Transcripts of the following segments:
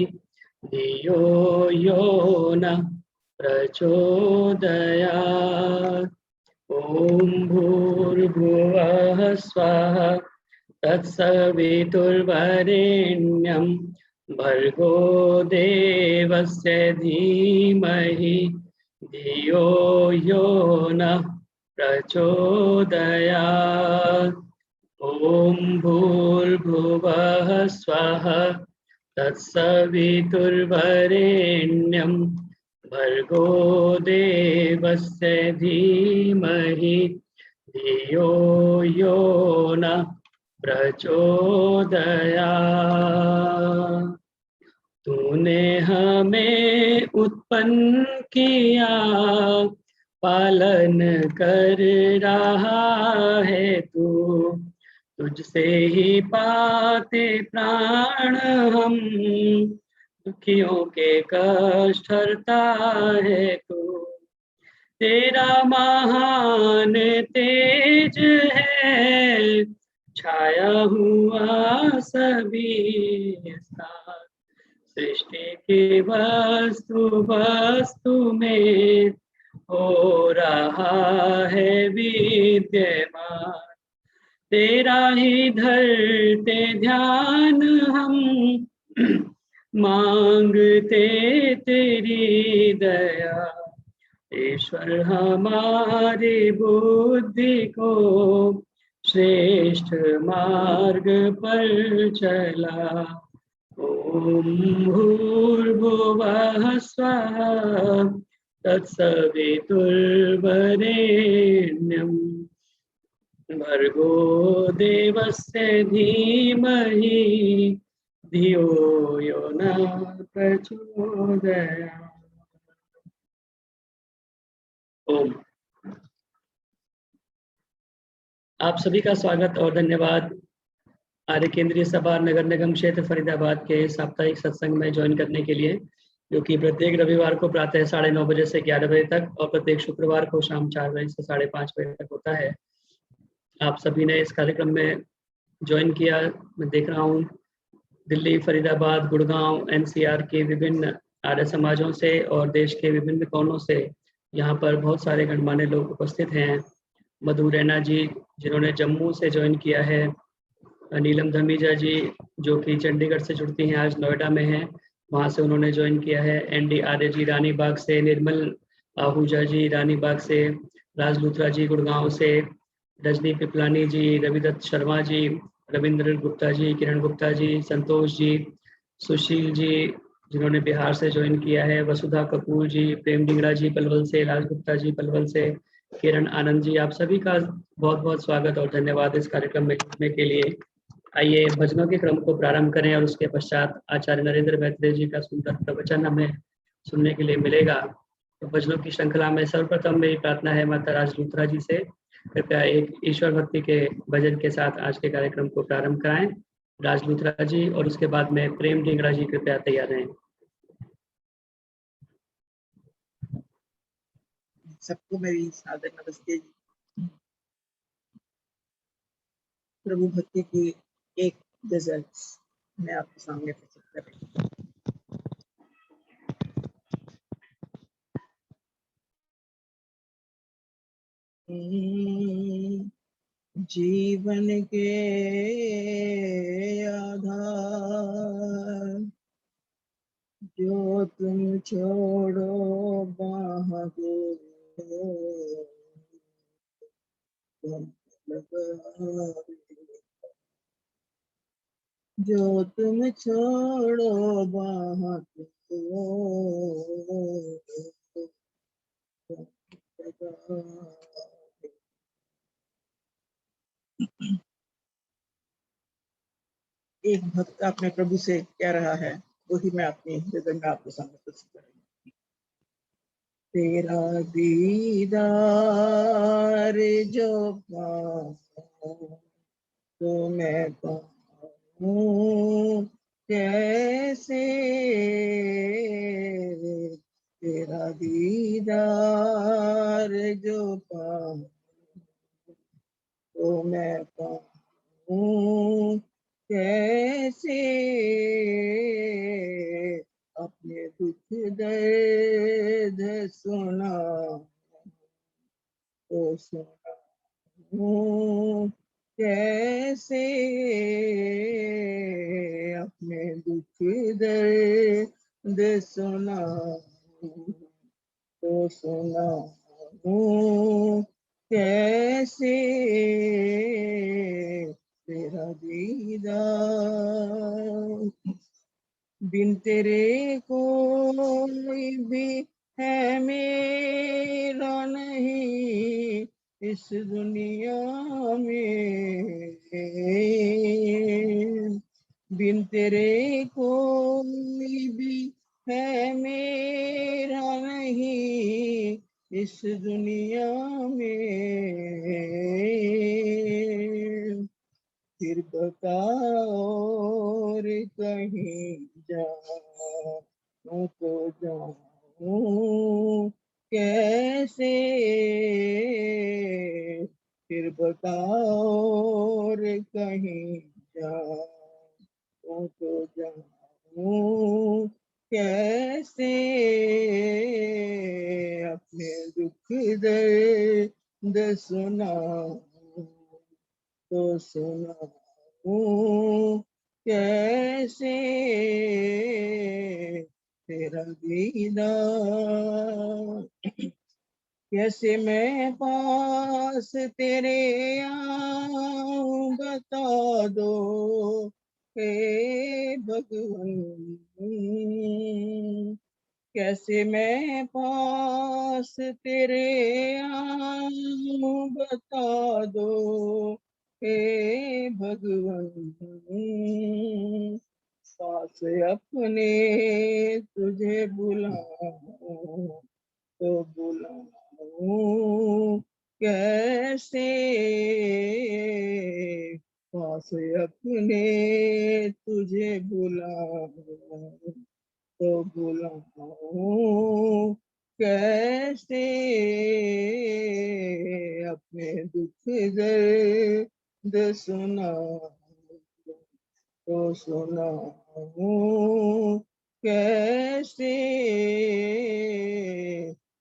धियो यो नः प्रचोदयात्। ॐ भूर्भुवः स्वः तत्सवितुर्वरेण्यं भर्गो देवस्य धीमहि धियो यो नः प्रचोदयात्। ॐ भूर्भुवः स्वः तत्सवितुर्वरेण्यं भर्गो देवस्य धीमहि धियो यो नः प्रचोदयात्। तूने हमें उत्पन्न किया, पालन कर रहा है तू। तुझसे ही पाते प्राण हम, दुखियों के कष्ट हरता है तू। तेरा महान तेज है, छाया हुआ सभी साथ। सृष्टि की वस्तु वस्तु में हो रहा है विद्यमान। तेरा ही धरते ध्यान हम, मांगते तेरी दया। ईश्वर हमारी बुद्धि को श्रेष्ठ मार्ग पर चला। ॐ भूर्भुवः स्वः तत्सवितुर्वरेण्यं भर्गो देवस्य धीमहि धियो यो नः प्रचोदयात्। ओम। आप सभी का स्वागत और धन्यवाद आर्य केंद्रीय सभा नगर निगम क्षेत्र फरीदाबाद के साप्ताहिक सत्संग में ज्वाइन करने के लिए, जो कि प्रत्येक रविवार को प्रातः 9:30 बजे से 11 बजे तक और प्रत्येक शुक्रवार को शाम 4 बजे से 5:30 बजे तक होता है। आप सभी ने इस कार्यक्रम में ज्वाइन किया। मैं देख रहा हूँ दिल्ली, फरीदाबाद, गुड़गांव, एनसीआर के विभिन्न आर्य समाजों से और देश के विभिन्न कोनों से यहाँ पर बहुत सारे गणमान्य लोग उपस्थित हैं। मधु रैना जी जिन्होंने जम्मू से ज्वाइन किया है, नीलम धमीजा जी जो कि चंडीगढ़ से जुड़ती हैं, आज नोएडा में हैं, वहाँ से उन्होंने ज्वाइन किया है। एनडी आर्य जी रानी बाग से, निर्मल आहूजा जी रानी बाग से, राज लूथरा जी गुड़गांव से, रजनी पिपलानी जी, रविदत्त शर्मा जी, रविंद्र गुप्ता जी, किरण गुप्ता जी, संतोष जी, सुशील जी जिन्होंने बिहार से ज्वाइन किया है, वसुधा कपूर जी, प्रेम डिंगरा जी पलवल से, राज गुप्ता जी पलवल से, किरण आनंद जी, आप सभी का बहुत बहुत स्वागत और धन्यवाद इस कार्यक्रम में जुड़ने के लिए। आइए भजनों के क्रम को प्रारंभ करें और उसके पश्चात आचार्य नरेंद्र मैत्रेय जी का सुंदर प्रवचन हमें सुनने के लिए मिलेगा। तो भजनों की श्रृंखला में सर्वप्रथम मेरी प्रार्थना है माता राज लूथरा जी से, कृपया एक ईश्वर भक्ति के भजन के साथ आज के कार्यक्रम को प्रारंभ कराएं। राज लूथरा जी और उसके बाद में प्रेम डिंगरा जी कृपया तैयार रहें। सबको मेरी सादर नमस्ते जी। प्रभु भक्ति की एक गजल मैं आपके सामने प्रस्तुत कर रही हूँ। जीवन के आधार जो तुम छोड़ो बाह जो तुम छोड़ो बाह एक भक्त अपने प्रभु से कह रहा है, वही मैं अपनी हृदय में आपके सामने प्रस्तुत कर रही हूँ। तेरा दीदार जो पाऊं तो मैं पाऊं कैसे, तेरा दीदार जो पाऊं तो मैं पाऊं कैसे, दर्द सुना तो सुनाऊं कैसे, अपने दुख दर्द सुनाऊं तो सुनाऊं कैसे, तेरा दीदार बिन तेरे कोई भी है मेरा नहीं इस दुनिया में, बिन तेरे कोई भी है मेरा नहीं इस दुनिया में, फिर बताओ और कहीं जाऊं तो जाऊं कैसे, फिर बताओ और कहीं जाऊं तो जाऊं कैसे, अपने दुख दर्द सुनाऊं तो सुनाऊं कैसे, तेरा दीदार कैसे मैं पास तेरे आऊं बता दो हे भगवान, कैसे मैं पास तेरे आऊं बता दो हे भगवान, पास अपने तुझे बुलाऊं तो बुलाऊं कैसे, पास अपने तुझे बुलाऊं तो बुलाऊं कैसे, अपने दुख दर्द सुनाऊं तो सुनाऊं कैसे,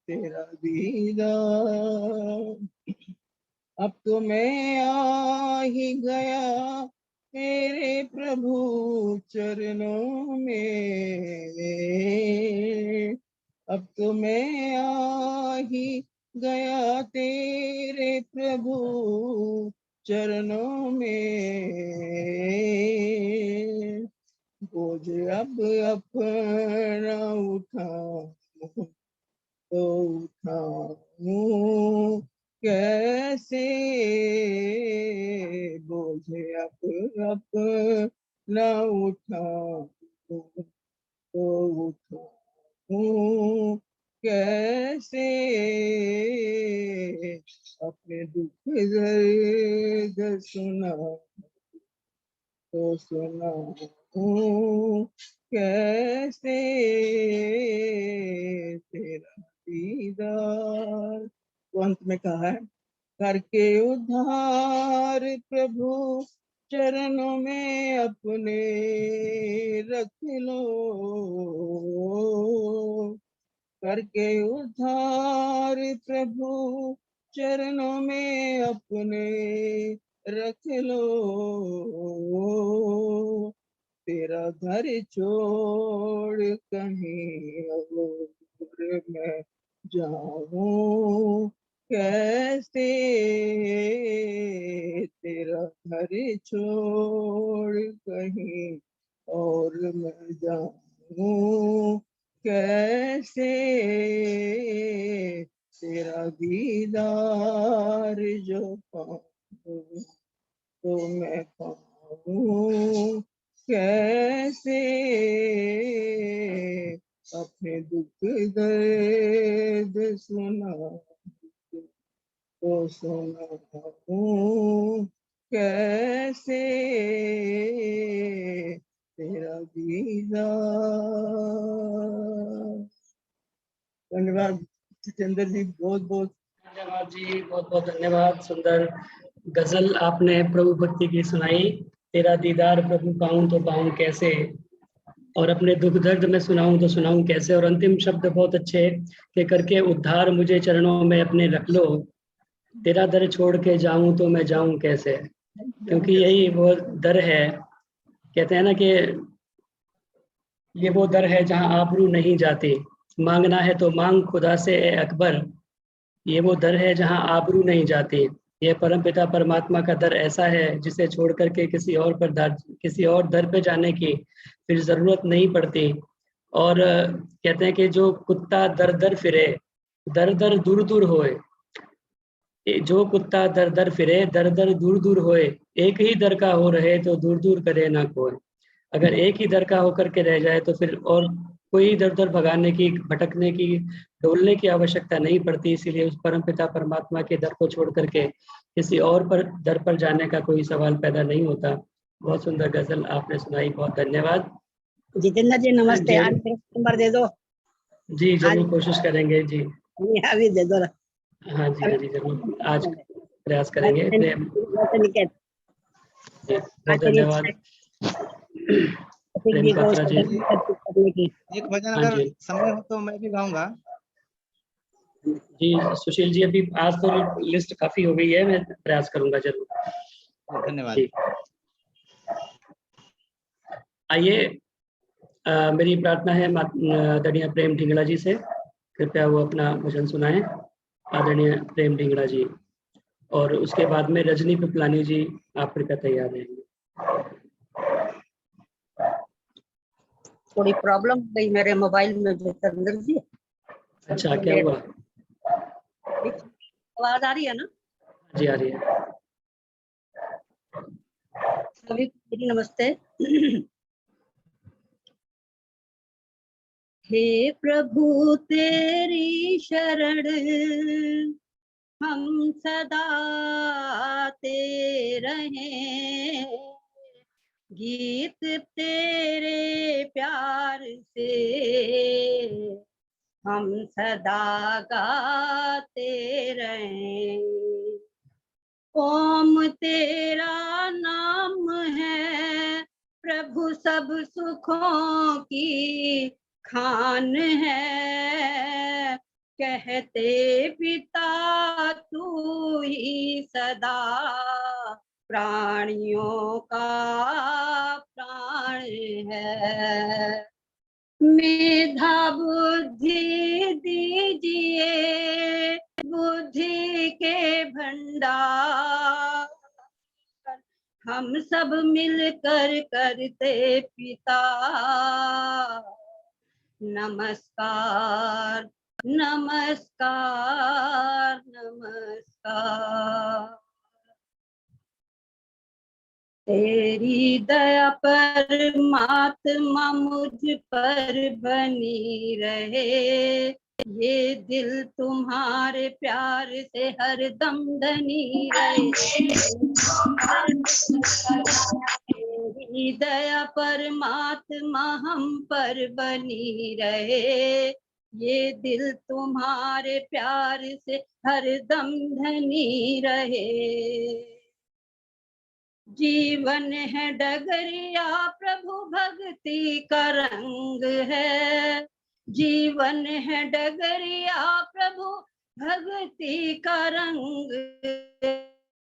तेरा दीदार अब तो मैं आ ही गया तेरे प्रभु चरणों में, अब तो मैं आ ही गया तेरे प्रभु चरणों में, बोझ अब अपना उठाऊं तो उठाऊं कैसे, बोझ अब अपना उठाऊं तो उठाऊं कैसे, अपने दुख दर्द सुनाऊं तो सुनाऊं कैसे, तेरा दीदार। तो अंत में कहा है, करके उद्धार प्रभु चरणों में अपने रख लो, करके उद्धार प्रभु चरणों में अपने रख लो, तेरा घर छोड़ कहीं और मैं जाऊं कैसे, तेरा घर छोड़ कहीं और मैं जाऊं कैसे, तेरा दीदार जो पाऊं तो मैं पाऊं कैसे, अपने दुख दर्द सुनाऊं तो सुनाऊं कैसे, तेरा दीदार। धन्यवाद जितेंद्र जी, बहुत बहुत धन्यवाद जी, बहुत बहुत धन्यवाद। सुंदर गजल आपने प्रभु भक्ति की सुनाई। तेरा दीदार प्रभु पाऊं तो पाऊं कैसे। और अपने दुख दर्द में सुनाऊं तो सुनाऊं कैसे। और अंतिम शब्द बहुत अच्छे कि करके उद्धार मुझे चरणों में अपने रख लो, तेरा दर छोड़ के जाऊं तो मैं जाऊं कैसे। क्योंकि यही वो दर है, कहते हैं ना कि ये वो दर है जहां आबरू नहीं जाती। मांगना है तो मांग खुदा से ए अकबर, ये वो दर है जहां आबरू नहीं जाती। ये परमपिता परमात्मा का दर ऐसा है जिसे छोड़ करके किसी और दर पे जाने की फिर जरूरत नहीं पड़ती। और कहते हैं कि जो कुत्ता दर दर फिरे, दर दर दूर दूर होए, जो कुत्ता दर दर फिरे दर दर दूर दूर होए, एक ही दर का हो रहे तो दूर दूर करे ना कोई। अगर एक ही दर का होकर के रह जाए तो फिर और कोई इधर उधर भगाने की, भटकने की, डोलने की आवश्यकता नहीं पड़ती। इसीलिए उस परमपिता परमात्मा के दर को छोड़ करके किसी और पर दर पर जाने का कोई सवाल पैदा नहीं होता। बहुत सुंदर गजल आपने सुनाई, बहुत धन्यवाद। जितेंद्र जी नमस्ते। जी आज मेरा नंबर दे दो। जी जरूर कोशिश करेंगे जी। अभी दे दो। हाँ जी, हाँ जी जरूर, आज प्रयास करेंगे। प्रेम जी, बहुत धन्यवाद। प्रेम पात्रा जी। एक भजन हाँ अगर जी समय हो तो मैं भी गाऊंगा। जी सुशील जी, अभी आज तो लिस्ट काफी हो गई है, मैं प्रयास करूंगा जरूर। धन्यवाद। जी आइए, मेरी प्रार्थना है आदरणीय प्रेम ढिंगड़ा जी से, कृपया वो अपना भजन सुनाएं, आदरणीय प्रेम ढिंगड़ा जी। और उसके बाद में रजनी पिपलानी जी, आप कृपया तैयार रहेंगे। थोड़ी प्रॉब्लम हो गई मेरे मोबाइल में जितेंद्र जी। अच्छा, क्या हुआ? आवाज आ रही है ना? जी आ रही है। सभी को मेरी नमस्ते। हे प्रभु तेरी शरण हम सदा आते रहे, गीत तेरे प्यार से हम सदा गाते रहे। ओम तेरा नाम है प्रभु सब सुखों की खान है, कहते पिता तू ही सदा प्राणियों का प्राण है। मेधा बुद्धि दीजिए बुद्धि के भंडार, हम सब मिलकर करते पिता नमस्कार नमस्कार नमस्कार। तेरी दया परमात्मा मुझ पर बनी रहे, ये दिल तुम्हारे प्यार से हरदम धनी रहे। तेरी दया परमात्मा हम पर बनी रहे, ये दिल तुम्हारे प्यार से हरदम धनी रहे। जीवन है डगरिया प्रभु भक्ति का रंग है, जीवन है डगरिया प्रभु भक्ति का रंग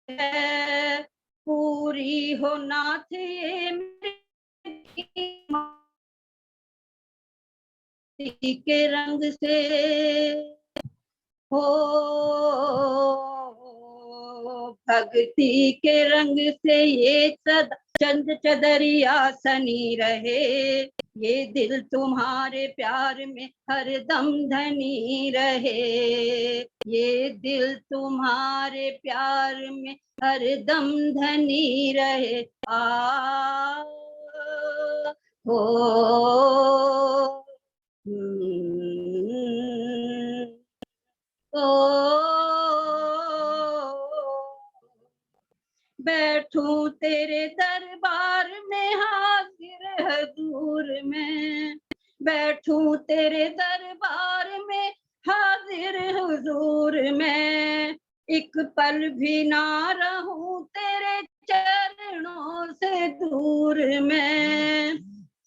है। पूरी हो नाथ ये मेरी के रंग से हो, भक्ति के रंग से ये सदा चंद चदरिया सनी रहे, ये दिल तुम्हारे प्यार में हरदम धनी रहे, ये दिल तुम्हारे प्यार में हरदम धनी रहे। आ हो बैठूं तेरे दरबार में हाजिर हजूर में, बैठूं तेरे दरबार में हाजिर हुजूर में, एक पल भी ना रहूं तेरे चरणों से दूर में।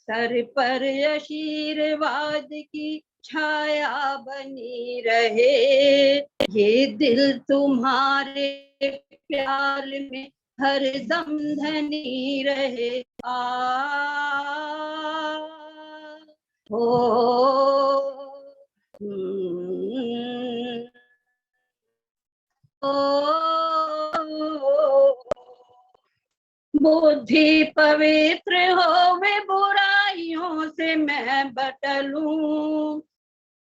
सर पर आशीर्वाद की छाया बनी रहे, ये दिल तुम्हारे प्यार में हरदम धनी रहे। हो बुद्धि पवित्र होवे, बुराइयों से मैं बटलूं,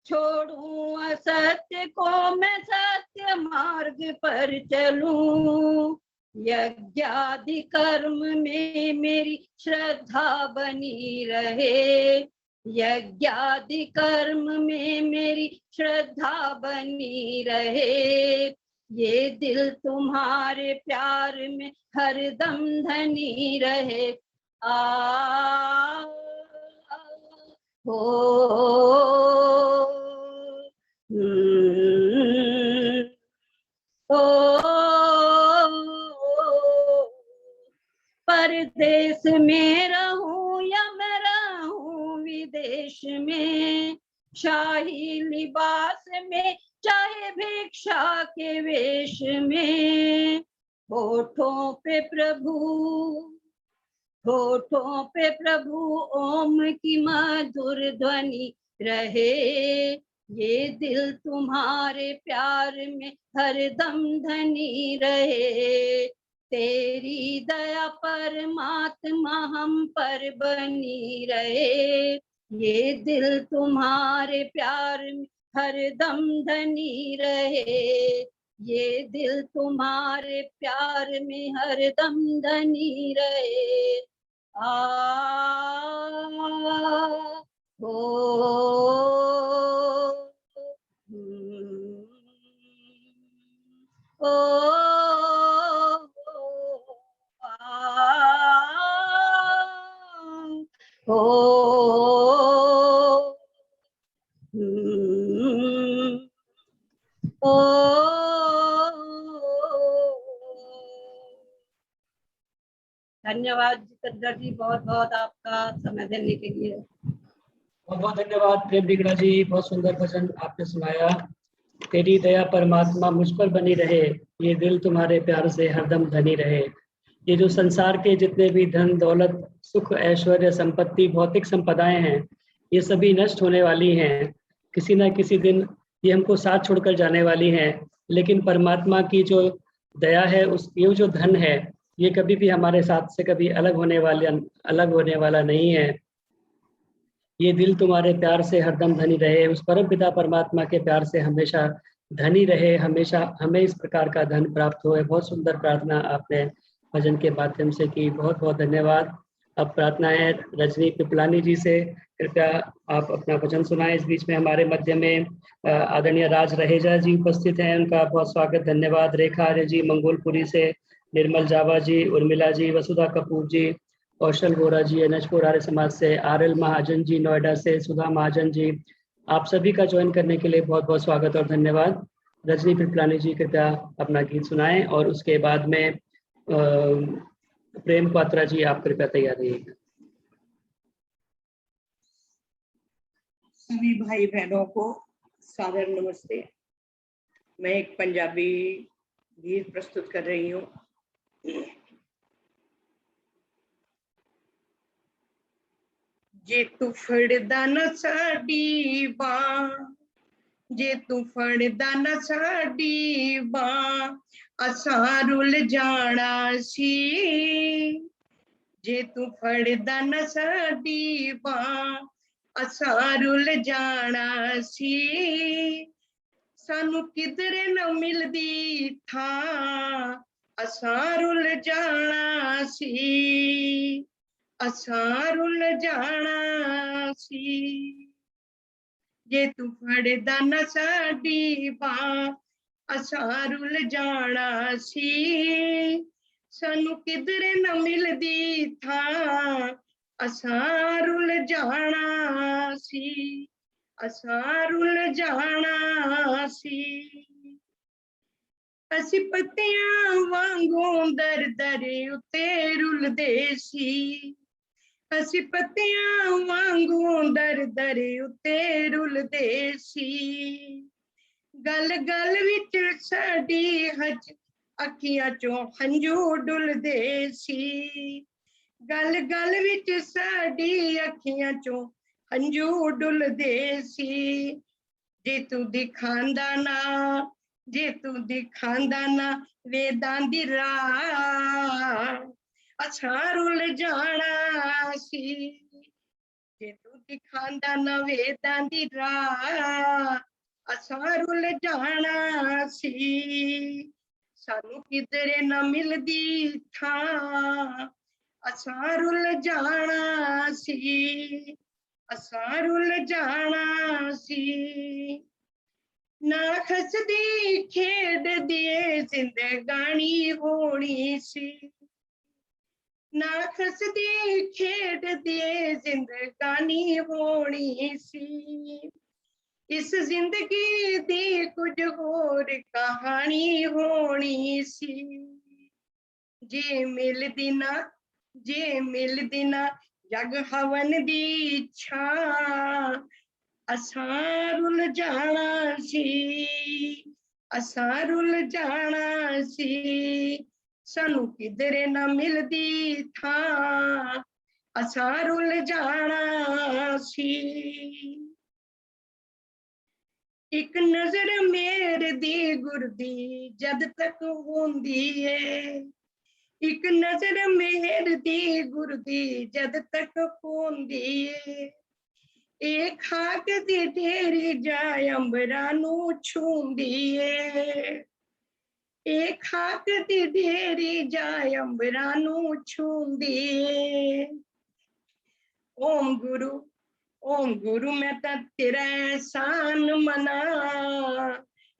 छोड़ूं असत्य को मैं सत्य मार्ग पर चलूं, यज्ञादि कर्म में मेरी श्रद्धा बनी रहे, यज्ञादि कर्म में मेरी श्रद्धा बनी रहे, ये दिल तुम्हारे प्यार में हरदम धनी रहे। हो परदेश में रहूं या मैं रहूं विदेश में, शाही लिबास में चाहे भिक्षा के वेश में, होठों पे प्रभु ओम की मधुर ध्वनि रहे, ये दिल तुम्हारे प्यार में हरदम धनी रहे, तेरी दया परमात्मा हम पर बनी रहे, ये दिल तुम्हारे प्यार में हरदम धनी रहे, ये दिल तुम्हारे प्यार में हरदम धनी रहे। धन्यवाद जितेंद्र जी, बहुत बहुत आपका समय देने के लिए। बहुत बहुत धन्यवाद प्रेम डिगड़ा जी, बहुत सुंदर भजन आपने सुनाया। तेरी दया परमात्मा मुझ पर बनी रहे, ये दिल तुम्हारे प्यार से हरदम धनी रहे। ये जो संसार के जितने भी धन दौलत सुख ऐश्वर्य संपत्ति भौतिक संपदाएं हैं, ये सभी नष्ट होने वाली हैं, किसी न किसी दिन ये हमको साथ छोड़कर जाने वाली हैं। लेकिन परमात्मा की जो दया है, उस ये जो धन है, ये कभी भी हमारे साथ से कभी अलग होने वाला नहीं है। ये दिल तुम्हारे प्यार से हरदम धनी रहे, उस परम पिता परमात्मा के प्यार से हमेशा धनी रहे, हमेशा हमें इस प्रकार का धन प्राप्त हो। बहुत सुंदर प्रार्थना आपने भजन के माध्यम से की, बहुत बहुत धन्यवाद। अब प्रार्थना है रजनी पिपलानी जी से, कृपया आप अपना भजन सुनाएं। इस बीच में हमारे मध्य में आदरणीय राज रहेजा जी उपस्थित हैं, उनका बहुत स्वागत धन्यवाद। रेखा आर्य जी मंगोलपुरी से, निर्मल जावा जी, उर्मिला जी, वसुधा कपूर जी, कौशल गोरा जी एनएच4 आर्य समाज से, आरएल महाजन जी नोएडा से, सुधा महाजन जी, आप सभी का ज्वाइन करने के लिए बहुत बहुत स्वागत और धन्यवाद। रजनी पिपलानी जी कृपया अपना गीत सुनाएं और उसके बाद में प्रेम पात्रा जी आप कृपया तैयार रहिएगा। सभी भाई बहनों को सादर नमस्ते। मैं एक पंजाबी गीत प्रस्तुत कर रही हूँ। जे तू फड़दा न साडी बां, जे तू फड़दा न साडी बां, असां रुल जाना सी। जे तू फड़दा न साडी बां, असां रुल जाना सी। सानू किधरे न मिलदी थां, असां रुल जाना सी, असां रुल जाना सी। जे तू फड़दा न साडी बां, असां रुल जाना सी। सानू किधरे न मिलदी थां, असां रुल जाना सी, असां रुल जाना सी। असी पत्तियां वांगू दर दर उत्ते रुलदे सी, ਅਸੀਂ ਪੱਤਿਆਂ ਵਾਂਗੂ ਦਰ ਦਰ ਉੱਤੇ ਰੁਲਦੇ ਸੀ। ਗਲ ਗਲ ਵਿੱਚ ਸਾਡੀ ਹੱਜ ਅੱਖੀਆਂ ਚੋਂ ਹੰਝੂ ਡੁੱਲਦੇ ਸੀ। ਗਲ ਗਲ ਵਿੱਚ ਸਾਡੀ ਅੱਖੀਆਂ ਚੋਂ ਹੰਝੂ ਡੁੱਲਦੇ ਸੀ। ਜੇ ਤੂੰ ਦਿਖਾਂਦਾ ਨਾ, ਜੇ ਤੂੰ ਦਿਖਾਂਦਾ ਨਾ ਵੇਦਾਂ ਦੀ ਰਾਹ, ਅਸਾਂ ਰੁੱਲ ਜਾਣਾ ਸੀ। ਜੇ ਤੂੰ ਦਿਖਾਂਦਾ ਨਾ ਵੇਦਾਂ ਦੀ ਰਾਹ, ਅਸਾਂ ਰੁੱਲ ਜਾਣਾ ਸੀ। ਸਾਨੂੰ ਕਿਧਰੇ ਨਾ ਮਿਲਦੀ ਥਾਂ, ਅਸਾਂ ਰੁੱਲ ਜਾਣਾ ਸੀ। ਅਸਾਂ ਰੁੱਲ ਜਾਣਾ ਸੀ। ਨਾ ਹੱਸਦੀ ਖੇਡਦੀ ਏ ਜ਼ਿੰਦਗਾਨੀ ਹੋਣੀ ਸੀ। ਨਾ ਹੱਸਦੀ ਖੇਡਦੀ ਏ ਜ਼ਿੰਦਗਾਨੀ ਹੋਣੀ ਸੀ। ਇਸ ਜ਼ਿੰਦਗੀ ਦੀ ਕੁਝ ਹੋਰ ਕਹਾਣੀ ਹੋਣੀ ਸੀ। ਜੇ ਮਿਲਦੀ ਨਾ, ਜੇ ਮਿਲਦੀ ਨਾ ਜਗ ਹਵਨ ਦੀ ਛਾਂ, ਅਸਾਂ ਰੁੱਲ ਜਾਣਾ ਸੀ। ਅਸਾਂ ਰੁੱਲ ਜਾਣਾ ਸੀ। ਸਾਨੂੰ ਕਿਧਰੇ ਨਾ ਮਿਲਦੀ ਥਾਂ, ਅਸਾਂ ਰੁੱਲ ਜਾਣਾ ਸੀ। ਇੱਕ ਨਜ਼ਰ ਮੇਰ ਦੀ ਗੁਰਦੀ ਜਦ ਤੱਕ ਹੁੰਦੀ ਏ, ਇੱਕ ਨਜ਼ਰ ਮੇਰ ਦੀ ਗੁਰਦੀ ਜਦ ਤੱਕ ਹੁੰਦੀ ਏ। ਇਹ ਖਾਕ ਦੀ ਢੇਰੀ ਜਾ ਅੰਬਰਾਂ ਨੂੰ ਛੂੰਦੀ ਏ। ਇਹ ਖਾਕ ਦੀ ਢੇਰੀ ਜਾ ਅੰਬਰਾਂ ਨੂੰ ਛੂੰਦੀ ਏ। ਓਮ ਗੁਰੂ, ਓਮ ਗੁਰੂ ਮੈਂ ਤਾਂ ਤੇਰਾ ਅਹਿਸਾਨ ਮਨਾ,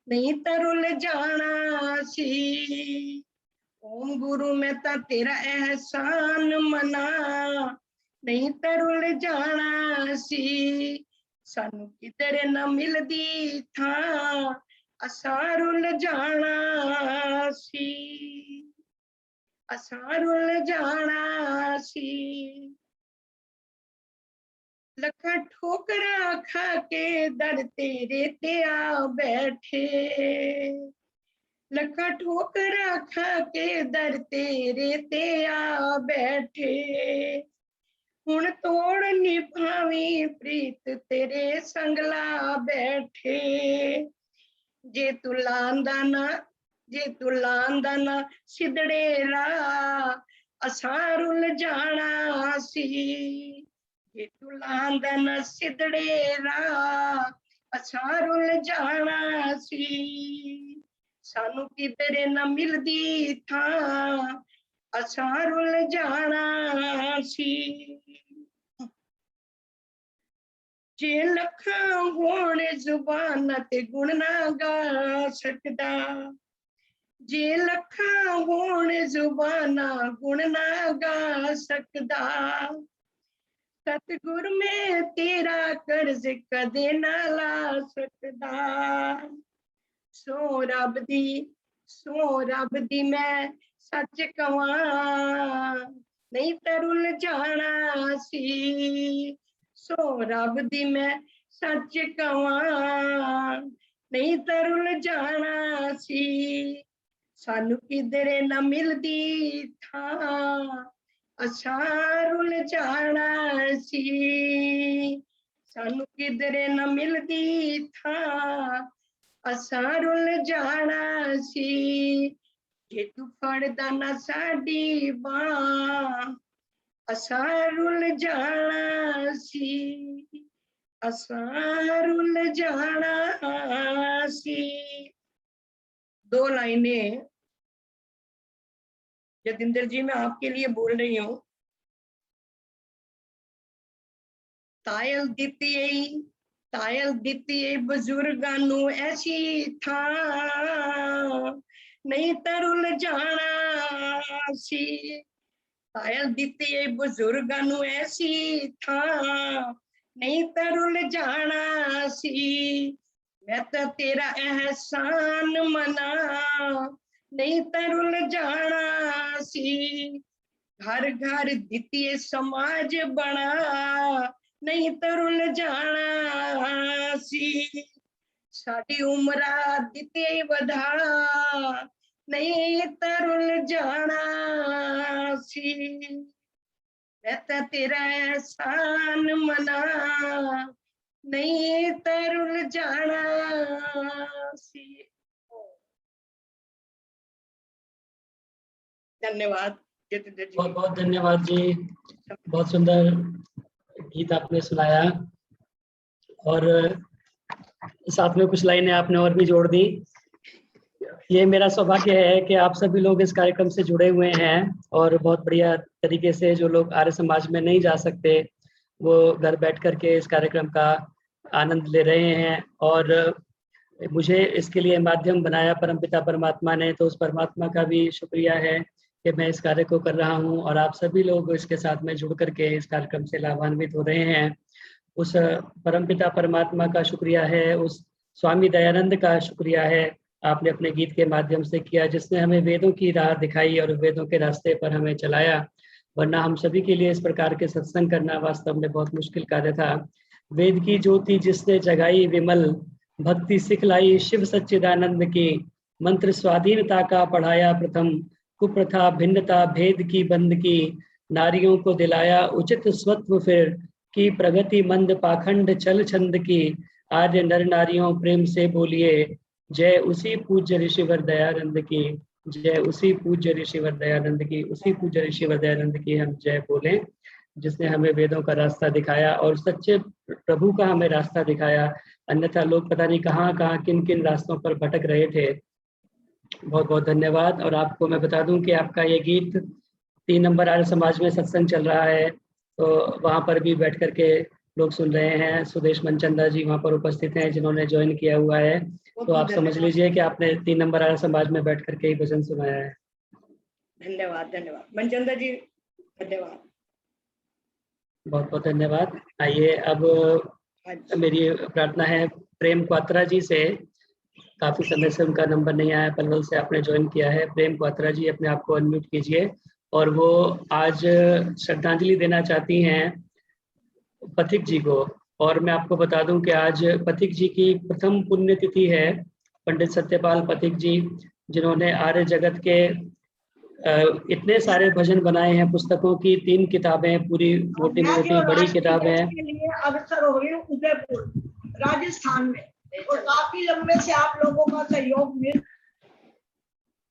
ਨਹੀਂ ਤਾਂ ਰੁੱਲ ਜਾਣਾ ਸੀ। ਓਮ ਗੁਰੂ ਮੈਂ ਤਾਂ ਤੇਰਾ ਅਹਿਸਾਨ ਮਨਾ, ਨਹੀਂ ਤਾਂ ਰੁੱਲ ਜਾਣਾ ਸੀ। ਸਾਨੂੰ ਕਿਧਰੇ ਨਾ ਮਿਲਦੀ ਥਾਂ, ਅਸਾਂ ਰੁੱਲ ਜਾਣਾ ਸੀ। ਅਸਾਂ ਰੁੱਲ ਜਾਣਾ ਸੀ। ਲੱਖਾਂ ਠੋਕਰਾਂ ਖਾ ਕੇ ਦਰ ਤੇਰੇ ਤੇ ਆ ਬੈਠੇ, ਲੱਖਾਂ ਠੋਕਰਾਂ ਖਾ ਕੇ ਦਰ ਤੇਰੇ ਤੇ ਆ ਬੈਠੇ। ਹੁਣ ਤੋੜ ਨਿਭਾਵੀਂ ਪ੍ਰੀਤ ਤੇਰੇ ਸੰਗ ਲਾ ਬੈਠੇ। ਜੇ ਤੂੰ ਲਾਂਦਾ ਨਾ, ਜੇ ਤੂੰ ਲਾਂਦਾ ਨਾ ਸਿੱਧੜੇ ਰਾਹ, ਅਸਾਂ ਰੁੱਲ ਜਾਣਾ ਸੀ। ਜੇ ਤੂੰ ਲਾਂਦਾ ਨਾ ਸਿੱਧੜੇ ਰਾਹ, ਅਸਾਂ ਰੁੱਲ ਜਾਣਾ ਸੀ। ਸਾਨੂੰ ਕਿਧਰੇ ਨਾ ਮਿਲਦੀ ਥਾਂ, ਅਸਾਂ ਰੁੱਲ ਜਾਣਾ ਸੀ। ਜੇ ਲੱਖਾਂ ਹੋਣ ਜ਼ੁਬਾਨਾਂ ਤੇ ਗੁਣ ਨਾ ਗਾ ਸਕਦਾ, ਜੇ ਲੱਖਾਂ ਹੋਣ ਜ਼ੁਬਾਨਾਂ ਗੁਣ ਨਾ ਗਾ ਸਕਦਾ। ਸਤਿਗੁਰ ਮੈਂ ਤੇਰਾ ਕਰਜ਼ ਕਦੇ ਨਾ ਲਾ ਸਕਦਾ। ਸੋ ਰੱਬ ਦੀ, ਸੋ ਰੱਬ ਦੀ ਮੈਂ ਸੱਚ ਕਵਾਂ, ਨਹੀਂ ਤਾਂ ਰੁੱਲ ਜਾਣਾ ਸੀ। ਸੋ ਰੱਬ ਦੀ ਮੈਂ ਸੱਚ ਕਵਾਂ, ਨਹੀਂ ਤਾਂ ਰੁੱਲ ਜਾਣਾ ਸੀ। ਸਾਨੂੰ ਕਿਧਰੇ ਨਾ ਮਿਲਦੀ ਥਾਂ, ਅਸਾਂ ਰੁੱਲ ਜਾਣਾ ਸੀ। ਸਾਨੂੰ ਕਿਧਰੇ ਨਾ ਮਿਲਦੀ ਥਾਂ, ਅਸਾਂ ਰੁੱਲ ਜਾਣਾ ਸੀ। ਜੇ ਤੂੰ ਫੜਦਾ ਨਾ ਸਾਡੀ ਬਾਂਹ, ਅਸਾਂ ਰੁੱਲ ਜਾਣਾ ਸੀ। ਅਸਾਂ ਰੁੱਲ ਜਾਣਾ ਸੀ। 2 लाइनें जतिंदर जी मैं आपके लिए बोल रही हूँ। ਤਾਇਲ ਦਿੱਤੀ ਏ ਬਜ਼ੁਰਗਾਂ ਨੂੰ ਐਸੀ ਥਾਂ, ਨਹੀਂ ਤਾਂ ਰੁੱਲ ਜਾਣਾ ਸੀ। ਤਾਇਲ ਦਿੱਤੀ ਏ ਬਜ਼ੁਰਗਾਂ ਨੂੰ ਐਸੀ ਥਾਂ, ਨਹੀਂ ਤਾਂ ਰੁੱਲ ਜਾਣਾ ਸੀ। ਮੈਂ ਤਾਂ ਤੇਰਾ ਅਹਿਸਾਨ ਮਨਾ, ਨਹੀਂ ਤਾਂ ਰੁੱਲ ਜਾਣਾ ਸੀ। घर घर द्वितीय समाज बना, नहीं तो रुल जाना सी। साडी उम्रा द्वितीय वधा, नहीं तो रुल जाना सी। रहता तेरा एहसान मना, नहीं तो रुल जाना सी। धन्यवाद जितेंद्र जी। बहुत बहुत धन्यवाद जी, बहुत सुंदर गीत आपने सुनाया और साथ में कुछ लाइनें आपने और भी जोड़ दी। ये मेरा सौभाग्य है कि आप सभी लोग इस कार्यक्रम से जुड़े हुए हैं और बहुत बढ़िया तरीके से जो लोग आर्य समाज में नहीं जा सकते वो घर बैठ करके इस कार्यक्रम का आनंद ले रहे हैं। और मुझे इसके लिए माध्यम बनाया परमपिता परमात्मा ने, तो उस परमात्मा का भी शुक्रिया है कि मैं इस कार्य को कर रहा हूँ और आप सभी लोग इसके साथ में जुड़ करके इस कार्यक्रम से लाभान्वित हो रहे हैं। उस परमपिता परमात्मा का शुक्रिया है, उस स्वामी दयानंद का शुक्रिया है, आपने अपने गीत के माध्यम से किया, जिसने हमें वेदों की राह दिखाई और वेदों के रास्ते पर हमें चलाया। वरना हम सभी के लिए इस प्रकार के सत्संग करना वास्तव में बहुत मुश्किल कार्य था। वेद की ज्योति जिसने जगाई विमल, भक्ति सिखलाई शिव सच्चिदानंद की, मंत्र स्वाधीनता का पढ़ाया प्रथम, कुप्रथा भिन्नता भेद की बंद की, नारियों को दिलाया उचित स्वत्व फिर, की प्रगति मंद पाखंड चल छंद की, आर्य नर नारियों प्रेम से बोलिए, जय उसी पूज्य ऋषिवर दयानंद की, जय उसी पूज्य ऋषिवर दयानंद की, उसी पूज्य ऋषिवर दयानंद की हम जय बोलें, जिसने हमें वेदों का रास्ता दिखाया और सच्चे प्रभु का हमें रास्ता दिखाया। अन्यथा लोग पता नहीं कहाँ कहाँ किन किन रास्तों पर भटक रहे थे। बहुत बहुत धन्यवाद। और आपको मैं बता दूं कि आपका ये गीत 3 नंबर आर्य समाज में सत्संग चल रहा है, तो वहाँ पर भी बैठ करके लोग सुन रहे हैं। सुदेश मनचंदा जी वहाँ पर उपस्थित हैं जिन्होंने ज्वाइन किया हुआ है, तो आप समझ लीजिए कि आपने 3 नंबर आर्य समाज में बैठ करके ही भजन सुनाया है। धन्यवाद धन्यवाद मनचंदा जी, धन्यवाद। बहुत बहुत धन्यवाद। आइए अब मेरी प्रार्थना है प्रेम क्वात्रा जी से, काफी समय से उनका नंबर नहीं आया, पलवल से आपने ज्वाइन किया है। प्रेम क्वात्रा जी अपने आप को अनम्यूट कीजिए और वो आज श्रद्धांजलि देना चाहती हैं पथिक जी को। और मैं आपको बता दूं कि आज पथिक जी की प्रथम पुण्यतिथि है। पंडित सत्यपाल पथिक जी, जिन्होंने आर्य जगत के इतने सारे भजन बनाए हैं, पुस्तकों की 3 किताबें, पूरी मोटी मोटी बड़ी किताबें हैं। के लिए अवसर हो रही उदयपुर राजस्थान में, और काफी लंबे से आप लोगों का सहयोग मिल,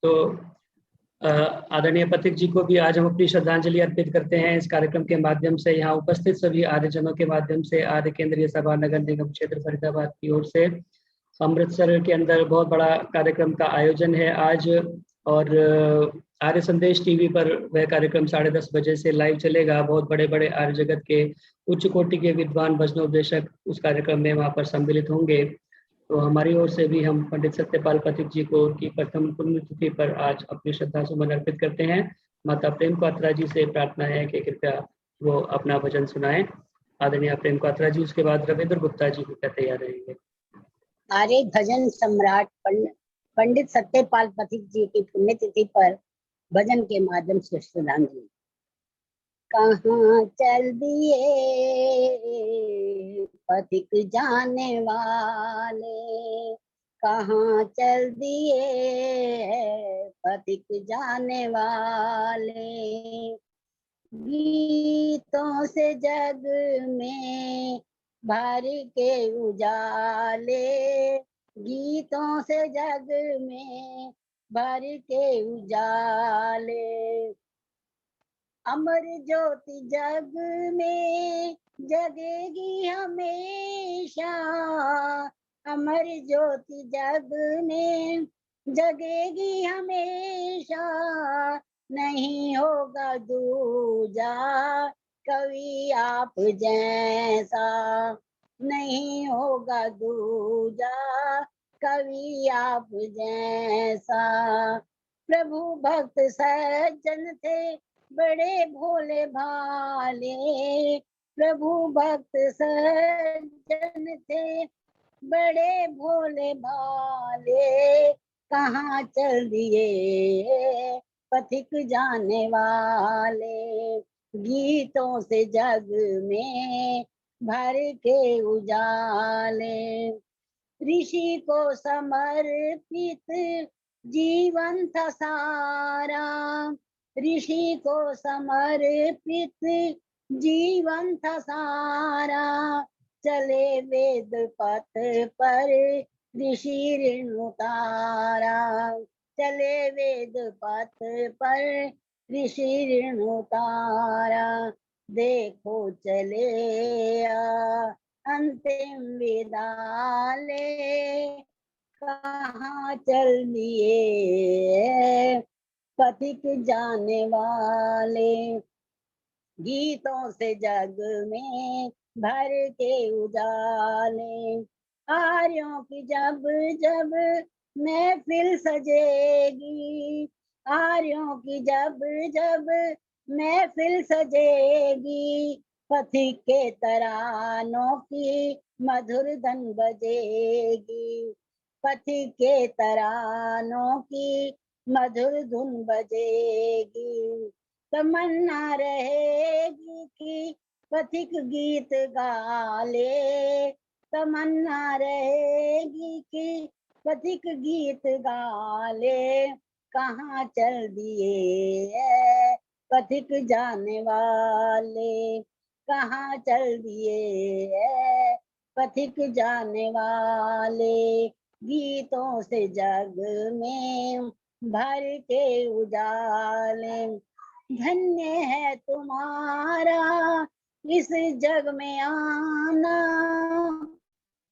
तो आदरणीय पथिक जी को भी आज हम अपनी श्रद्धांजलि अर्पित करते हैं इस कार्यक्रम के माध्यम से। यहाँ उपस्थित सभी आर्यजनों के माध्यम से आर्य केंद्रीय सभा नगर निगम क्षेत्र फरीदाबाद की ओर से अमृतसर के अंदर बहुत बड़ा कार्यक्रम का आयोजन है आज, और आर्य संदेश टीवी पर वह कार्यक्रम 10:30 बजे से लाइव चलेगा। बहुत बड़े बड़े आर्य जगत के उच्च कोटि के विद्वान भजनोपदेशक उस कार्यक्रम में वहाँ पर सम्मिलित होंगे। तो हमारी ओर से भी हम पंडित सत्यपाल पथिक जी को उनकी प्रथम पुण्यतिथि पर आज अपनी श्रद्धा सुमन अर्पित करते हैं। माता प्रेम क्वात्रा जी से प्रार्थना है कि कृपया वो अपना भजन सुनाएं। आदरणीय प्रेम क्वात्रा जी, उसके बाद रविंद्र गुप्ता जी भी तैयार रहेंगे। आर्य भजन सम्राट पंडित सत्यपाल पथिक जी की पुण्यतिथि पर भजन के माध्यम से श्रद्धांजलि। कहाँ चल दिए पथिक जाने वाले, कहाँ चल दिए पथिक जाने वाले, गीतों से जग में भर के उजाले, गीतों से जग में भर के उजाले, अमर ज्योति जग में जगेगी हमेशा, अमर ज्योति जग में जगेगी हमेशा, नहीं होगा दूजा कवि आप जैसा, नहीं होगा दूजा कवि आप जैसा। प्रभु भक्त सज्जन थे बड़े भोले भाले, प्रभु भक्त सज्जन थे बड़े भोले भाले, कहाँ चल दिए पथिक जाने वाले, गीतों से जग में भर के उजाले। ऋषि को समर्पित जीवन था सारा, ऋषि को समर्पित जीवन था सारा। चले वेद पथ पर ऋषि ऋण उतारा, चले वेद पथ पर ऋषि ऋण उतारा। देखो चले अंतिम विदाले, कहाँ चल दिए पथिक जाने वाले। गीतों से जग में भर के उजाले, आर्यों की जब जब महफिल सजेगी, आर्यों की जब जब महफिल सजेगी। पथिक के तरानों की मधुर धन बजेगी, पथिक के तरानों की मधुर धुन बजेगी। तमन्ना रहेगी कि पथिक गीत गाले, तमन्ना रहेगी कि पथिक गीत गाले। कहाँ चल दिए पथिक जाने वाले, कहाँ चल दिए पथिक जाने वाले। गीतों से जग में भर के उजाले। धन्य है तुम्हारा इस जग में आना,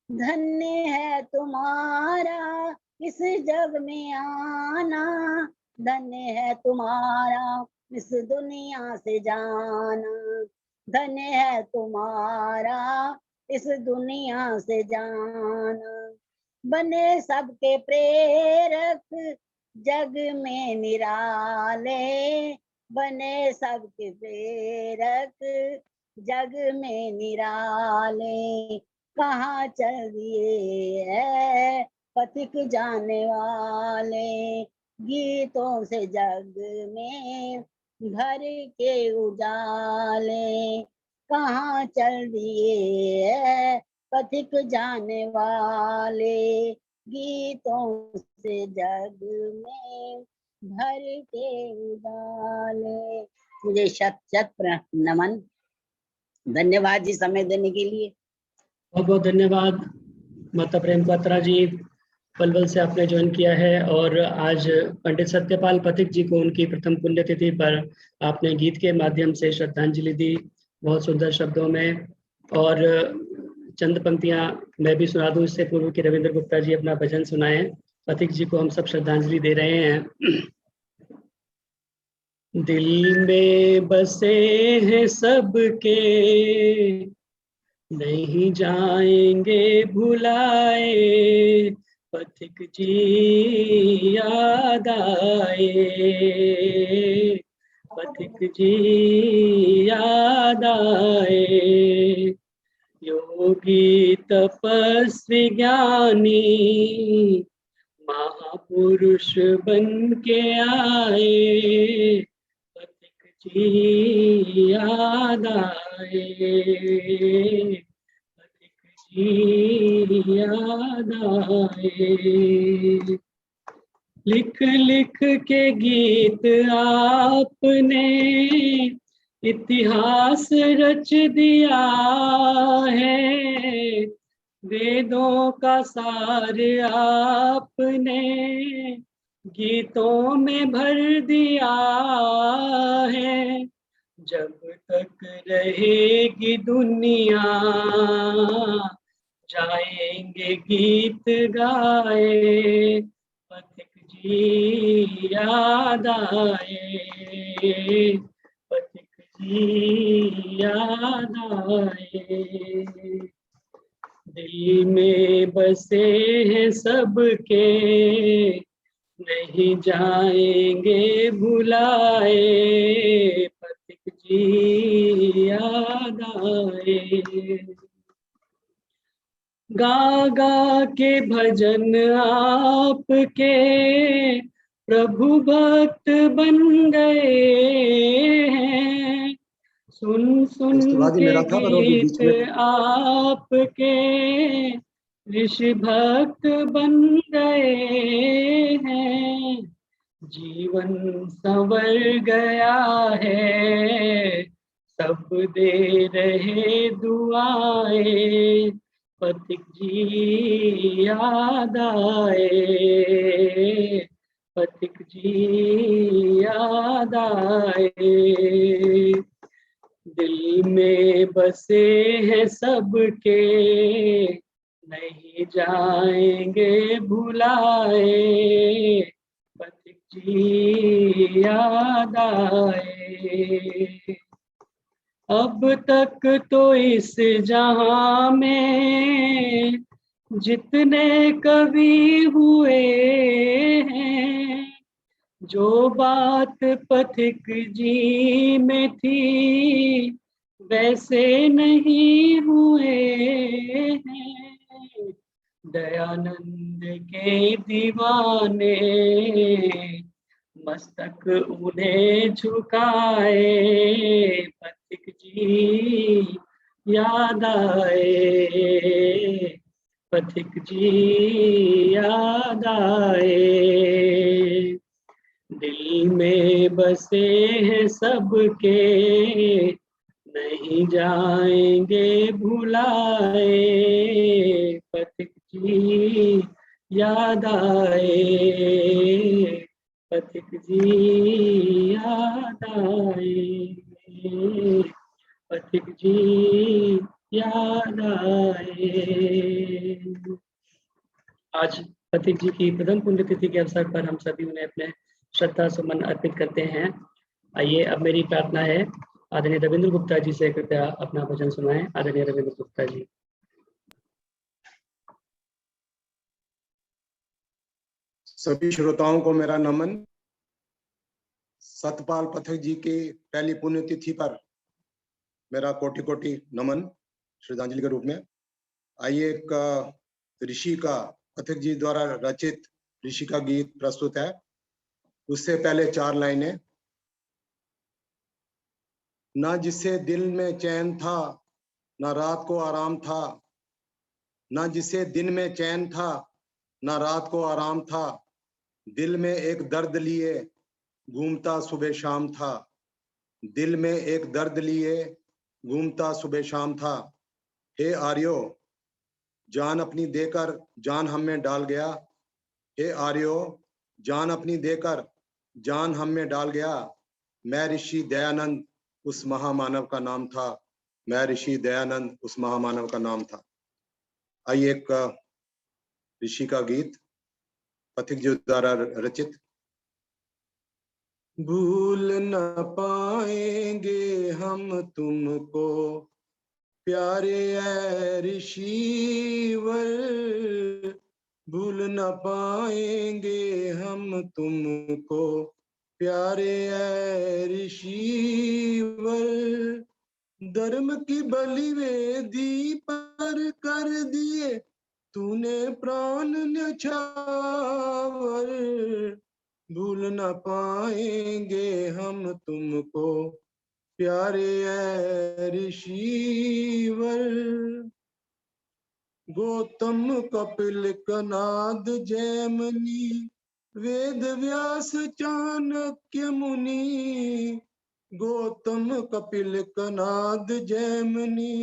धन्य है तुम्हारा इस जग में आना। धन्य है तुम्हारा इस दुनिया से जाना, धन्य है तुम्हारा इस दुनिया से जाना। बने सबके प्रेरक जग में निराले, बने सबके प्रेरक जग में निराले। कहाँ चल दिए पथिक जाने वाले, गीतों से जग में भर के उजाले। कहाँ चल दिए पथिक जाने वाले, गीतों से जग में भर के उजाले। मुझे शत शत नमन, धन्यवाद जी समय देने के लिए। बहुत बहुत धन्यवाद माता प्रेम पात्रा जी, पलवल से आपने ज्वाइन किया है और आज पंडित सत्यपाल पथिक जी को उनकी प्रथम पुण्यतिथि पर आपने गीत के माध्यम से श्रद्धांजलि दी, बहुत सुंदर शब्दों में। और चंद पंक्तियां मैं भी सुना दूं इससे पूर्व कि रविंद्र गुप्ता जी अपना भजन सुनाएं। पथिक जी को हम सब श्रद्धांजलि दे रहे हैं। दिल में बसे हैं सबके, नहीं जाएंगे भुलाए, पथिक जी याद आए, पथिक जी याद आए। योगी तपस्वी ज्ञानी महापुरुष बन के आए, पथिक जी याद आए, पथिक जी याद आए। लिख लिख के गीत आपने इतिहास रच दिया है, वेदों का सार आपने गीतों में भर दिया है। जब तक रहेगी दुनिया जाएंगे गीत गाए, पथिक जी याद आए, पथिक जी याद आए। दिल में बसे हैं सबके, नहीं जाएंगे भुलाए, पथिक जी याद आए। गा गा के भजन आपके प्रभु भक्त बन गए हैं, सुन सुन दोस्तों, के मेरा था, पर वो भी बीच गीत में आपके ऋषि भक्त बन गए हैं, जीवन संवर गया है, सब दे रहे दुआएं, पथिक जी याद आए, पथिक जी याद आए, दिल में बसे हैं सबके, नहीं जाएंगे भुलाए, पथिक जी याद आए। अब तक तो इस जहां में जितने कवि हुए हैं, जो बात पथिक जी में थी वैसे नहीं हुए हैं, दयानंद के दीवाने मस्तक उन्हें झुकाए, पथिक जी याद आए, पथिक जी याद आए, दिल में बसे हैं सबके, नहीं जाएंगे भुलाए, पथिक जी याद आए, पथिक जी याद आए, पथिक जी याद आए। आज पथिक जी की प्रथम पुण्यतिथि के अवसर पर हम सभी उन्हें अपने श्रद्धा सुमन अर्पित करते हैं। आइए, अब मेरी प्रार्थना है आदरणीय रविंद्र गुप्ता जी से कृपया अपना भजन सुनाएं। आदरणीय रविंद्र गुप्ता जी। सभी श्रोताओं को मेरा नमन। सतपाल पथिक जी की पहली पुण्यतिथि पर मेरा कोटि कोटि नमन श्रद्धांजलि के रूप में। आइए, एक ऋषि का पथिक जी द्वारा रचित ऋषि का गीत प्रस्तुत है। उससे पहले 4 लाइनें। ना जिसे दिल में चैन था, ना रात को आराम था, ना जिसे दिन में चैन था, ना रात को आराम था, दिल में एक दर्द लिए घूमता सुबह शाम था, दिल में एक दर्द लिए घूमता सुबह शाम था। हे आर्यो, जान अपनी देकर जान हम में डाल गया, हे आर्यो, जान अपनी देकर जान हम में डाल गया, मैं ऋषि दयानंद उस महामानव का नाम था, मैं ऋषि दयानंद उस महामानव का नाम था। आइए, एक ऋषि का गीत पथिक जी द्वारा रचित। भूल न पाएंगे हम तुमको प्यारे ऐ ऋषिवर, भूल न पाएंगे हम तुमको प्यारे ऐ ऋषिवर, धर्म की बलि वेदी पर कर दिए तूने प्राण न्यौछावर, भूल न पाएंगे हम तुमको प्यारे ऐ ऋषिवर। गौतम कपिल कनाद जैमिनी वेद व्यास चाणक्य मुनि, गौतम कपिल कनाद जैमिनी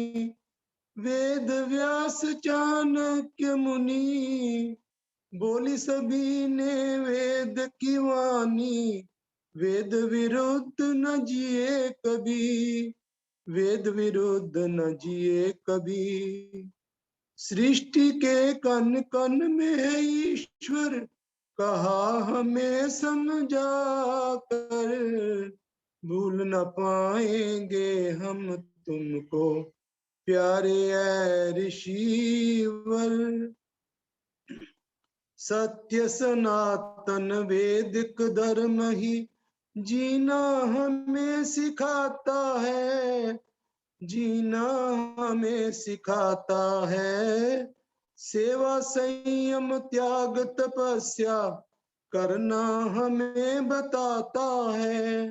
वेद व्यास चाणक्य मुनि, बोली सभी ने वेद की वाणी, वेद विरुद्ध न जिए कभी, वेद विरुद्ध न जिए कभी, सृष्टि के कण कण में है ईश्वर, कहा हमें समझा कर, भूल न पाएंगे हम तुमको प्यारे ऐ ऋषिवर। सत्य सनातन वैदिक धर्म ही जीना हमें सिखाता है, जीना हमें सिखाता है, सेवा संयम त्याग तपस्या करना हमें बताता है,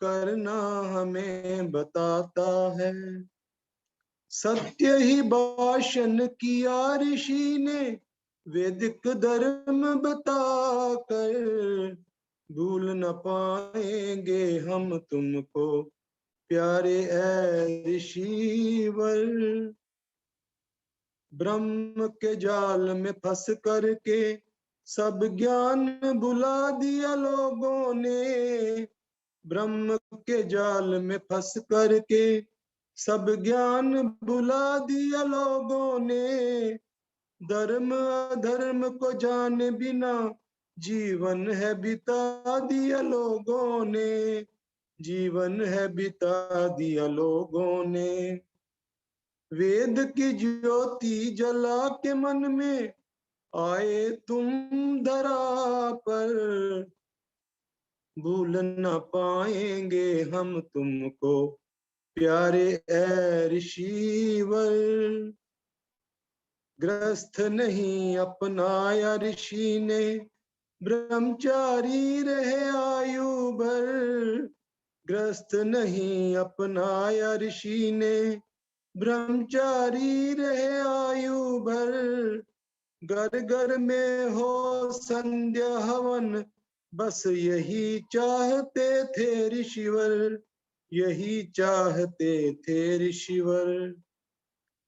करना हमें बताता है। सत्य ही भाषण किया ऋषि ने, वैदिक धर्म बताकर। भूल न पाएंगे हम तुमको प्यारे ऐ ऋषिवर। ब्रह्म के जाल में फंस करके सब ज्ञान भुला दिया लोगों ने। ब्रह्म के जाल में फंस करके सब ज्ञान भुला दिया लोगों ने। धर्म अधर्म को जाने बिना जीवन है बिता दिया लोगों ने, जीवन है बिता दिया लोगों ने। वेद की ज्योति जला के मन में आए तुम धरा पर। भूल न पाएंगे हम तुमको प्यारे ऐ ऋषिवर। ग्रस्त नहीं अपनाया ऋषि ने, ब्रह्मचारी रहे आयु भर। ग्रस्त नहीं अपनाया ऋषि ने, ब्रह्मचारी रहे आयु भर। घर घर में हो संध्या हवन, बस यही चाहते थे ऋषिवर, यही चाहते थे ऋषिवर।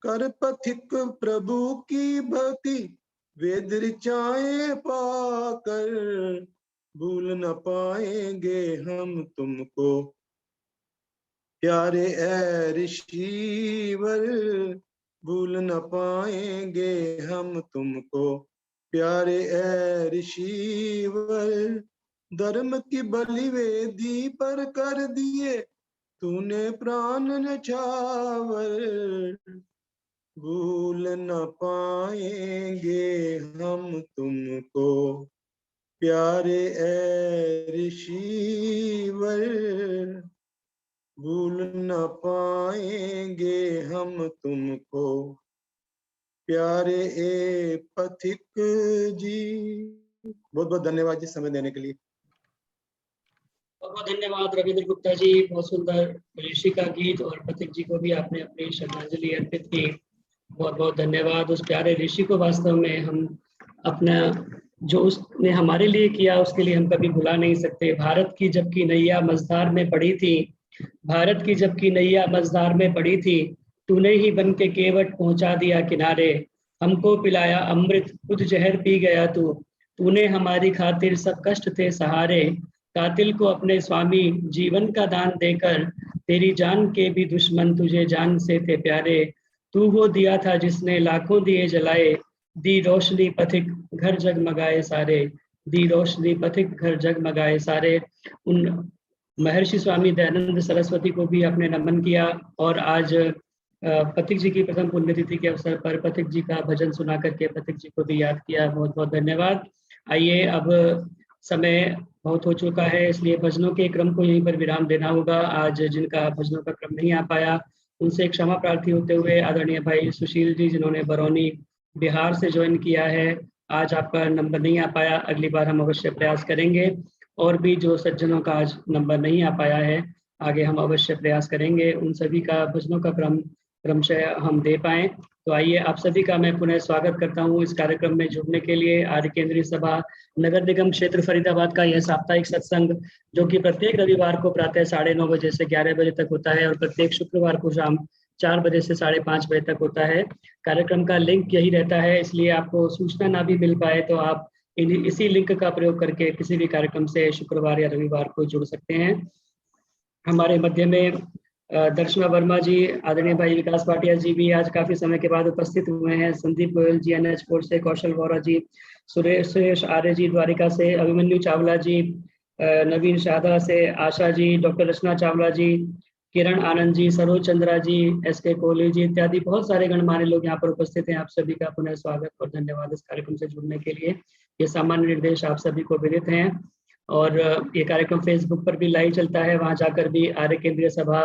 कर पथिक प्रभु की भक्ति, वेद ऋचाएं पाकर। भूल न पाएंगे हम तुमको प्यारे ऐ ऋषिवर। भूल न पाएंगे हम तुमको प्यारे ऐ ऋषिवर। धर्म की बलि वेदी पर कर दिए तूने प्राण न्यौछावर। भूल न पाएंगे हम तुमको प्यारे ऐ ऋषिवर। भूल न पाएंगे हम तुमको प्यारे ए पथिक जी। बहुत बहुत धन्यवाद जी समय देने के लिए। बहुत बहुत धन्यवाद रविंद्र गुप्ता जी, बहुत सुंदर ऋषि का गीत, और पथिक जी को भी आपने अपनी श्रद्धांजलि अर्पित की। बहुत बहुत धन्यवाद उस प्यारे ऋषि को। वास्तव में हम अपना जो उसने हमारे लिए किया उसके लिए हम कभी भुला नहीं सकते। भारत की जबकि नैया मझधार में पड़ी थी, भारत की जबकि नैया मझधार में पड़ी थी, तूने ही बन के केवट पहुंचा दिया किनारे। हमको पिलाया अमृत खुद जहर पी गया तूने हमारी खातिर सब कष्ट थे सहारे। कातिल को अपने स्वामी जीवन का दान देकर, तेरी जान के भी दुश्मन तुझे जान से थे प्यारे। तू वो दिया था जिसने लाखों दिए जलाए, दी रोशनी पथिक घर जगमगाए सारे, दी रोशनी पथिक घर जगमगाए सारे। उन महर्षि स्वामी दयानंद सरस्वती को भी आपने नमन किया, और आज पथिक जी की प्रथम पुण्यतिथि के अवसर पर पथिक जी का भजन सुना करके पथिक जी को भी याद किया। बहुत बहुत धन्यवाद। आइए, अब समय बहुत हो चुका है, इसलिए भजनों के क्रम को यहीं पर विराम देना होगा। आज जिनका भजनों का क्रम नहीं आ पाया उनसे क्षमा प्रार्थी होते हुए आदरणीय भाई सुशील जी, जिन्होंने बरौनी बिहार से ज्वाइन किया है, आज आपका नंबर नहीं आ पाया, अगली बार हम अवश्य प्रयास करेंगे। और भी जो सज्जनों का आज नंबर नहीं आ पाया है, आगे हम अवश्य प्रयास करेंगे उन सभी का भजनों का क्रमशः हम दे पाएं। तो आइए, आप सभी का मैं पुनः स्वागत करता हूं इस कार्यक्रम में जुड़ने के लिए। आर्य केंद्रीय सभा नगर निगम क्षेत्र फरीदाबाद का यह साप्ताहिक सत्संग, जो कि प्रत्येक रविवार को प्रातः 9:30 बजे से 11 बजे तक होता है, और प्रत्येक शुक्रवार को शाम 4 बजे से 5:30 बजे तक होता है। कार्यक्रम का लिंक यही रहता है, इसलिए आपको सूचना ना भी मिल पाए तो आप इसी लिंक का प्रयोग करके किसी भी कार्यक्रम से शुक्रवार या रविवार को जुड़ सकते हैं। हमारे मध्य में दर्शना वर्मा जी, आदरणीय भाई विकास भाटिया जी भी आज काफी समय के बाद उपस्थित हुए हैं। संदीप गोयल जी NH4 से, कौशल वोरा जी, सुरेश आर्य जी द्वारिका से, अभिमन्यु चावला जी नवीन शादा से, आशा जी, डॉक्टर रचना चावला जी, किरण आनंद जी, सरोज चंद्रा जी, SK कोहली जी इत्यादि बहुत सारे गणमान्य लोग यहाँ पर उपस्थित हैं। आप सभी का पुनः स्वागत और धन्यवाद इस कार्यक्रम से जुड़ने के लिए। ये सामान्य निर्देश आप सभी को विदित हैं, और ये कार्यक्रम फेसबुक पर भी लाइव चलता है, वहां जाकर भी आर्य केंद्रीय सभा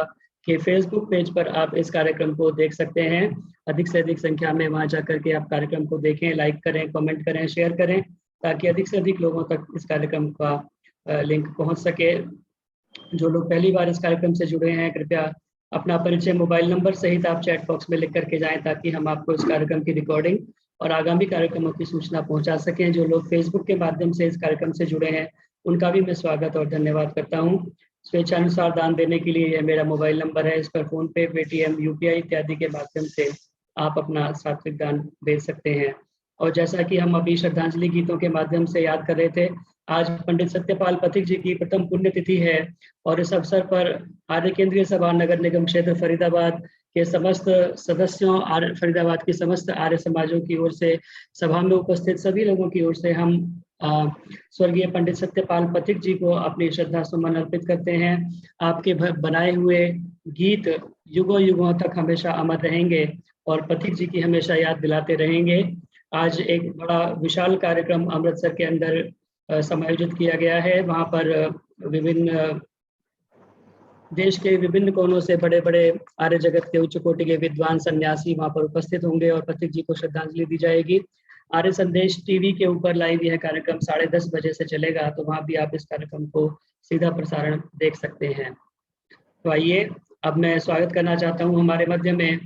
के फेसबुक पेज पर आप इस कार्यक्रम को देख सकते हैं। अधिक से अधिक संख्या में वहां जाकर के आप कार्यक्रम को देखें, लाइक करें, कमेंट करें, शेयर करें, ताकि अधिक से अधिक लोगों तक इस कार्यक्रम का लिंक पहुंच सके। जो लोग पहली बार इस कार्यक्रम से जुड़े हैं, कृपया अपना परिचय मोबाइल नंबर सहित आप चैट बॉक्स में लिख करके जाएं, ताकि हम आपको इस कार्यक्रम की रिकॉर्डिंग और आगामी कार्यक्रमों की सूचना पहुंचा सकें। जो लोग फेसबुक के माध्यम से इस कार्यक्रम से जुड़े हैं, उनका भी मैं स्वागत और धन्यवाद करता हूं। स्वेच्छानुसार दान देने के लिए यह मेरा मोबाइल नंबर है। इस पर फोन पे, पेटीएम, यूपीआई इत्यादि के माध्यम से आप अपना सात्विक दान दे सकते हैं। और जैसा कि हम अभी श्रद्धांजलि गीतों के माध्यम से याद कर रहे थे, आज पंडित सत्यपाल पथिक जी की प्रथम पुण्यतिथि है और इस अवसर पर आर्य केंद्रीय सभा नगर निगम क्षेत्र फरीदाबाद के समस्त सदस्यों, फरीदाबाद की समस्त आर्य समाजों की ओर से, सभा में उपस्थित सभी लोगों की ओर से हम स्वर्गीय पंडित सत्यपाल पथिक जी को अपनी श्रद्धा सुमन अर्पित करते हैं। आपके बनाए हुए गीत युगों युगों तक हमेशा अमर रहेंगे और पथिक जी की हमेशा याद दिलाते रहेंगे। आज एक बड़ा विशाल कार्यक्रम अमृतसर के अंदर समायोजित किया गया है। वहां पर विभिन्न देश के विभिन्न कोनों से बड़े बड़े आर्य जगत के उच्च कोटि के विद्वान सन्यासी वहां पर उपस्थित होंगे और पथिक जी को श्रद्धांजलि दी जाएगी। आर्य संदेश टीवी के ऊपर लाइव यह कार्यक्रम 10:30 बजे से चलेगा, तो वहां भी आप इस कार्यक्रम को सीधा प्रसारण देख सकते हैं। तो आइए अब मैं स्वागत करना चाहता हूं। हमारे मध्य में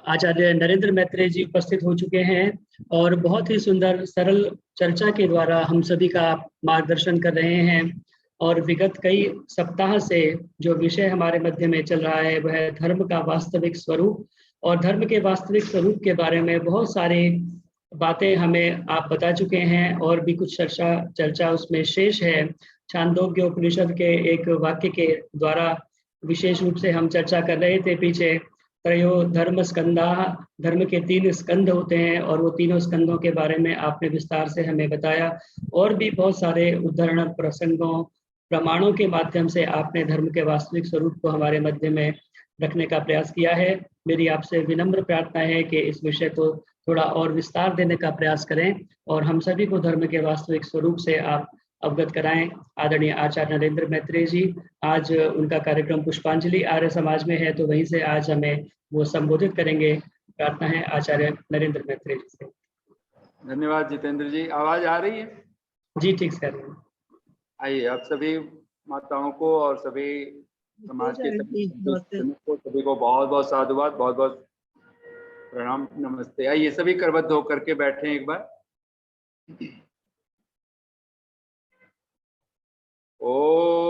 आचार्य नरेंद्र मैत्रेय जी उपस्थित हो चुके हैं और बहुत ही सुंदर सरल चर्चा के द्वारा हम सभी का मार्गदर्शन कर रहे हैं। और विगत कई सप्ताह से जो विषय हमारे मध्य में चल रहा है वह है धर्म का वास्तविक स्वरूप, और धर्म के वास्तविक स्वरूप के बारे में बहुत सारी बातें हमें आप बता चुके हैं और भी कुछ चर्चा उसमें शेष है। छांदोग्य उपनिषद के एक वाक्य के द्वारा विशेष रूप से हम चर्चा कर रहे थे पीछे। त्रयो धर्म स्कंदा, धर्म के 3 स्कंद होते हैं और वो तीनों स्कंदों के बारे में आपने विस्तार से हमें बताया। और भी बहुत सारे उदाहरण, प्रसंगों, प्रमाणों के माध्यम से आपने धर्म के वास्तविक स्वरूप को हमारे मध्य में रखने का प्रयास किया है। मेरी आपसे विनम्र प्रार्थना है कि इस विषय को थोड़ा और विस्तार देने का प्रयास करें और हम सभी को धर्म के वास्तविक स्वरूप से आप अवगत कराएं। आदरणीय आचार्य नरेंद्र मैत्रेय जी, आज उनका कार्यक्रम पुष्पांजलि आर्य समाज में है, तो वहीं से आज हमें वो संबोधित करेंगे। प्रार्थना है आचार्य नरेंद्र मैत्रेय जी से। धन्यवाद जितेंद्र जी। आवाज आ रही है? जी ठीक से आ रही है। आइए, आप सभी माताओं को और सभी समाज के सभी सभी को बहुत बहुत साधुवाद, बहुत बहुत प्रणाम, नमस्ते। आइए सभी करबद्ध होकर के बैठे एक बार। ओम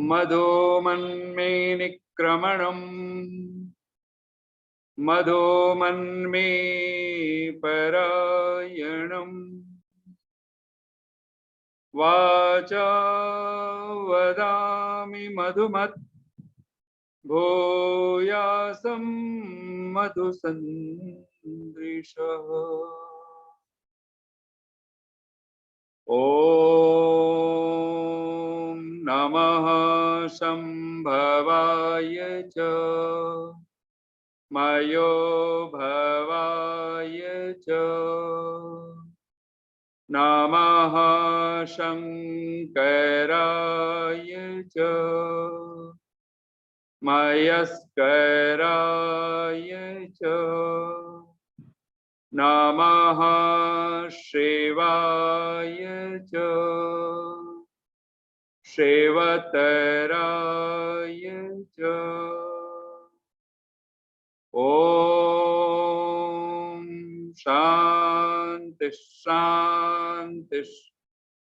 मधो मन्मे निक्रमणम, मधो मन्मे परायणम, वाचा वदामि मधुमत् भूयासं मधुसन्दृशः। ॐ नमः शम्भवाय च मयो भवाय च, नमः शंकराय च मयस्कराय च, नमः शिवाय च शिवतराय च। ओम शांति शांति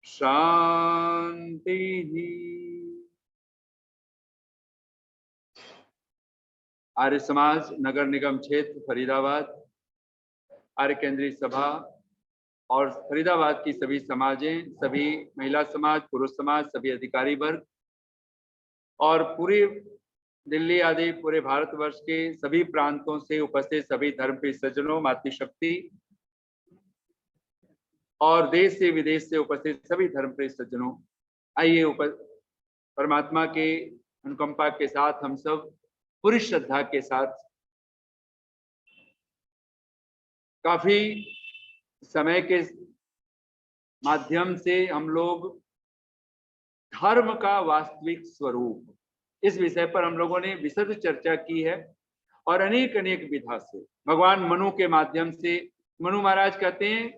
शांति। आर्य समाज नगर निगम क्षेत्र फरीदाबाद, आर्य केंद्रीय सभा और फरीदाबाद की सभी समाजें, सभी महिला समाज, पुरुष समाज, सभी अधिकारी वर्ग और पूरी दिल्ली आदि पूरे भारतवर्ष के सभी प्रांतों से उपस्थित सभी धर्मप्रिय सज्जनों, मातृशक्ति और देश से विदेश से उपस्थित सभी धर्मप्रिय सज्जनों, आइए परमात्मा के अनुकंपा के साथ हम सब पूरी श्रद्धा के साथ काफी समय के माध्यम से हम लोग धर्म का वास्तविक स्वरूप, इस विषय पर हम लोगों ने विस्तृत चर्चा की है और अनेक अनेक विधा से भगवान मनु के माध्यम से मनु महाराज कहते हैं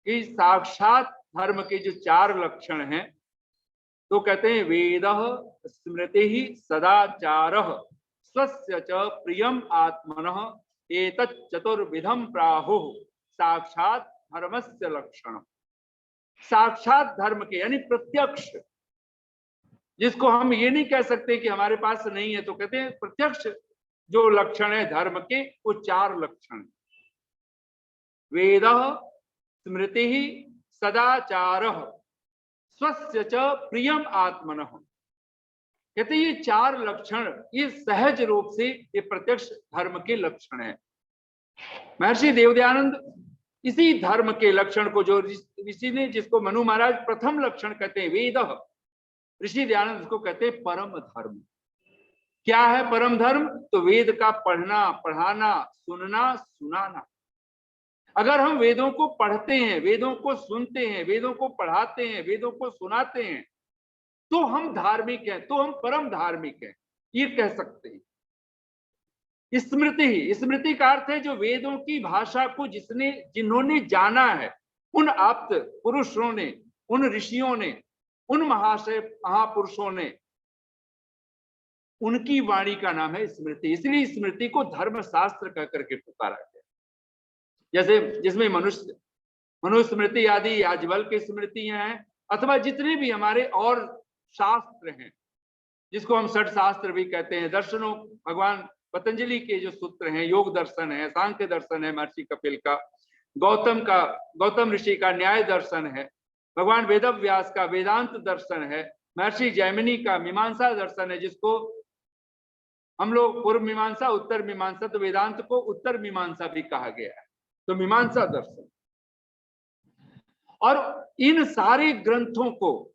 कि साक्षात धर्म के जो 4 लक्षण हैं, तो कहते हैं वेदः स्मृतिः सदाचारः स्वस्य च प्रियम आत्मनः एतत् चतुर्विधम प्राहुः साक्षात धर्मस्य लक्षण। साक्षात धर्म के यानी प्रत्यक्ष, जिसको हम ये नहीं कह सकते कि हमारे पास नहीं है, तो कहते हैं प्रत्यक्ष जो लक्षण है धर्म के वो 4 लक्षण। वेदः स्मृतिः सदाचारः स्वस्य च प्रियम आत्मनः। कहते ये 4 लक्षण ये सहज रूप से ये प्रत्यक्ष धर्म के लक्षण है। महर्षि देवदयानंद इसी धर्म के लक्षण को, जो ऋषि ने, जिसको मनु महाराज प्रथम लक्षण कहते हैं वेदः, ऋषि दयानंद उसको कहते हैं परम धर्म। क्या है परम धर्म? तो वेद का पढ़ना, पढ़ाना, सुनना, सुनाना। अगर हम वेदों को पढ़ते हैं, वेदों को सुनते हैं, वेदों को पढ़ाते हैं, वेदों को सुनाते हैं, तो हम धार्मिक हैं, तो हम परम धार्मिक हैं, ये कह सकते हैं। स्मृति, स्मृति का अर्थ है जो वेदों की भाषा को जिन्होंने जाना है, उन आप्त पुरुषों ने, उन ऋषियों ने, उन महापुरुषों ने, उनकी वाणी का नाम है स्मृति। इसलिए स्मृति को धर्म शास्त्र कह करके पुकारा गया। जैसे जिसमें मनुस्मृति आदि याज्ञवल्क्य की स्मृतियां हैं, अथवा जितने भी हमारे और शास्त्र हैं, जिसको हम षट शास्त्र भी कहते हैं। दर्शनों, भगवान पतंजलि के जो सूत्र हैं, योग दर्शन है, सांख्य दर्शन है महर्षि कपिल का, गौतम ऋषि का न्याय दर्शन है, भगवान वेदव्यास का वेदांत दर्शन है, महर्षि जैमिनी का मीमांसा दर्शन है, जिसको हम लोग पूर्व मीमांसा, उत्तर मीमांसा, तो वेदांत को उत्तर मीमांसा भी कहा गया है, तो मीमांसा दर्शन। और इन सारे ग्रंथों को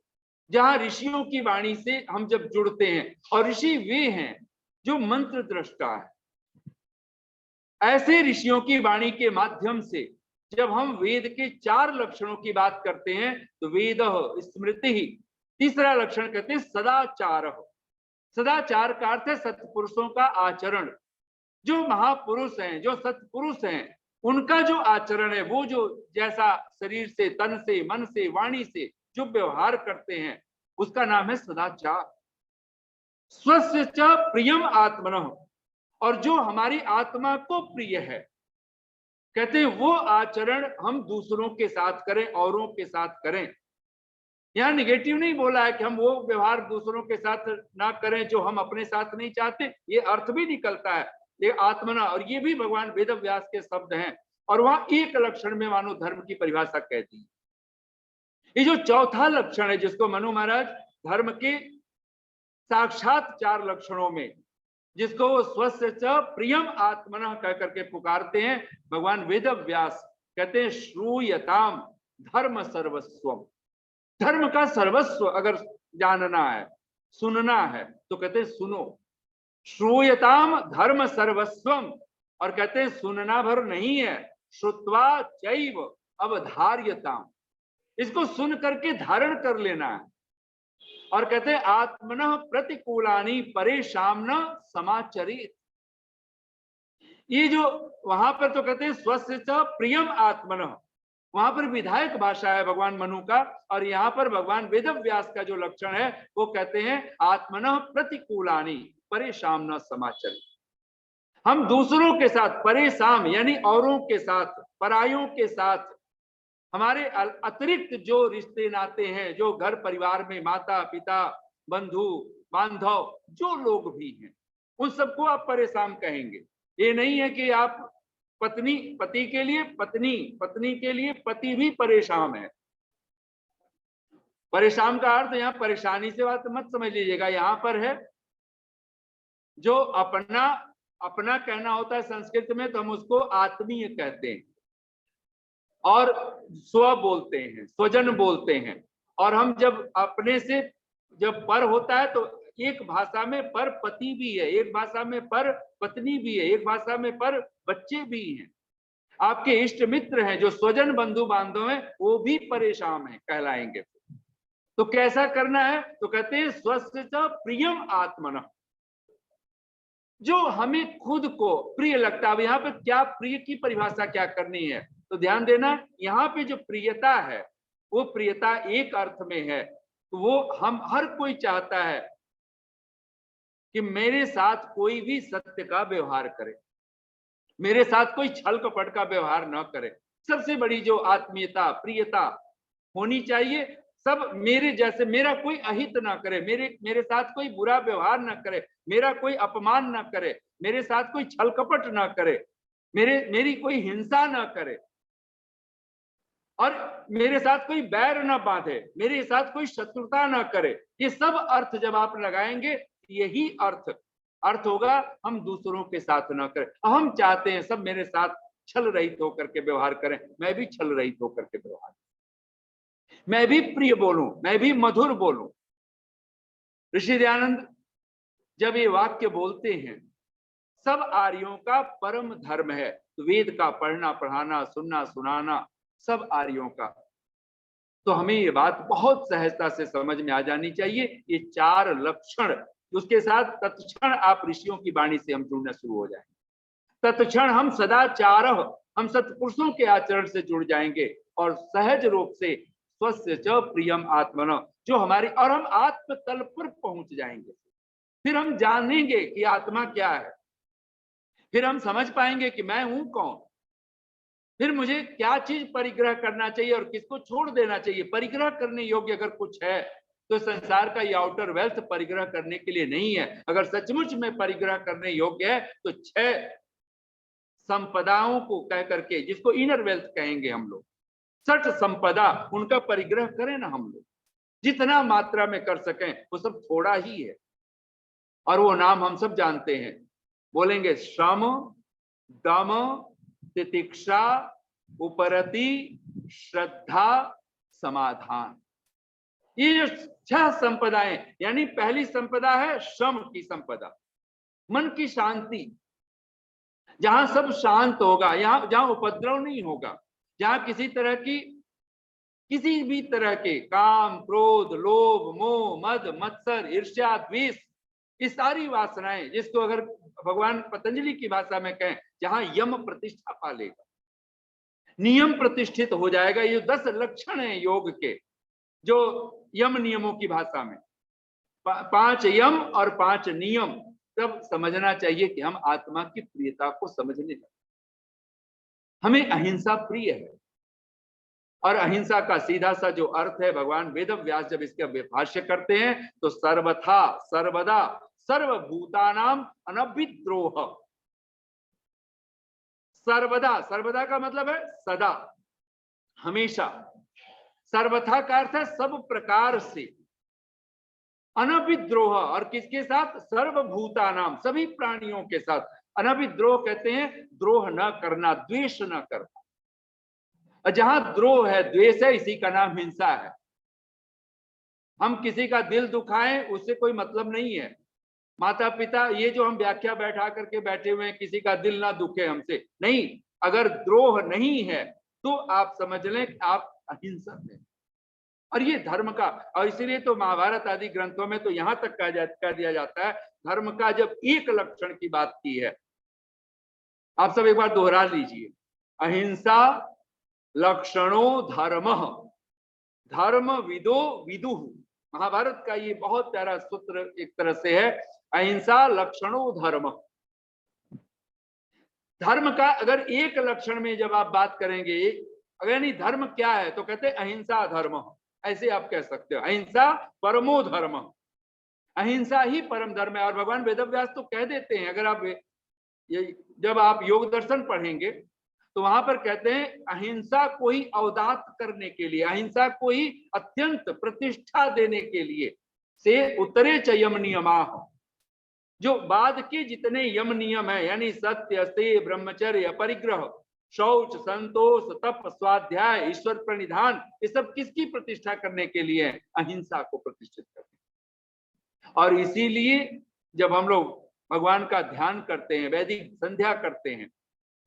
जहां ऋषियों की वाणी से हम जब जुड़ते हैं, और ऋषि वे हैं जो मंत्र दृष्टा है, ऐसे ऋषियों की वाणी के माध्यम से जब हम वेद के 4 लक्षणों की बात करते हैं, तो वेदः स्मृतिः, तीसरा लक्षण कहते हैं सदाचारः। सदाचार का अर्थ है सत्पुरुषों का आचरण। जो महापुरुष हैं, जो सत्पुरुष हैं, उनका जो आचरण है, वो जो जैसा शरीर से, तन से, मन से, वाणी से जो व्यवहार करते हैं, उसका नाम है सदाचार। स्वस्य च प्रियम आत्मनः, और जो हमारी आत्मा को प्रिय है, कहते हैं वो आचरण हम दूसरों के साथ करें, औरों के साथ करें। यहाँ निगेटिव नहीं बोला है कि हम वो व्यवहार दूसरों के साथ ना करें जो हम अपने साथ नहीं चाहते, ये अर्थ भी निकलता है ये आत्मना, और ये भी भगवान वेदव्यास के शब्द हैं। और वहां एक लक्षण में मानो धर्म की परिभाषा कहती है। ये जो चौथा लक्षण है, जिसको मनु महाराज धर्म के साक्षात 4 लक्षणों में, जिसको वो स्वस्य च प्रियम आत्मनः कह करके पुकारते हैं, भगवान वेदव्यास कहते हैं श्रूयताम धर्म सर्वस्वम। धर्म का सर्वस्व अगर जानना है, सुनना है, तो कहते हैं सुनो। श्रूयताम धर्म सर्वस्वम, और कहते हैं सुनना भर नहीं है, श्रुत्वा चैव अवधार्यताम, इसको सुन करके धारण कर लेना है। और कहते हैं आत्मनः प्रतिकूलानि परेशान न समाचरित। ये जो वहां पर तो कहते हैं स्वस्य च प्रियम आत्मनः, वहां पर विधायक भाषा है भगवान मनु का, और यहाँ पर भगवान वेदव्यास का जो लक्षण है वो कहते हैं आत्मनः प्रतिकूलानि परेशान न समाचरित। हम दूसरों के साथ परेशान यानी औरों के साथ, परायों के साथ, हमारे अतिरिक्त जो रिश्ते नाते हैं, जो घर परिवार में माता पिता, बंधु बांधव जो लोग भी हैं, उन सबको आप परेशान कहेंगे। ये नहीं है कि आप पत्नी, पति के लिए पत्नी, पत्नी के लिए पति भी परेशान है। परेशान का अर्थ यहाँ परेशानी से बात मत समझ लीजिएगा, यहाँ पर है जो अपना अपना कहना होता है संस्कृत में, तो हम उसको आत्मीय कहते हैं, और स्व बोलते हैं, स्वजन बोलते हैं। और हम जब अपने से जब पर होता है, तो एक भाषा में पर पति भी है, एक भाषा में पर पत्नी भी है, एक भाषा में पर बच्चे भी हैं। आपके इष्ट मित्र हैं, जो स्वजन बंधु बांधव हैं, वो भी परेशान है कहलाएंगे। तो कैसा करना है? तो कहते हैं स्वस्य च प्रियम आत्मनः, जो हमें खुद को प्रिय लगता है। अब यहाँ पे क्या प्रिय की परिभाषा क्या करनी है, तो ध्यान देना, यहाँ पे जो प्रियता है वो प्रियता एक अर्थ में है, तो वो हम हर कोई चाहता है कि मेरे साथ कोई भी सत्य का व्यवहार करे, मेरे साथ कोई छल कपट का व्यवहार न करे। सबसे बड़ी जो आत्मीयता प्रियता होनी चाहिए, सब मेरे जैसे, मेरा कोई अहित ना करे, मेरे साथ कोई बुरा व्यवहार ना करे, मेरा कोई अपमान ना करे, मेरे साथ कोई छल कपट ना करे, मेरी कोई हिंसा ना करे, और मेरे साथ कोई बैर ना बांधे, मेरे साथ कोई शत्रुता ना करे। ये सब अर्थ जब आप लगाएंगे, यही अर्थ होगा हम दूसरों के साथ ना करें। हम चाहते हैं सब मेरे साथ छल रहित होकर के व्यवहार करें, मैं भी छल रहित होकर के व्यवहार, मैं भी प्रिय बोलूं, मैं भी मधुर बोलूं। ऋषि दयानंद जब ये वाक्य बोलते हैं, सब आर्यों का परम धर्म है, तो वेद का पढ़ना पढ़ाना सुनना सुनाना सब आर्यों का, तो हमें ये बात बहुत सहजता से समझ में आ जानी चाहिए। ये 4 लक्षण, उसके साथ तत्क्षण आप ऋषियों की वाणी से हम जुड़ना शुरू हो जाएंगे। तत्क्षण हम सदाचार, हम सत्पुरुषों के आचरण से जुड़ जाएंगे और सहज रूप से स्वस्य च प्रियम आत्मन, जो हमारी, और हम आत्म तल पर पहुंच जाएंगे। फिर हम जानेंगे कि आत्मा क्या है, फिर हम समझ पाएंगे कि मैं हूं कौन, फिर मुझे क्या चीज परिग्रह करना चाहिए और किसको छोड़ देना चाहिए। परिग्रह करने योग्य अगर कुछ है तो संसार का ये आउटर वेल्थ परिग्रह करने के लिए नहीं है। अगर सचमुच में परिग्रह करने योग्य है तो 6 संपदाओं को कह करके, जिसको इनर वेल्थ कहेंगे हम लोग, 6 संपदा, उनका परिग्रह करें ना हम लोग, जितना मात्रा में कर सकें। वो सब थोड़ा ही है और वो नाम हम सब जानते हैं, बोलेंगे श्रम, दम, तितिक्षा, उपरति, श्रद्धा, समाधान। ये 6 संपदाएं, यानी पहली संपदा है श्रम की संपदा, मन की शांति, जहां सब शांत होगा, यहाँ जहां उपद्रव नहीं होगा, जहां किसी भी तरह के काम, क्रोध, लोभ, मोह, मद, मत्सर, ईर्ष्या, द्वेष, ये सारी वासनाएं, जिसको अगर भगवान पतंजलि की भाषा में कहें, जहां यम प्रतिष्ठा पालेगा, नियम प्रतिष्ठित हो जाएगा। ये 10 लक्षण हैं योग के, जो यम नियमों की भाषा में 5 यम और 5 नियम, तब समझना चाहिए कि हम आत्मा की प्रियता को समझने लगे। हमें अहिंसा प्रिय है, और अहिंसा का सीधा सा जो अर्थ है, भगवान वेद व्यास जब इसका भाष्य करते हैं तो सर्वथा सर्वदा सर्वभूतानाम अनभिद्रोह। सर्वदा, सर्वदा का मतलब है सदा, हमेशा। सर्वथा का अर्थ है सब प्रकार से। अनभिद्रोह, और किसके साथ? सर्वभूतानाम, सभी प्राणियों के साथ। अनभिद्रोह कहते हैं द्रोह न करना, द्वेष न करना। और जहां द्रोह है, द्वेष है, इसी का नाम हिंसा है। हम किसी का दिल दुखाएं, उससे कोई मतलब नहीं है। माता पिता, ये जो हम व्याख्या बैठा करके बैठे हुए हैं, किसी का दिल ना दुखे हमसे, नहीं। अगर द्रोह नहीं है तो आप समझ लें कि आप अहिंसक हैं। और ये धर्म का, और इसीलिए तो महाभारत आदि ग्रंथों में तो यहां तक कह दिया जाता है, धर्म का जब एक लक्षण की बात की है, आप सब एक बार दोहरा लीजिए, अहिंसा लक्षणो धर्म, धर्म विदो विदुः। महाभारत का ये बहुत प्यारा सूत्र एक तरह से है, अहिंसा लक्षणो धर्म। धर्म का अगर एक लक्षण में जब आप बात करेंगे, अगर नहीं धर्म क्या है, तो कहते हैं अहिंसा धर्म, ऐसे आप कह सकते हो। अहिंसा परमो धर्म, अहिंसा ही परम धर्म है। और भगवान वेदव्यास तो कह देते हैं, अगर आप जब आप योग दर्शन पढ़ेंगे तो वहां पर कहते हैं अहिंसा को ही अवदात करने के लिए, अहिंसा को ही अत्यंत प्रतिष्ठा देने के लिए से उतरे च यम नियमा, जो बाद के जितने यम नियम है, यानी सत्य, अस्तेय, ब्रह्मचर्य, अपरिग्रह, शौच, संतोष, तप, स्वाध्याय, ईश्वर प्रणिधान, ये सब किसकी प्रतिष्ठा करने के लिए है? अहिंसा को प्रतिष्ठित करने। और इसीलिए जब हम लोग भगवान का ध्यान करते हैं, वैदिक संध्या करते हैं,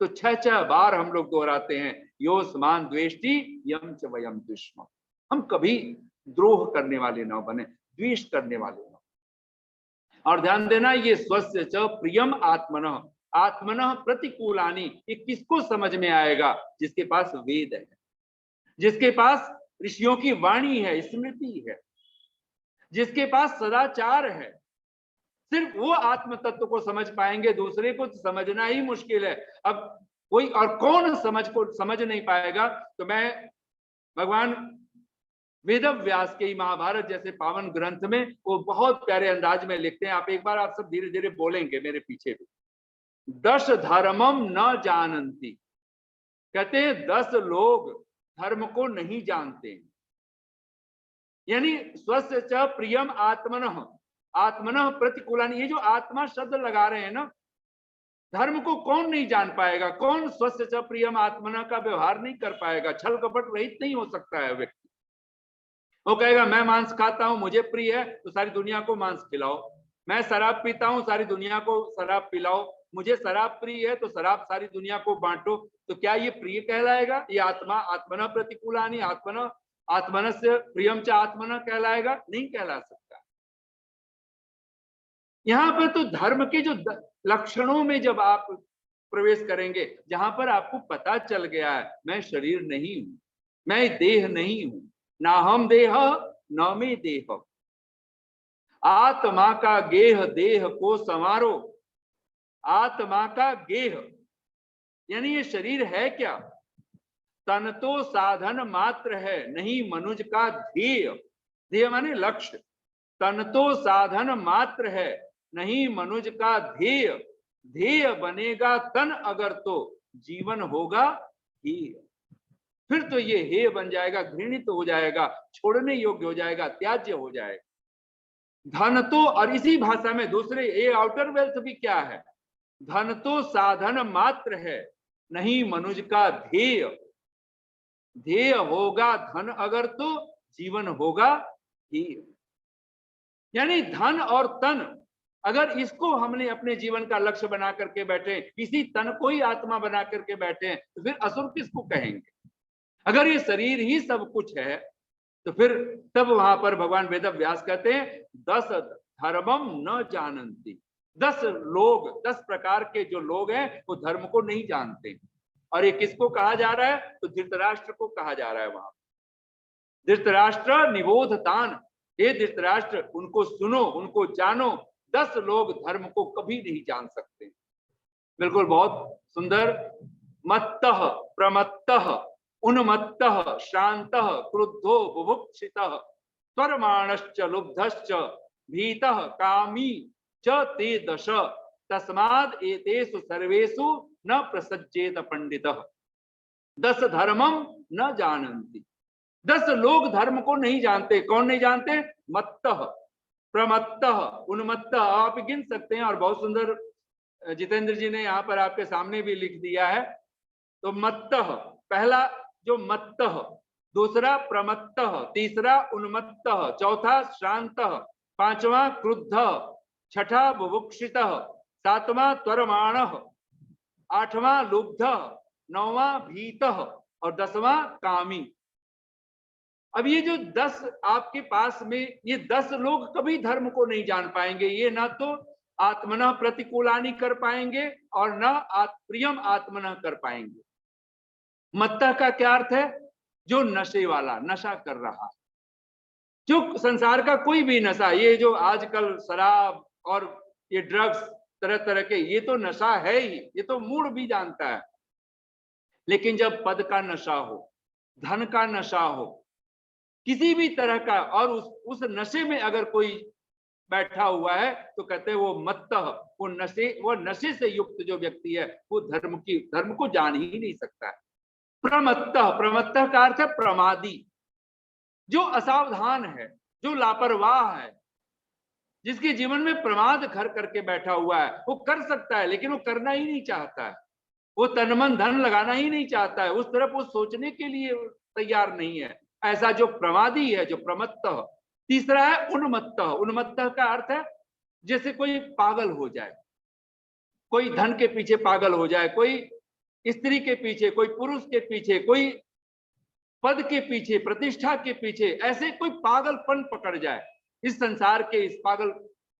तो 6 बार हम लोग दोहराते हैं, यो समान द्वेष्टि यम च वयम दुष्म। हम कभी द्रोह करने वाले ना बने, द्वेष करने वाले ना। और ध्यान देना, ये स्वस्य च प्रियम आत्मनः, आत्मनः प्रतिकूलानि, ये किसको समझ में आएगा? जिसके पास वेद है, जिसके पास ऋषियों की वाणी है, स्मृति है, जिसके पास सदाचार है, सिर्फ वो आत्म तत्व को समझ पाएंगे। दूसरे को समझना ही मुश्किल है। अब कोई और कौन समझ नहीं पाएगा? तो मैं भगवान वेद व्यास के ही महाभारत जैसे पावन ग्रंथ में वो बहुत प्यारे अंदाज में लिखते हैं। आप एक बार आप सब धीरे धीरे बोलेंगे मेरे पीछे भी। 10 धर्मम न जानन्ति, कहते हैं 10 लोग धर्म को नहीं जानते हैं। यानी स्वस्य च प्रियम आत्मनः, आत्मनः प्रतिकूलानि, ये जो आत्मा शब्द लगा रहे हैं ना, धर्म को कौन नहीं जान पाएगा? कौन स्वस्य च प्रियम आत्मनः का व्यवहार नहीं कर पाएगा? छल कपट रहित नहीं हो सकता है व्यक्ति। वो कहेगा मैं मांस खाता हूं, मुझे प्रिय है तो सारी दुनिया को मांस खिलाओ। मैं शराब पीता हूं, सारी दुनिया को शराब पिलाओ। मुझे शराब प्रिय है तो शराब सारी दुनिया को बांटो। तो क्या ये प्रिय कहलाएगा? ये आत्मा आत्मनः प्रतिकूलानि आत्मनस्य प्रियम च आत्मनः कहलाएगा? नहीं कहला सकता। यहाँ पर तो धर्म के जो लक्षणों में जब आप प्रवेश करेंगे, जहां पर आपको पता चल गया है मैं शरीर नहीं हूं, मैं देह नहीं हूं, ना हम देह न में देह, आत्मा का गेह देह को संवारो। आत्मा का गेह यानी ये शरीर है क्या? तन तो साधन मात्र है, नहीं मनुज का ध्येय। ध्येय माने लक्ष्य। तन तो साधन मात्र है, नहीं मनुज का ध्येय। ध्येय बनेगा तन अगर तो जीवन होगा हेय। फिर तो ये हेय बन जाएगा, घृणित हो जाएगा, छोड़ने योग्य हो जाएगा, त्याज्य हो जाएगा। धन तो, और इसी भाषा में दूसरे ये आउटर वेल्थ भी क्या है? धन तो साधन मात्र है, नहीं मनुज का ध्येय। ध्येय होगा धन अगर तो जीवन होगा हेय। यानी धन और तन, अगर इसको हमने अपने जीवन का लक्ष्य बना करके बैठे, इसी तन को ही आत्मा बना करके बैठे, तो फिर असुर किसको कहेंगे? अगर ये शरीर ही सब कुछ है तो फिर तब वहां पर भगवान वेद व्यास कहते हैं 10 धर्मम न जानन्ति। 10 लोग, 10 प्रकार के जो लोग हैं वो धर्म को नहीं जानते। और ये किसको कहा जा रहा है? तो धृतराष्ट्र को कहा जा रहा है। वहां धृतराष्ट्र निबोधतान, हे धृतराष्ट्र उनको सुनो, उनको जानो। 10 लोग धर्म को कभी नहीं जान सकते। बिल्कुल बहुत सुंदर। मत्तः प्रमत्तः उन्मत्तः शान्तः क्रुद्धो बुभुक्षितः त्वरमाणश्च लुब्धश्च भीतः कामी च ते 10 तस्माद् एतेषु सर्वेषु न प्रसज्जेत पंडितः। 10 धर्मम न जानन्ति। 10 लोग धर्म को नहीं जानते। कौन नहीं जानते? मत्तः प्रमत्तः उन्मत्तः। आप गिन सकते हैं और बहुत सुंदर जितेंद्र जी ने यहाँ पर आपके सामने भी लिख दिया है। तो मत्तः, पहला जो मत्तः, दूसरा प्रमत्तः, तीसरा उन्मत्तः, चौथा शान्तः, पांचवा क्रुद्धः, छठा बुभुक्षितः, सातवां त्वरमाणः, आठवां लुब्धः, नौवां भीतः और 10वां कामी। अब ये जो 10 आपके पास में, ये 10 लोग कभी धर्म को नहीं जान पाएंगे। ये ना तो आत्मनः प्रतिकूलानि कर पाएंगे और न प्रियम आत्मनः कर पाएंगे। मत्तः का क्या अर्थ है? जो नशे वाला, नशा कर रहा, जो संसार का कोई भी नशा, ये जो आजकल शराब और ये ड्रग्स तरह तरह के, ये तो नशा है ही, ये तो मूड भी जानता है। लेकिन जब पद का नशा हो, धन का नशा हो, किसी भी तरह का, और उस नशे में अगर कोई बैठा हुआ है तो कहते हैं वो मत्तः, वो नशे से युक्त जो व्यक्ति है वो धर्म को जान ही नहीं सकता है। प्रमत्तः, प्रमत्तः का अर्थ है प्रमादी, जो असावधान है, जो लापरवाह है, जिसके जीवन में प्रमाद घर करके बैठा हुआ है। वो कर सकता है लेकिन वो करना ही नहीं चाहता है, वो तन मन धन लगाना ही नहीं चाहता है, उस तरफ वो सोचने के लिए तैयार नहीं है। ऐसा जो प्रमादी है, जो प्रमत्तः। तीसरा है उन्मत्तः। उन्मत्तः का अर्थ है जैसे कोई पागल हो जाए, कोई धन के पीछे पागल हो जाए, कोई स्त्री के पीछे, कोई पुरुष के पीछे, कोई पद के पीछे, प्रतिष्ठा के पीछे, ऐसे कोई पागलपन पकड़ जाए। इस संसार के इस पागल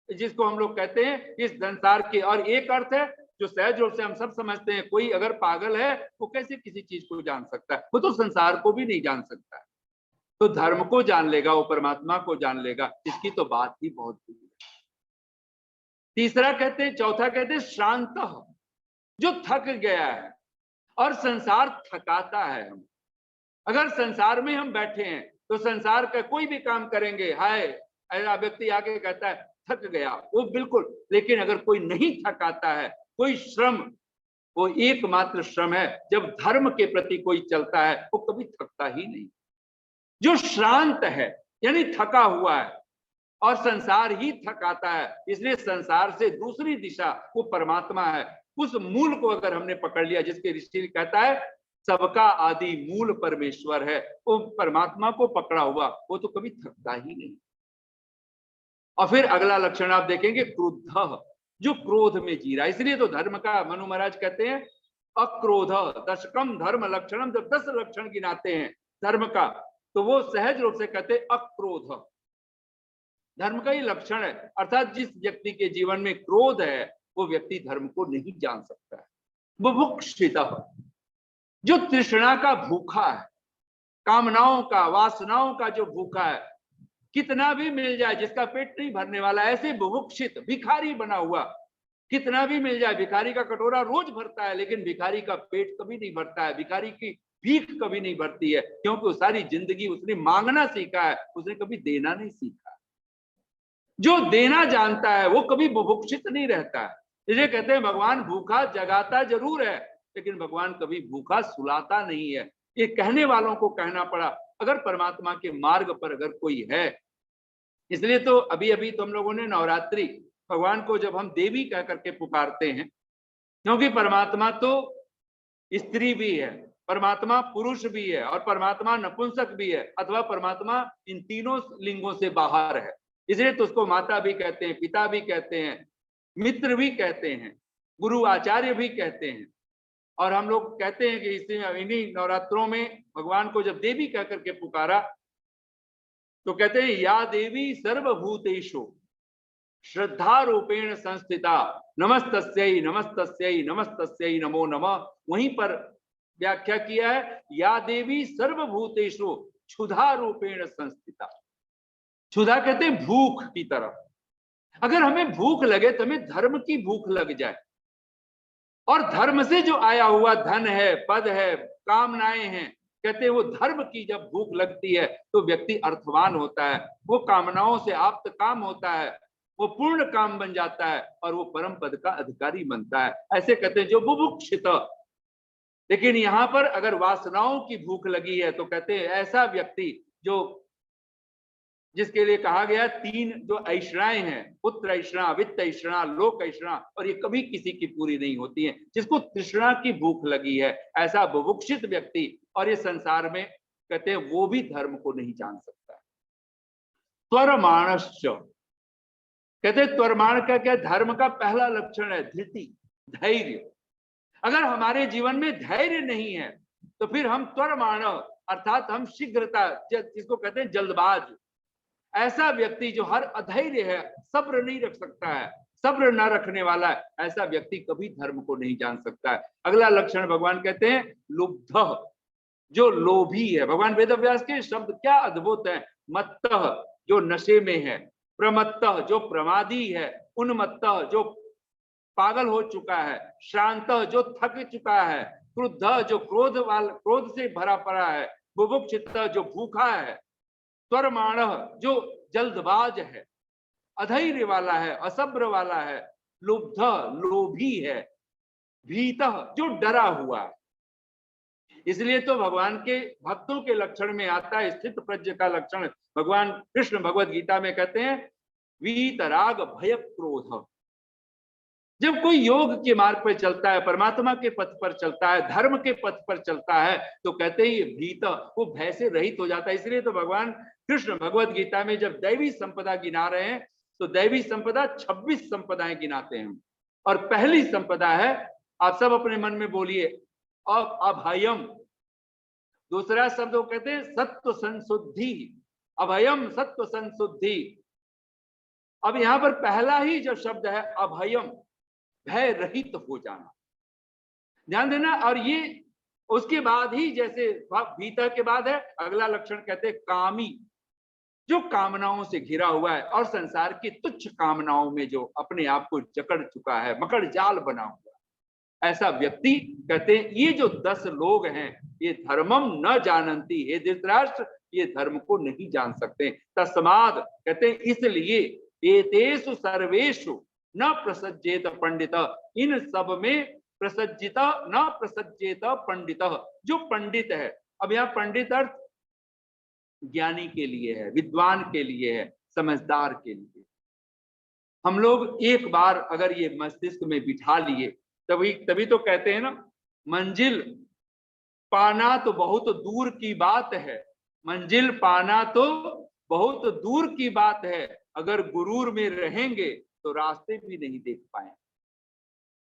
जिसको हम लोग कहते हैं इस संसार के, और एक अर्थ है जो सहज रूप से हम सब समझते हैं, कोई अगर पागल है वो कैसे किसी चीज को जान सकता है, वो तो संसार को भी नहीं जान सकता है। तो धर्म को जान लेगा, वो परमात्मा को जान लेगा, इसकी तो बात ही बहुत बुरी है। तीसरा कहते हैं, चौथा कहते हैं श्रांत, जो थक गया है, और संसार थकाता है। हम अगर संसार में हम बैठे हैं तो संसार का कोई भी काम करेंगे, हाय ऐसा व्यक्ति आके कहता है थक गया, वो बिल्कुल। लेकिन अगर कोई नहीं थकाता है, कोई श्रम, वो एकमात्र श्रम है जब धर्म के प्रति कोई चलता है, वो कभी थकता ही नहीं। जो श्रांत है यानी थका हुआ है, और संसार ही थकाता है, इसलिए संसार से दूसरी दिशा वो परमात्मा है। उस मूल को अगर हमने पकड़ लिया, जिसके ऋषि कहता है सबका आदि मूल परमेश्वर है, वो परमात्मा को पकड़ा हुआ वो तो कभी थकता ही नहीं। और फिर अगला लक्षण आप देखेंगे क्रुद्ध, जो क्रोध में जी रहा है। इसलिए तो धर्म का मनु महाराज कहते हैं अक्रोध दशकम धर्म लक्षणम, जब 10 लक्षण गिनाते हैं धर्म का, तो वो सहज रूप से कहते हैं अक्रोध, धर्म का ही लक्षण है। अर्थात जिस व्यक्ति के जीवन में क्रोध है, वो व्यक्ति धर्म को नहीं जान सकता है। बुभुक्षितः, जो तृष्णा का भूखा है, कामनाओं का, वासनाओं का जो भूखा है, कितना भी मिल जाए, जिसका पेट नहीं भरने वाला, ऐसे बुभुक्षित भिखारी बना हुआ, कितना भी मिल जाए। भिखारी का कटोरा रोज भरता है, लेकिन भिखारी का पेट कभी नहीं भरता है, भिखारी की भीख कभी नहीं भरती है, क्योंकि सारी जिंदगी उसने मांगना सीखा है, उसने कभी देना नहीं सीखा। जो देना जानता है वो कभी बुभुक्षित नहीं रहता है। इसलिए कहते हैं भगवान भूखा जगाता जरूर है, लेकिन भगवान कभी भूखा सुलाता नहीं है। ये कहने वालों को कहना पड़ा, अगर परमात्मा के मार्ग पर अगर कोई है। इसलिए तो अभी अभी तो हम लोगों ने नवरात्रि, भगवान को जब हम देवी कह करके पुकारते हैं, क्योंकि परमात्मा तो स्त्री भी है, परमात्मा पुरुष भी है, और परमात्मा नपुंसक भी है, अथवा परमात्मा इन तीनों लिंगों से बाहर है। इसलिए तो उसको माता भी कहते हैं, पिता भी कहते हैं, मित्र भी कहते हैं, गुरु आचार्य भी कहते हैं। और हम लोग कहते हैं कि इन्हीं नवरात्रों में भगवान को जब देवी कह करके पुकारा, तो कहते हैं या देवी सर्वभूतेषु श्रद्धा रूपेण संस्थिता नमस्तस्यै नमस्तस्यै नमस्तस्यै नमो नमः। वहीं पर व्याख्या किया है या देवी सर्वभूतेषु क्षुधा रूपेण संस्थिता। क्षुधा कहते हैं भूख की तरफ। अगर हमें भूख लगे तो हमें धर्म की भूख लग जाए, और धर्म से जो आया हुआ धन है, पद है, कामनाएं हैं, कहते हैं वो धर्म की जब भूख लगती है तो व्यक्ति अर्थवान होता है, वो कामनाओं से आप्त काम होता है, वो पूर्ण काम बन जाता है, और वो परम पद का अधिकारी बनता है। ऐसे कहते हैं जो बुभुक्षित। लेकिन यहाँ पर अगर वासनाओं की भूख लगी है, तो कहते हैं ऐसा व्यक्ति जो, जिसके लिए कहा गया 3 जो ऐषणाएं हैं, पुत्र ऐषणा, वित्त ऐषणा, लोक ऐषणा, और ये कभी किसी की पूरी नहीं होती है। जिसको तृष्णा की भूख लगी है, ऐसा बुभुक्षित व्यक्ति, और ये संसार में कहते हैं वो भी धर्म को नहीं जान सकता है। त्वरमाणश्च, कहते हैं त्वरमाण का क्या, धर्म का पहला लक्षण है धृति, धैर्य। अगर हमारे जीवन में धैर्य नहीं है तो फिर हम त्वरमाण, अर्थात हम शीघ्रता, जिसको कहते हैं जल्दबाज, ऐसा व्यक्ति जो हर अधैर्य है, सब्र नहीं रख सकता है, सब्र न रखने वाला है, ऐसा व्यक्ति कभी धर्म को नहीं जान सकता है। अगला लक्षण भगवान कहते हैं लुब्ध, जो लोभी है। भगवान वेदव्यास के शब्द क्या अद्भुत है। मत्तः, जो नशे में है, प्रमत्तः, जो प्रमादी है, उन्मत्तः, जो पागल हो चुका है, श्रांतः, जो थक चुका है, क्रुद्धः, जो क्रोध से भरा पड़ा है, बुभुक्षितः, जो भूखा है, त्वरमाणः, जो जल्दबाज है, अधैर्य वाला है, असब्र वाला है, लुब्ध, लोभी है, भीतः, जो डरा हुआ है। इसलिए तो भगवान के भक्तों के लक्षण में आता है स्थित प्रज्ञ का लक्षण। भगवान कृष्ण भगवत गीता में कहते हैं वीतराग भय क्रोध। जब कोई योग के मार्ग पर चलता है, परमात्मा के पथ पर चलता है, धर्म के पथ पर चलता है, तो कहते ही भीत, वो भय से रहित हो जाता है। इसलिए तो भगवान कृष्ण भगवत गीता में जब दैवी संपदा गिना रहे हैं, तो दैवी संपदा 26 संपदाएं गिनाते हैं। और पहली संपदा है, आप सब अपने मन में बोलिए, अभयम। दूसरा शब्द वो कहते हैं सत्व संशुद्धि, अभयम सत्व संशुद्धि। अब यहाँ पर पहला ही जो शब्द है अभयम, भय रहित हो जाना, ध्यान देना। और ये उसके बाद ही जैसे भीतर के बाद है अगला लक्षण कहते हैं कामी, जो कामनाओं से घिरा हुआ है और संसार की तुच्छ कामनाओं में जो अपने आप को जकड़ चुका है, मकड़ जाल बना हुआ है, ऐसा व्यक्ति कहते हैं ये जो 10 लोग हैं ये धर्मम न जानंती, हे धृतराष्ट्र ये धर्म को नहीं जान सकते। तस्माद कहते हैं इसलिए एतेषु सर्वेषु न प्रसज्जेत पंडित, इन सब में प्रसज्जित न प्रसज्जेत पंडित, जो पंडित है। अब यहाँ पंडित अर्थ ज्ञानी के लिए है, विद्वान के लिए है, समझदार के लिए। हम लोग एक बार अगर ये मस्तिष्क में बिठा लिए तभी तो कहते हैं ना, मंजिल पाना तो बहुत दूर की बात है, मंजिल पाना तो बहुत दूर की बात है, अगर गुरूर में रहेंगे तो रास्ते भी नहीं देख पाए।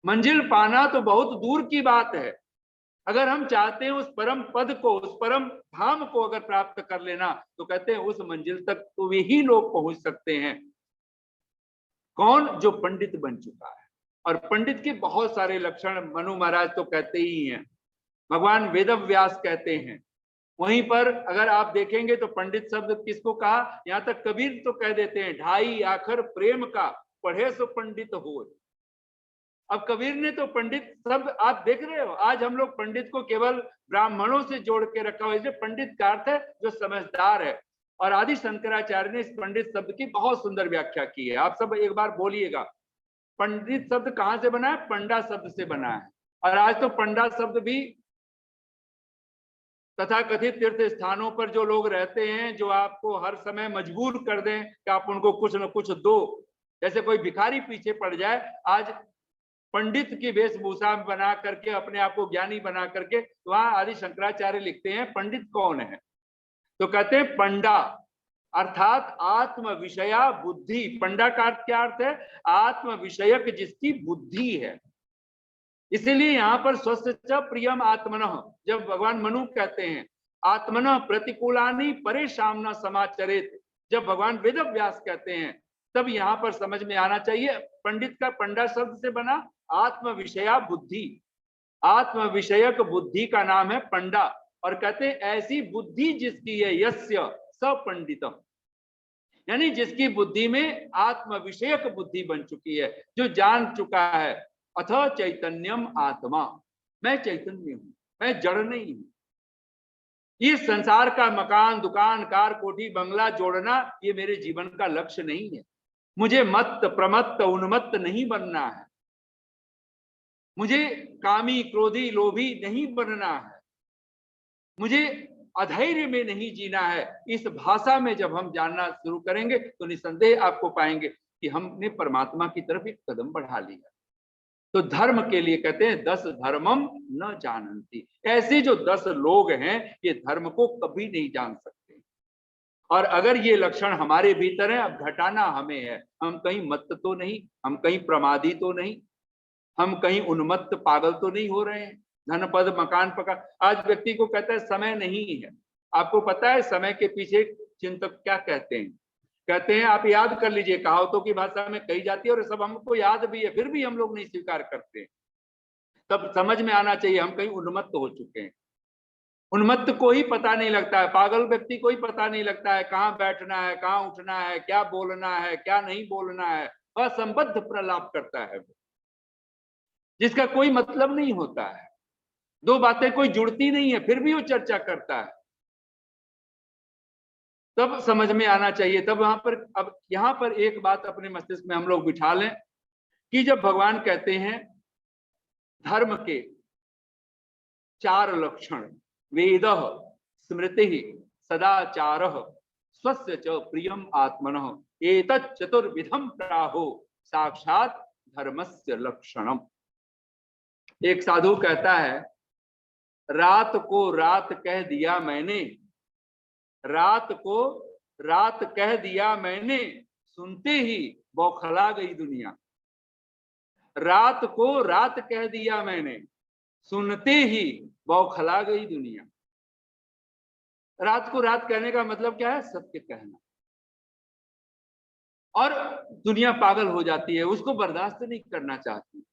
मंजिल पाना तो बहुत दूर की बात है, अगर हम चाहते हैं उस परम पद को, उस परम धाम को अगर प्राप्त कर लेना, तो कहते हैं उस मंजिल तक तो वे ही लोग पहुंच सकते हैं। कौन? जो पंडित बन चुका है। और पंडित के बहुत सारे लक्षण मनु महाराज तो कहते ही हैं, भगवान वेदव्यास कहते हैं। वहीं पर अगर आप देखेंगे तो पंडित शब्द किसको कहा, यहाँ तक कबीर तो कह देते हैं, ढाई आखर प्रेम का पढ़े सो पंडित हो। अब कबीर ने तो पंडित शब्द आप देख रहे हो, आज हम लोग पंडित को केवल ब्राह्मणों से जोड़ के रखा हुआ है। पंडित का अर्थ है जो समझदार है। और आदि शंकराचार्य ने इस पंडित शब्द की बहुत सुंदर व्याख्या की है। आप सब एक बार बोलिएगा, पंडित शब्द कहां से बना है? पंडा शब्द से बना है। और आज तो पंडा शब्द भी तथाकथित तीर्थ स्थानों पर जो लोग रहते हैं, जो आपको हर समय मजबूर कर दें कि आप उनको कुछ न कुछ दो, जैसे कोई भिखारी पीछे पड़ जाए, आज पंडित की वेशभूषा बना करके अपने आप को ज्ञानी बना करके, वहां आदि शंकराचार्य लिखते हैं पंडित कौन है, तो कहते हैं पंडा अर्थात आत्म विषया बुद्धि। पंडा का अर्थ क्या अर्थ है? आत्म विषयक जिसकी बुद्धि है। इसीलिए यहाँ पर स्वस्थ प्रियम आत्मनः, जब भगवान मनु कहते हैं आत्मनः प्रतिकूलानि परेशान न समाचरित, जब भगवान वेदव्यास कहते हैं, तब यहाँ पर समझ में आना चाहिए पंडित का पंडा शब्द से बना आत्म विषया बुद्धि। आत्म विषयक बुद्धि का नाम है पंडा। और कहते हैं ऐसी बुद्धि जिसकी है यस्य स पंडितम, यानी जिसकी बुद्धि में आत्म विषयक बुद्धि बन चुकी है, जो जान चुका है अथ चैतन्यम आत्मा, मैं चैतन्य हूं, मैं जड़ नहीं हूं। ये संसार का मकान, दुकान, कार, कोठी, बंगला जोड़ना ये मेरे जीवन का लक्ष्य नहीं है। मुझे मत्त प्रमत्त उन्मत्त नहीं बनना है, मुझे कामी क्रोधी लोभी नहीं बनना है, मुझे अधैर्य में नहीं जीना है। इस भाषा में जब हम जानना शुरू करेंगे तो निसंदेह आपको पाएंगे कि हमने परमात्मा की तरफ एक कदम बढ़ा लिया। तो धर्म के लिए कहते हैं 10 धर्मम न जानन्ति, ऐसे जो 10 लोग हैं ये धर्म को कभी नहीं जान सकते। और अगर ये लक्षण हमारे भीतर है, अब घटाना हमें है। हम कहीं मत्त तो नहीं, हम कहीं प्रमादी तो नहीं, हम कहीं उन्मत्त पागल तो नहीं हो रहे हैं। धन पद मकान पका, आज व्यक्ति को कहता है समय नहीं है। आपको पता है समय के पीछे चिंतक क्या कहते हैं? कहते हैं आप याद कर लीजिए, कहावतों की भाषा में कही जाती है और सब हमको याद भी है, फिर भी हम लोग नहीं स्वीकार करते। तब समझ में आना चाहिए हम कहीं उन्मत्त हो चुके हैं। उन्मत्त को ही पता नहीं लगता है, पागल व्यक्ति को ही पता नहीं लगता है कहाँ बैठना है, कहाँ उठना है, क्या बोलना है, क्या नहीं बोलना है। असंबद्ध प्रलाप करता है वो, जिसका कोई मतलब नहीं होता है, दो बातें कोई जुड़ती नहीं है, फिर भी वो चर्चा करता है। तब समझ में आना चाहिए। तब वहां पर, अब यहाँ पर एक बात अपने मस्तिष्क में हम लोग बिठा लें कि जब भगवान कहते हैं धर्म के 4 लक्षण, वेद स्मृति सदाचार स्वस्य च प्रियम आत्मनः एतत् चतुर्विधम प्राहो साक्षात धर्मस्य लक्षणम। एक साधु कहता है, रात को रात कह दिया मैंने, रात को रात कह दिया मैंने, सुनते ही बौखला गई दुनिया। रात को रात कह दिया मैंने, सुनते ही बौखला गई दुनिया। रात को रात कहने का मतलब क्या है? सत्य कहना। और दुनिया पागल हो जाती है, उसको बर्दाश्त नहीं करना चाहती।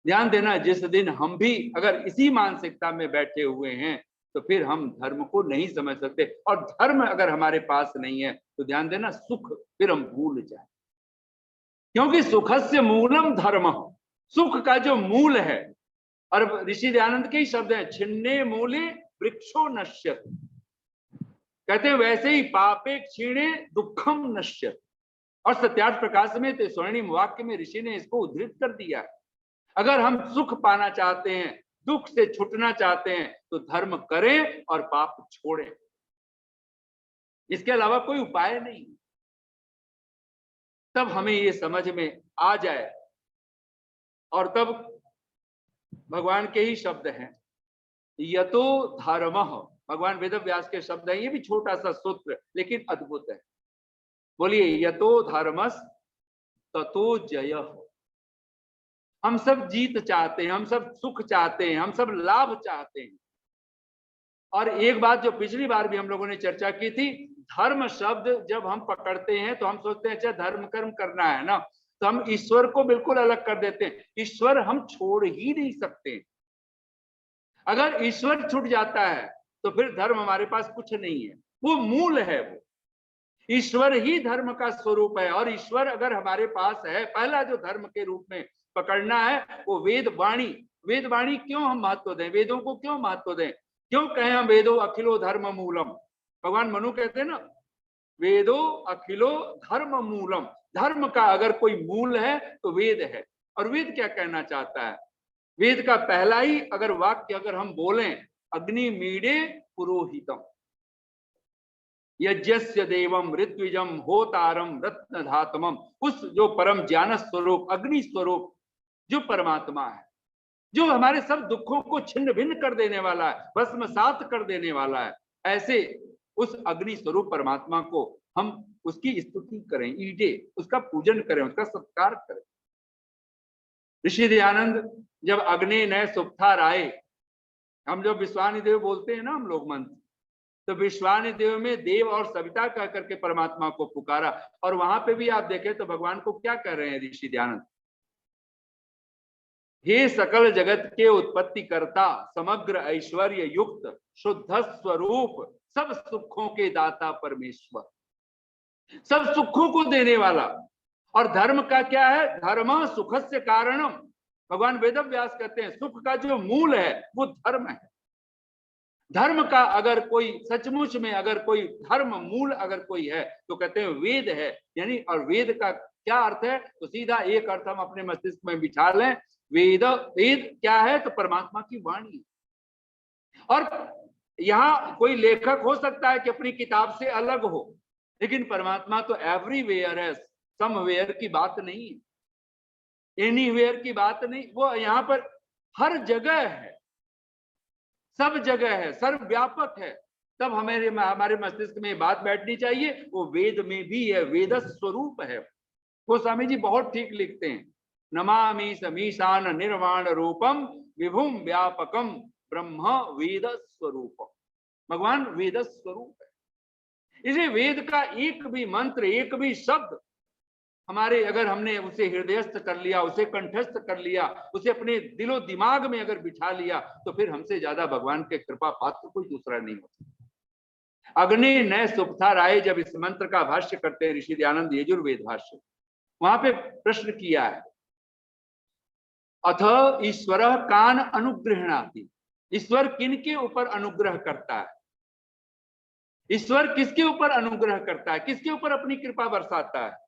ध्यान देना, जिस दिन हम भी अगर इसी मानसिकता में बैठे हुए हैं तो फिर हम धर्म को नहीं समझ सकते, और धर्म अगर हमारे पास नहीं है तो ध्यान देना सुख फिर हम भूल जाए, क्योंकि सुखस्य मूलम धर्म, सुख का जो मूल है, और ऋषि दयानंद के ही शब्द हैं, छिन्ने मूले वृक्षो नश्यत, कहते हैं वैसे ही पापे क्षीणे दुखम नश्यत। और सत्यार्थ प्रकाश में तो स्वर्णिम वाक्य में ऋषि ने इसको उद्धृत कर दिया है। अगर हम सुख पाना चाहते हैं, दुख से छूटना चाहते हैं, तो धर्म करें और पाप छोड़ें, इसके अलावा कोई उपाय नहीं। तब हमें ये समझ में आ जाए, और तब भगवान के ही शब्द हैं, यतो धर्मः, भगवान वेद व्यास के शब्द हैं, ये भी छोटा सा सूत्र लेकिन अद्भुत है। बोलिए, यतो धर्मस् ततो जयः। हम सब जीत चाहते हैं, हम सब सुख चाहते हैं, हम सब लाभ चाहते हैं। और एक बात जो पिछली बार भी हम लोगों ने चर्चा की थी, धर्म शब्द जब हम पकड़ते हैं तो हम सोचते हैं अच्छा धर्म कर्म करना है ना, तो हम ईश्वर को बिल्कुल अलग कर देते हैं। ईश्वर हम छोड़ ही नहीं सकते। अगर ईश्वर छूट जाता है तो फिर धर्म हमारे पास कुछ नहीं है, वो मूल है, वो ईश्वर ही धर्म का स्वरूप है। और ईश्वर अगर हमारे पास है, पहला जो धर्म के रूप में पकड़ना है वो वेद वाणी। वेद वाणी क्यों हम महत्व दें, वेदों को क्यों महत्व दें, क्यों कहें हम वेदो अखिलो धर्म मूलम। भगवान मनु कहते हैं ना, वेदो अखिलो धर्म मूलम, धर्म का अगर कोई मूल है तो वेद है। और वेद क्या कहना चाहता है, वेद का पहला ही अगर वाक्य अगर हम बोलें, अग्नि मीडे पुरोहितम, यज्ञस्य देवम ऋत्विजम होतारम रत्नधातमम, उस जो परम ज्ञान स्वरूप अग्नि स्वरूप जो परमात्मा है, जो हमारे सब दुखों को छिन्न भिन्न कर देने वाला है, भस्मसात कर देने वाला है, ऐसे उस अग्नि स्वरूप परमात्मा को हम उसकी स्तुति करें, ईडे उसका पूजन करें, उसका सत्कार करें। ऋषि दयानंद जब अग्नि नए सुप्था राय, हम जब विश्वानि देव बोलते हैं ना हम लोग मंत्र, तो विश्वानि देव में देव और सविता कह करके परमात्मा को पुकारा। और वहां पे भी आप देखें तो भगवान को क्या कर रहे हैं ऋषि दयानंद, हे सकल जगत के उत्पत्ति करता, समग्र ऐश्वर्य युक्त शुद्ध स्वरूप, सब सुखों के दाता परमेश्वर, सब सुखों को देने वाला। और धर्म का क्या है, धर्म सुखस्य कारणम, भगवान वेद व्यास कहते हैं सुख का जो मूल है वो धर्म है। धर्म का अगर कोई सचमुच में अगर कोई धर्म मूल अगर कोई है तो कहते हैं वेद है। यानी और वेद का क्या अर्थ है, तो सीधा एक अर्थ हम अपने मस्तिष्क में बिठा लें, वेद, वेद क्या है तो परमात्मा की वाणी। और यहाँ कोई लेखक हो सकता है कि अपनी किताब से अलग हो, लेकिन परमात्मा तो एवरीवेयर है, समवेयर की बात नहीं है, एनीवेयर की बात नहीं, वो यहाँ पर हर जगह है, सब जगह है, सर्वव्यापक है। तब हमारे मस्तिष्क में बात बैठनी चाहिए, वो वेद में भी है, वेद स्वरूप है। गोस्वामी जी बहुत ठीक लिखते हैं, नमामि समीशान निर्वाण रूपम विभुम व्यापकम ब्रह्म वेद स्वरूपम, भगवान वेद स्वरूप है। इसे वेद का एक भी मंत्र, एक भी शब्द हमारे अगर हमने उसे हृदयस्थ कर लिया, उसे कंठस्थ कर लिया, उसे अपने दिलो दिमाग में अगर बिठा लिया, तो फिर हमसे ज्यादा भगवान के कृपा पात्र कोई दूसरा नहीं हो सकता। अग्नि नए सुप्था राय जब इस मंत्र का भाष्य करते हैं ऋषि दयानंद यजुर्वेद भाष्य, वहां पे प्रश्न किया है, अथ ईश्वर कान अनुग्रहणाति, ईश्वर किनके ऊपर अनुग्रह करता है, ईश्वर किसके ऊपर अनुग्रह करता है, किसके ऊपर अपनी कृपा बरसाता है।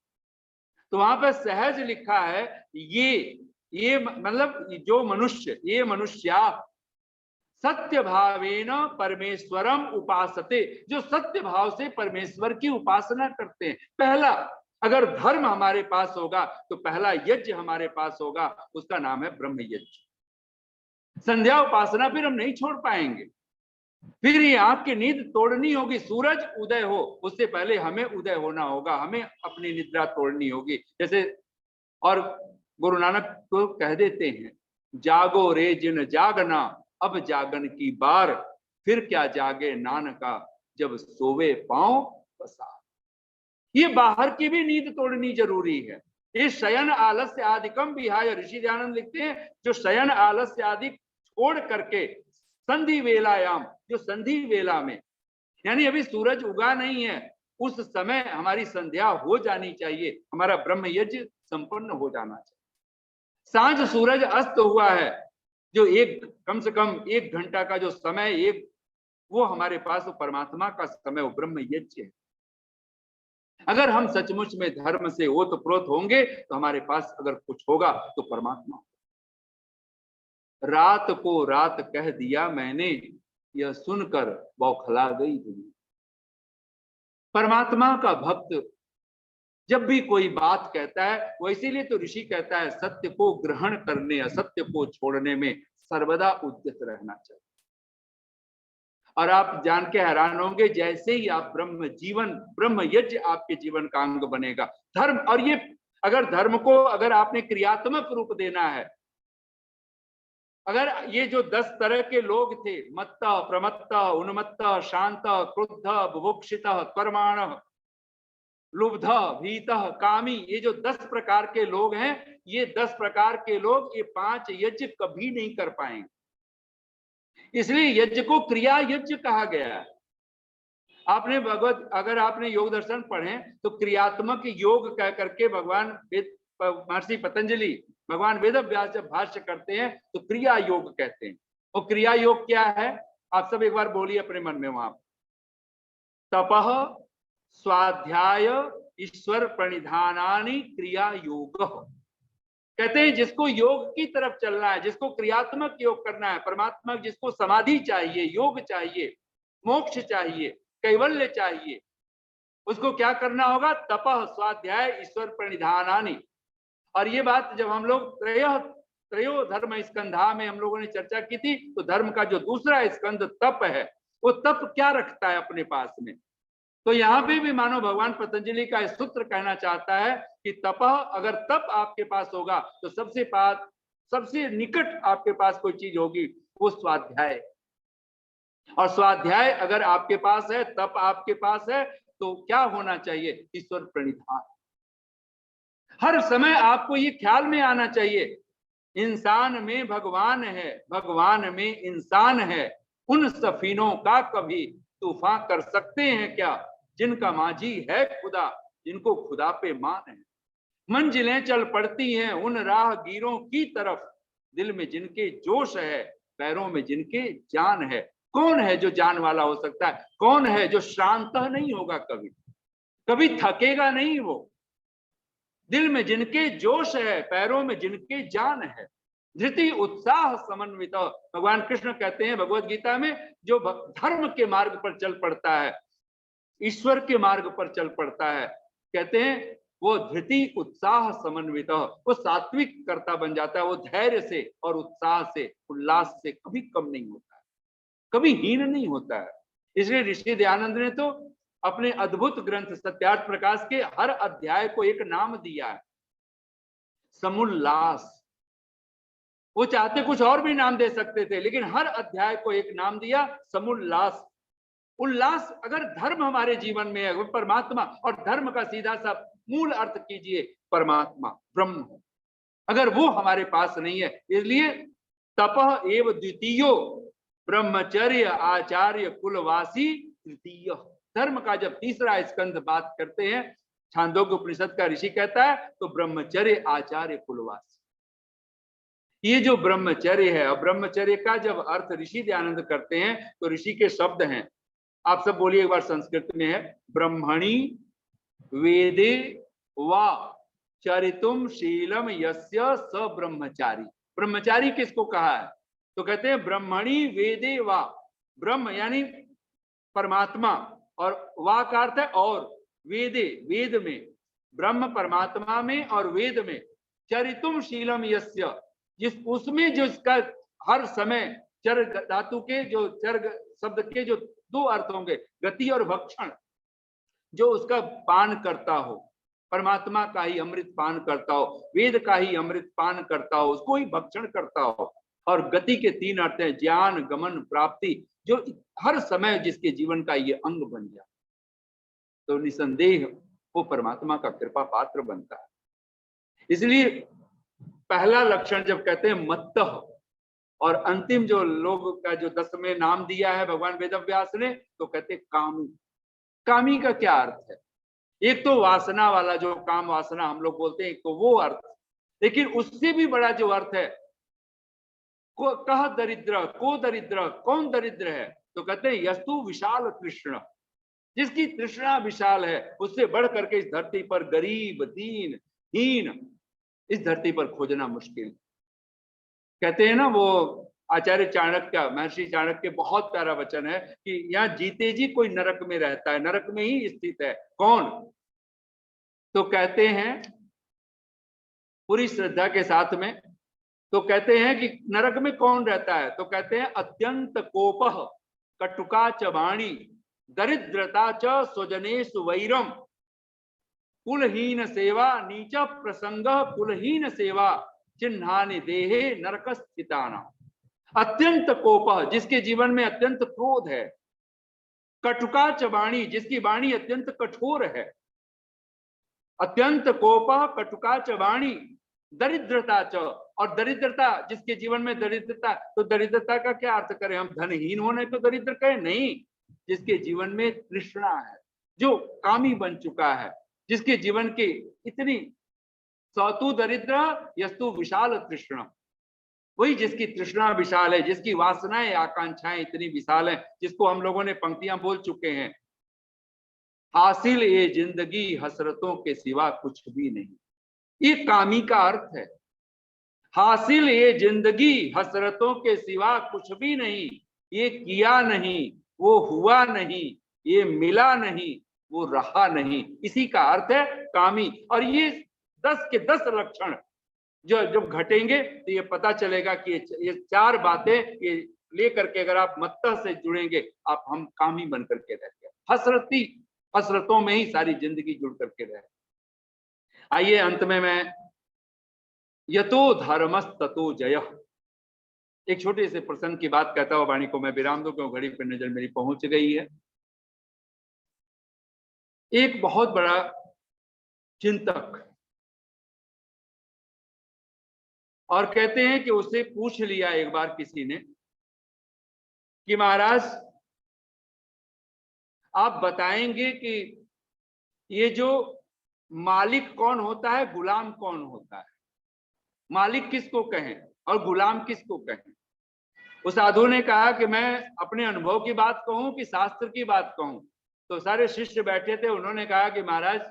तो वहां पर सहज लिखा है, ये मतलब जो मनुष्य, ये मनुष्या सत्य भावेन परमेश्वरम उपासते, जो सत्य भाव से परमेश्वर की उपासना करते हैं। पहला अगर धर्म हमारे पास होगा तो पहला यज्ञ हमारे पास होगा, उसका नाम है ब्रह्म यज्ञ। संध्या उपासना फिर हम नहीं छोड़ पाएंगे, फिर ये आंख की नींद तोड़नी होगी, सूरज उदय हो उससे पहले हमें उदय होना होगा, हमें अपनी निद्रा तोड़नी होगी। जैसे और गुरु नानक को कह देते हैं, जागो रे जिन जागना अब जागन की बार, फिर क्या जागे नानका जब सोवे पांव पसार। ये बाहर की भी नींद तोड़नी जरूरी है। इस शयन आलस्य आदिकम विहाय, ऋषि दयानंद लिखते हैं, जो शयन आलस्य आदि छोड़ करके संधि वेलायाम, जो संधि वेला में, यानी अभी सूरज उगा नहीं है, उस समय हमारी संध्या हो जानी चाहिए, हमारा ब्रह्म यज्ञ संपन्न हो जाना चाहिए। सांझ सूरज अस्त हुआ है, जो कम से कम 1 घंटा का जो समय, वो हमारे पास परमात्मा का समय, वो ब्रह्म यज्ञ है। अगर हम सचमुच में धर्म से ओतप्रोत होंगे तो हमारे पास अगर कुछ होगा तो परमात्मा। रात को रात कह दिया मैंने, यह सुनकर बौखला गई दुनिया। परमात्मा का भक्त जब भी कोई बात कहता है, वो इसीलिए तो ऋषि कहता है, सत्य को ग्रहण करने, असत्य को छोड़ने में सर्वदा उद्यत रहना चाहिए। और आप जान के हैरान होंगे, जैसे ही आप ब्रह्म यज्ञ आपके जीवन का अंग बनेगा, धर्म, और ये अगर धर्म को अगर आपने क्रियात्मक रूप देना है, अगर ये जो 10 तरह के लोग थे, मत्त, प्रमत्त, उन्मत्त, शांत, क्रुद्ध, बुभुक्षित, कर्माण, लुब्ध, भीत, कामी, ये जो 10 प्रकार के लोग हैं, ये 10 प्रकार के लोग ये 5 यज्ञ कभी नहीं कर पाएंगे। इसलिए यज्ञ को क्रिया यज्ञ कहा गया है। आपने अगर आपने योग दर्शन पढ़े तो क्रियात्मक योग कह करके महर्षि पतंजलि, भगवान वेद व्यास जब भाष्य करते हैं तो क्रिया योग कहते हैं। और क्रिया योग क्या है, आप सब एक बार बोलिए अपने मन में वहां। तपः, स्वाध्याय, ईश्वर प्रणिधानानि क्रिया योग। कहते हैं जिसको योग की तरफ चलना है, जिसको क्रियात्मक योग करना है, परमात्मा, जिसको समाधि चाहिए, योग चाहिए, मोक्ष चाहिए, कैवल्य चाहिए, उसको क्या करना होगा? तपः, स्वाध्याय, ईश्वर प्रणिधानानि। और ये बात जब हम लोग त्रयो धर्म स्कंधा में हम लोगों ने चर्चा की थी, तो धर्म का जो दूसरा स्कंध तप है, वो तप क्या रखता है अपने पास में? तो यहाँ पे भी मानो भगवान पतंजलि का सूत्र कहना चाहता है कि तपः, अगर तप आपके पास होगा तो सबसे निकट आपके पास कोई चीज होगी, वो स्वाध्याय। और स्वाध्याय अगर आपके पास है, तप आपके पास है, तो क्या होना चाहिए? ईश्वर प्रणिधान। हर समय आपको ये ख्याल में आना चाहिए, इंसान में भगवान है, भगवान में इंसान है। उन सफीनों का कभी तूफान कर सकते हैं क्या, जिनका माझी है खुदा, जिनको खुदा पे मान है। मंजिलें चल पड़ती हैं उन राहगीरों की तरफ, दिल में जिनके जोश है, पैरों में जिनके जान है। कौन है जो जान वाला हो सकता है? कौन है जो शांत नहीं होगा, कभी थकेगा नहीं? वो दिल में जिनके जोश है, पैरों में जिनके जान है, धृति उत्साह समन्वित। भगवान कृष्ण कहते हैं भगवत गीता में, जो धर्म के मार्ग पर चल पड़ता है, ईश्वर के मार्ग पर चल पड़ता है, कहते हैं वो धृति उत्साह समन्वित, वो सात्विक कर्ता बन जाता है। वो धैर्य से और उत्साह से, उल्लास से कभी कम नहीं होता है, कभी हीन नहीं होता है। इसलिए ऋषि दयानंद ने तो अपने अद्भुत ग्रंथ सत्यार्थ प्रकाश के हर अध्याय को एक नाम दिया है, समुल्लास। वो चाहते कुछ और भी नाम दे सकते थे, लेकिन हर अध्याय को एक नाम दिया, समुल्लास। उल्लास अगर धर्म हमारे जीवन में है, वो परमात्मा, और धर्म का सीधा सा मूल अर्थ कीजिए परमात्मा, ब्रह्म, अगर वो हमारे पास नहीं है। इसलिए तपः एव द्वितीयो ब्रह्मचर्य आचार्य कुलवासी तृतीय। धर्म का जब तीसरा स्कंध बात करते हैं, छांदोग्य उपनिषद का ऋषि कहता है, तो ब्रह्मचर्य आचार्य कुलवासी, ये जो ब्रह्मचर्य है। और ब्रह्मचर्य का जब अर्थ ऋषि दयानंद करते हैं तो ऋषि के शब्द हैं, आप सब बोलिए एक बार, संस्कृत में है, ब्रह्मणि वेदे वा चरितुम शीलम यस्य स ब्रह्मचारी। ब्रह्मचारी किसको कहा है? तो कहते हैं ब्रह्मणि वेदे वा, ब्रह्म यानी परमात्मा, और वा का अर्थ है और, वेदे वेद में, ब्रह्म परमात्मा में और वेद में, चरितुम शीलम यस्य, जिस उसमें जो इसका हर समय चर धातु के जो चर शब्द के जो 2 अर्थ होंगे, गति और भक्षण, जो उसका पान करता हो, परमात्मा का ही अमृत पान करता हो, वेद का ही अमृत पान करता हो, उसको ही भक्षण करता हो। और गति के 3 अर्थ हैं, ज्ञान, गमन, प्राप्ति, जो हर समय जिसके जीवन का ये अंग बन जाए। तो निसंदेह वो परमात्मा का कृपा पात्र बनता है। इसलिए पहला लक्षण जब कहते हैं मत्तः, और अंतिम जो लोग का जो 10वें नाम दिया है भगवान वेदव्यास ने, तो कहते हैं कामी। कामी का क्या अर्थ है? एक तो वासना वाला, जो काम वासना हम लोग बोलते हैं, एक तो वो अर्थ, लेकिन उससे भी बड़ा जो अर्थ है, कह दरिद्र, को दरिद्र, कौन दरिद्र है? तो कहते हैं यस्तु विशाल कृष्ण, जिसकी तृष्णा विशाल है, उससे बढ़ करके इस धरती पर गरीब, दीन, हीन इस धरती पर खोजना मुश्किल। कहते हैं ना, वो आचार्य चाणक्य, महर्षि चाणक्य, बहुत प्यारा वचन है कि यहाँ जीते जी कोई नरक में रहता है, नरक में ही स्थित है। कौन? तो कहते हैं पूरी श्रद्धा के साथ में, तो कहते हैं कि नरक में कौन रहता है? तो कहते हैं अत्यंत कोपः कटुका च वाणी दरिद्रता च स्वजनेषु वैरम कुलहीन सेवा नीच प्रसंग कुलहीन सेवा चिन्हानि देहे नरक स्थिताना। अत्यंत कोपः, जिसके जीवन में अत्यंत क्रोध है, कटुका च वाणी, जिसकी वाणी अत्यंत कठोर है, अत्यंत कोपः कटुका च वाणी दरिद्रता च, और दरिद्रता, जिसके जीवन में दरिद्रता, तो दरिद्रता का क्या अर्थ करें हम? धनहीन होने को दरिद्र कहें? नहीं, जिसके जीवन में तृष्णा है, जो कामी बन चुका है, जिसके जीवन की इतनी सौतु दरिद्र यस्तु विशाल तृष्णा, वही जिसकी तृष्णा विशाल है, जिसकी वासनाएं आकांक्षाएं इतनी विशाल है, जिसको हम लोगों ने पंक्तियां बोल चुके हैं, हासिल ये जिंदगी हसरतों के सिवा कुछ भी नहीं। ये कामी का अर्थ है। हासिल ये जिंदगी हसरतों के सिवा कुछ भी नहीं, ये किया नहीं, वो हुआ नहीं, ये मिला नहीं, वो रहा नहीं, इसी का अर्थ है कामी। और ये 10 के 10 लक्षण जो जब घटेंगे तो ये पता चलेगा कि ये 4 बातें ये लेकर के अगर आप मत्तः से जुड़ेंगे, आप हम कामी बन करके रहेंगे। हसरतों में ही सारी जिंदगी जुड़ करके रहे। आइए अंत में मैं यतो धर्मस् ततो जयः, एक छोटे से प्रसंग की बात कहता हुआ वाणी को मैं विराम दूं, क्यों घड़ी पर नजर मेरी पहुंच गई है। एक बहुत बड़ा चिंतक, और कहते हैं कि उसे पूछ लिया एक बार किसी ने कि महाराज आप बताएंगे कि ये जो मालिक कौन होता है, गुलाम कौन होता है? मालिक किसको कहें और गुलाम किसको कहें? उस साधु ने कहा कि मैं अपने अनुभव की बात कहूं कि शास्त्र की बात कहूं? तो सारे शिष्य बैठे थे, उन्होंने कहा कि महाराज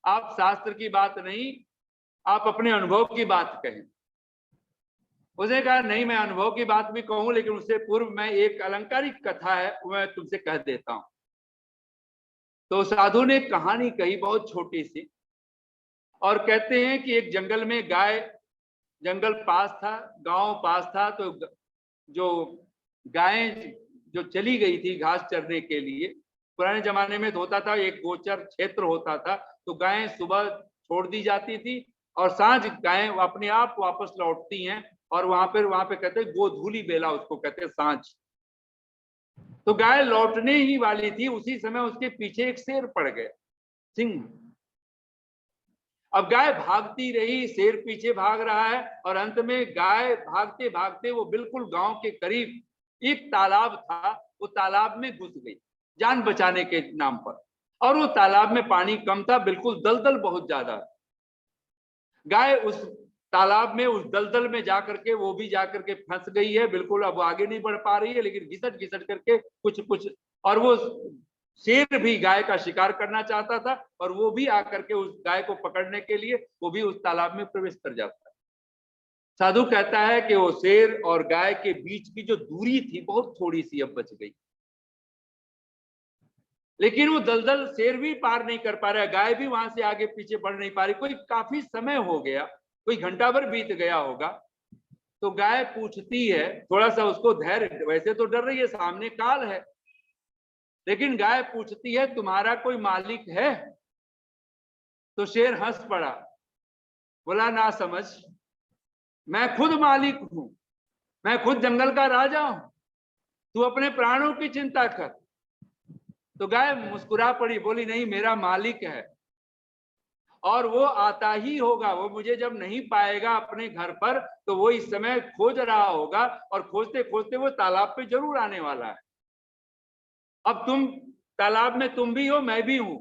आप शास्त्र की बात नहीं, आप अपने अनुभव की बात कहें। उसने कहा नहीं, मैं अनुभव की बात भी कहूं, लेकिन उससे पूर्व मैं एक अलंकारिक कथा है वो मैं तुमसे कह देता हूं। तो साधु ने कहानी कही बहुत छोटी सी, और कहते हैं कि एक जंगल में गाय, जंगल पास था, गांव पास था, तो जो गायें जो चली गई थी घास चरने के लिए, पुराने जमाने में तो होता था एक गोचर क्षेत्र होता था, तो गायें सुबह छोड़ दी जाती थी और सांझ गायें अपने आप वापस लौटती हैं, और वहां पे कहते हैं गोधूली बेला, उसको कहते हैं सांझ। तो गाय लौटने ही वाली थी, उसी समय उसके पीछे एक शेर पड़ गया, सिंह। अब गाय भागती रही, शेर पीछे भाग रहा है, और अंत में गाय भागते भागते वो बिल्कुल गांव के करीब एक तालाब था, वो तालाब में घुस गई जान बचाने के नाम पर। और वो तालाब में पानी कम था, बिल्कुल दलदल बहुत ज्यादा। गाय उस तालाब में, उस दलदल में जाकर के वो भी जाकर के फंस गई है, बिल्कुल अब वो आगे नहीं बढ़ पा रही है, लेकिन घिसट घिसट करके कुछ, और वो शेर भी गाय का शिकार करना चाहता था, और वो भी आकर के उस गाय को पकड़ने के लिए वो भी उस तालाब में प्रवेश कर जाता है। साधु कहता है कि वो शेर और गाय के बीच की जो दूरी थी बहुत थोड़ी सी अब बच गई, लेकिन वो दलदल शेर भी पार नहीं कर पा रहा है, गाय भी वहां से आगे पीछे बढ़ नहीं पा रही। कोई काफी समय हो गया, कोई घंटा भर बीत गया होगा। तो गाय पूछती है, थोड़ा सा उसको धैर्य, वैसे तो डर रही है, सामने काल है, लेकिन गाय पूछती है तुम्हारा कोई मालिक है? तो शेर हंस पड़ा, बोला ना समझ, मैं खुद मालिक हूं, मैं खुद जंगल का राजा हूं, तू अपने प्राणों की चिंता कर। तो गाय मुस्कुरा पड़ी, बोली नहीं, मेरा मालिक है, और वो आता ही होगा। वो मुझे जब नहीं पाएगा अपने घर पर तो वो इस समय खोज रहा होगा और खोजते खोजते वो तालाब पे जरूर आने वाला है। अब तुम तालाब में तुम भी हो, मैं भी हूं,